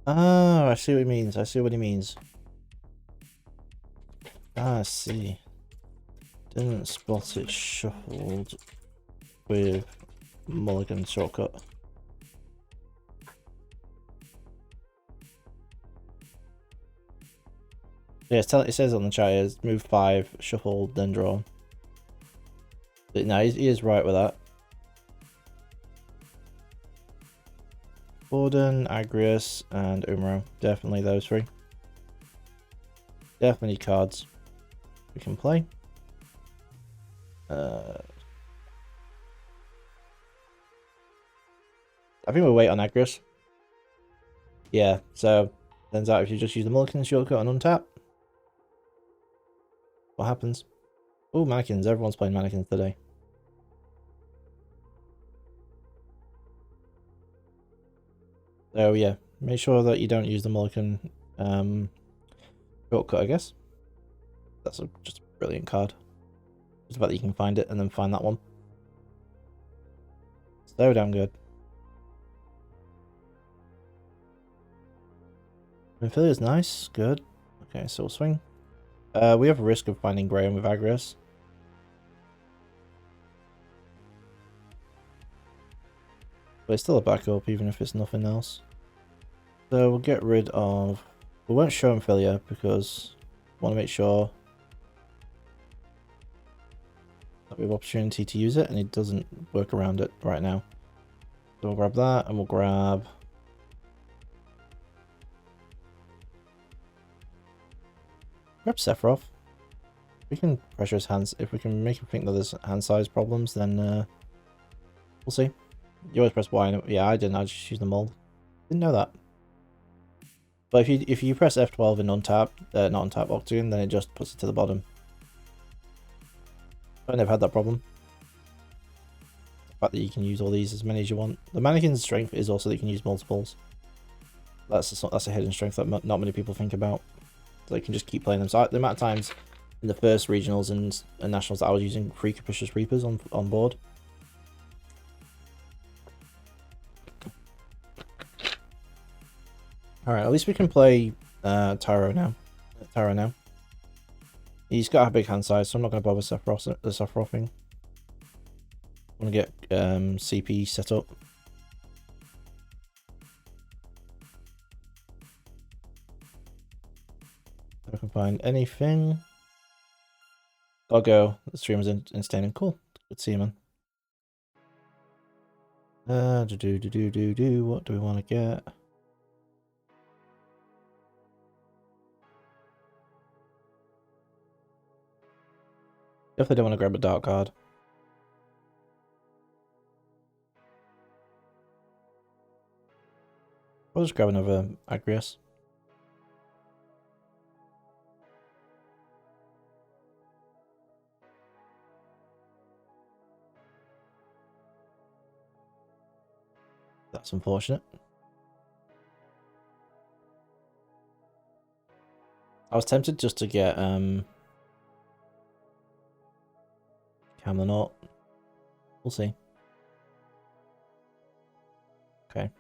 Oh, I see what he means. I see what he means. Ah, I see. Didn't spot it shuffled with mulligan shortcut. Yeah, it says on the chat is move 5, shuffle, then draw. But no, he is right with that. Borden, Agrius, and Umro. Definitely those three. Definitely cards we can play. I think we'll wait on Agrius. Yeah, so turns out if you just use the mulligan shortcut and untap, what happens? Oh, mannequins. Everyone's playing mannequins today. So yeah, make sure that you don't use the mulligan shortcut, I guess. That's just a brilliant card. Just about that you can find it and then find that one. So damn good. Infilia's nice, good. Okay, so we'll swing. We have a risk of finding Graham with Agrius. But it's still a backup even if it's nothing else. So we'll get rid of... We won't show Infilia because we want to make sure that we have opportunity to use it and it doesn't work around it right now. So we'll grab that and we'll grab... Grab Sephiroth. We can pressure his hands. If we can make him think that there's hand size problems, then we'll see. You always press Y. Yeah, I didn't. I just used the mold. Didn't know that. But if you press F12 and untap, not untap Octane, then it just puts it to the bottom. I've never had that problem. The fact that you can use all these as many as you want. The mannequin's strength is also that you can use multiples. That's a hidden strength that not many people think about. So you can just keep playing them. So the amount of times in the first regionals and nationals that I was using 3 Capricious Reapers on board. Alright, at least we can play Taro now. He's got a big hand size, so I'm not going to bother Sephirothing. I want to get CP set up. If I can find anything. I'll go. The streamer's insane and cool. Good to see you, man. What do we want to get? Definitely don't want to grab a dark card. I'll just grab another Agrius. That's unfortunate. I was tempted just to get Camelot. We'll see. Okay.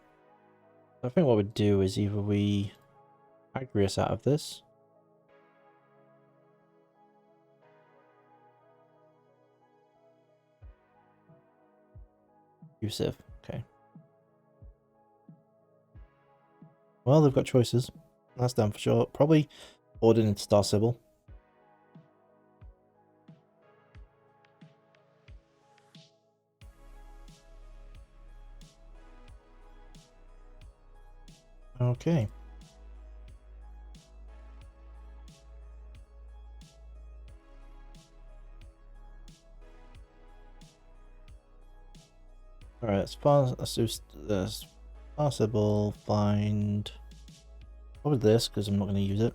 I think what we'd do is either we Agrius out of this. Yusuf. Okay. Well, they've got choices. That's done for sure. Probably Orden into Star Sybil. Okay. Alright, let's do this. Possible find probably this because I'm not going to use it.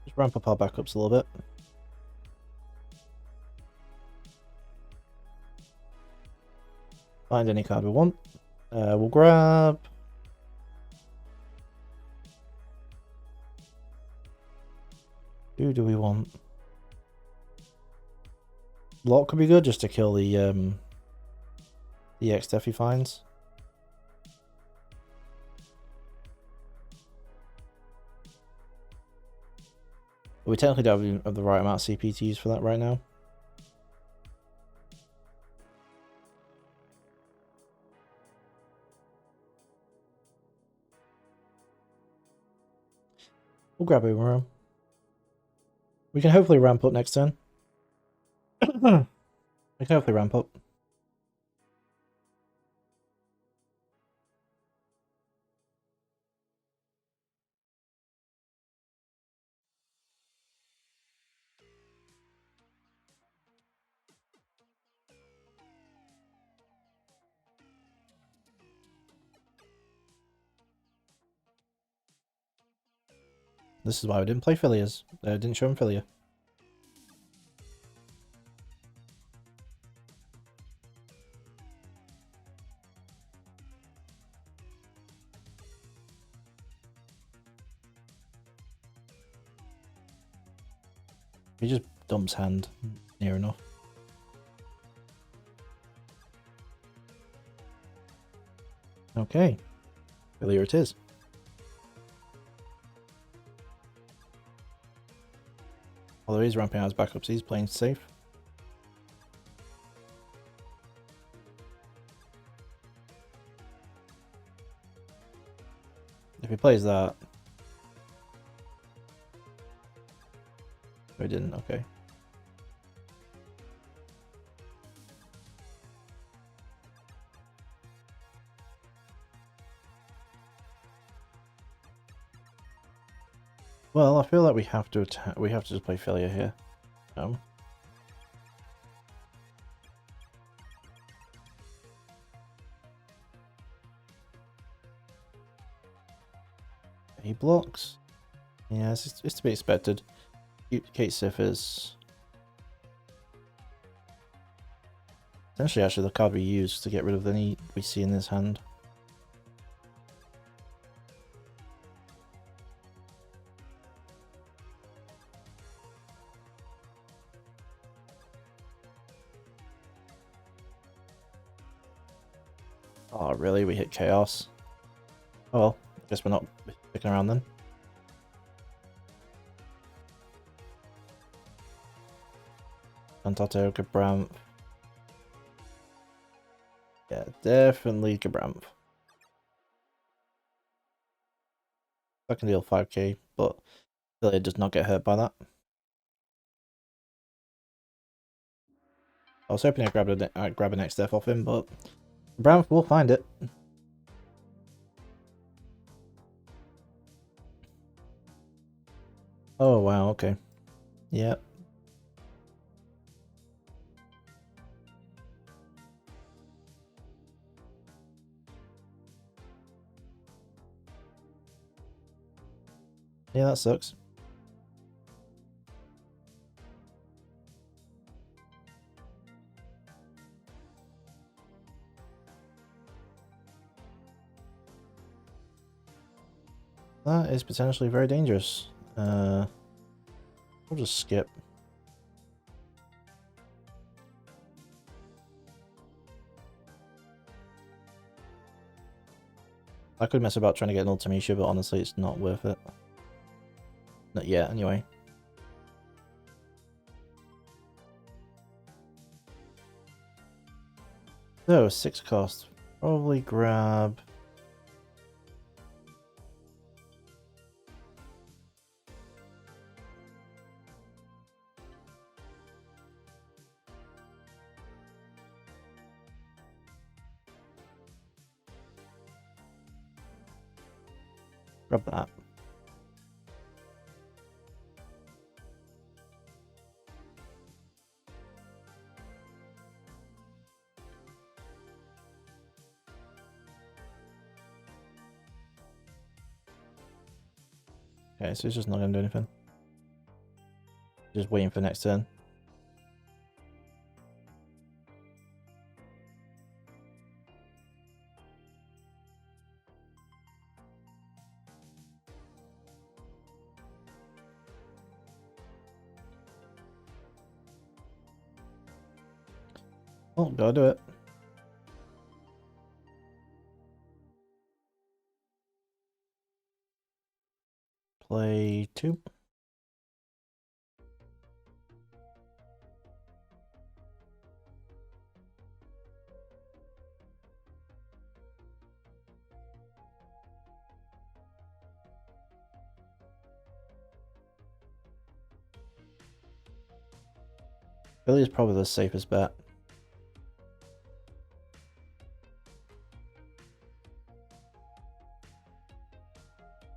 Just ramp up our backups a little bit. Find any card we want. We'll grab. Who do we want? Lot could be good just to kill the X-Def he finds. But we technically don't have the right amount of CP to use for that right now. We'll grab Boomerang. We can hopefully ramp up next turn. We can hopefully ramp up. This is why we didn't play Filias. Didn't show him Filia. He just dumps hand near enough. Okay. Filia it is. Although he's ramping out his backups, he's playing safe. If he plays that... Oh, he didn't, okay. Well, I feel like we have to attack. We have to just play Filia here. He blocks. Yeah, it's to be expected. Kate Sif is essentially actually the card we use to get rid of any we see in his hand. Oh, really? We hit Chaos? Oh well, I guess we're not sticking around then. Cantato, Gabramp. Yeah, definitely Gabramp. I can deal 5k, but Filia does not get hurt by that. I was hoping I'd grab an X-Def off him, but Gabramp will find it. I Oh wow, okay. Yep. Yeah, that sucks. That is potentially very dangerous. We'll just skip. I could mess about trying to get an Ultimecia, but honestly it's not worth it. Not yet, anyway. So, 6 cost. Probably grab... grab that. Okay, so it's just not going to do anything. Just waiting for next turn. Oh, gotta do it. Play 2. Billy is probably the safest bet.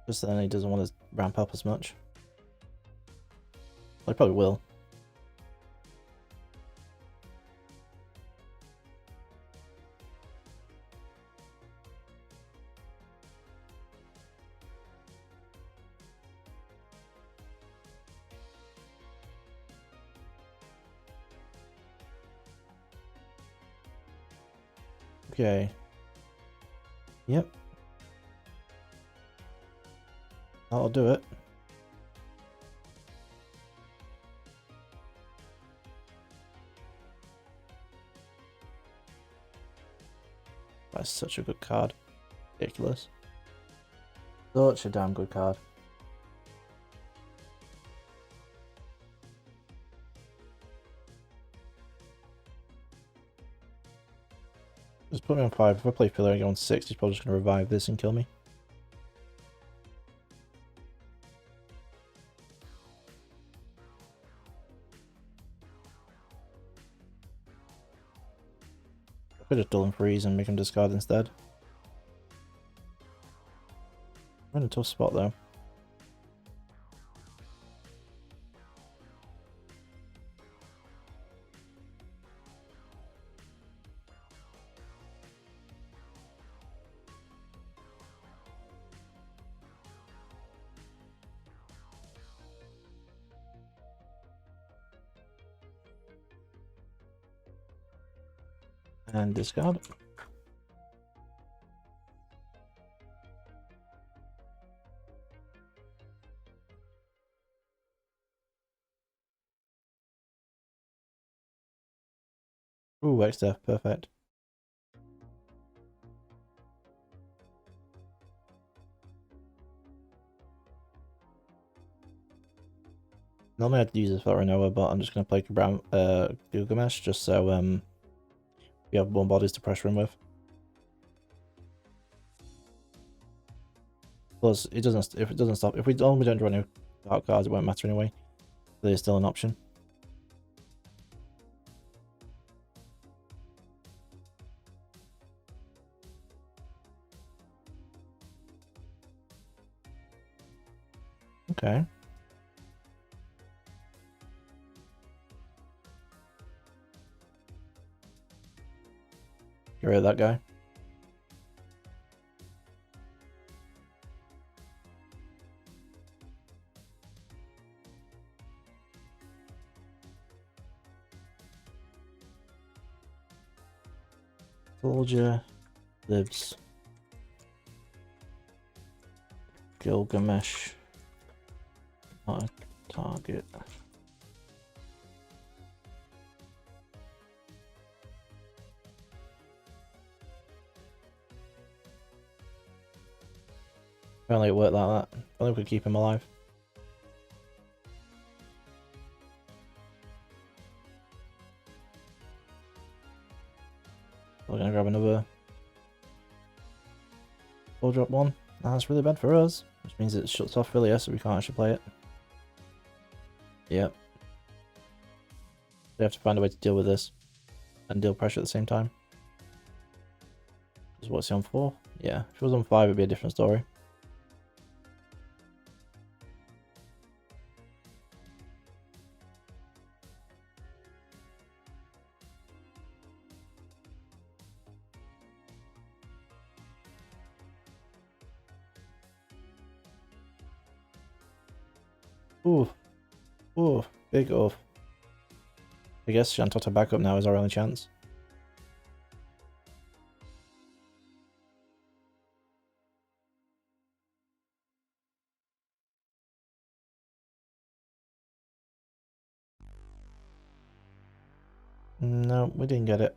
Just then he doesn't want to ramp up as much. Well, he probably will. Okay. Yep. That'll do it. That's such a good card. Ridiculous. Such a damn good card. Just put me on 5. If I play filler and go on 6, he's probably just going to revive this and kill me. I could just dull and freeze and make him discard instead. We're in a tough spot though. And discard. Ooh, X-Death, perfect. Normally I'd use this for Renoa, but I'm just going to play Gilgamesh just so we have more bodies to pressure him with. Plus, it doesn't. If it doesn't stop, if we only don't draw any dark cards, it won't matter anyway. There's still an option. Okay. Get rid of that guy. Soldier lives. Gilgamesh. Not a target. Apparently it worked like that. I think we could keep him alive. We're gonna grab another 4-drop one. That's really bad for us, which means it shuts off earlier, so we can't actually play it. Yep. We have to find a way to deal with this and deal pressure at the same time. What's he on 4? Yeah, if it was on 5, it'd be a different story. Ooh. Ooh, big off. I guess Shantota backup now is our only chance. No, we didn't get it.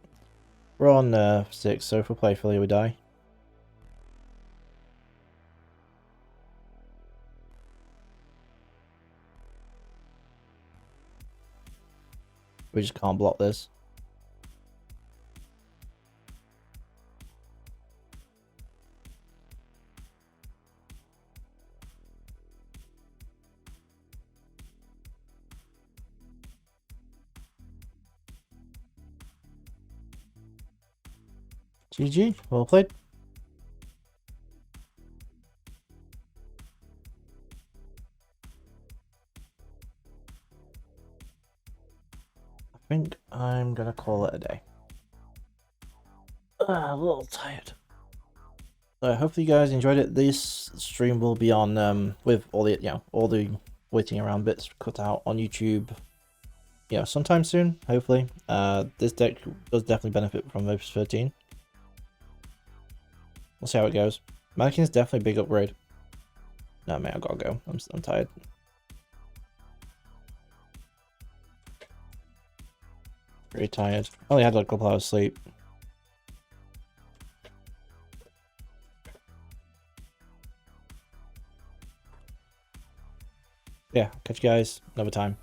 We're on 6, so if we play Philly, we die. We just can't block this. GG, well played. I think I'm gonna call it a day. A little tired. So hopefully you guys enjoyed it. This stream will be on with all the all the waiting around bits cut out on YouTube. Yeah, sometime soon, hopefully. This deck does definitely benefit from Opus 13. We'll see how it goes. Mannequin's definitely a big upgrade. No, man, I gotta go. I'm tired. Very tired. Only had like a couple hours sleep. Yeah, catch you guys another time.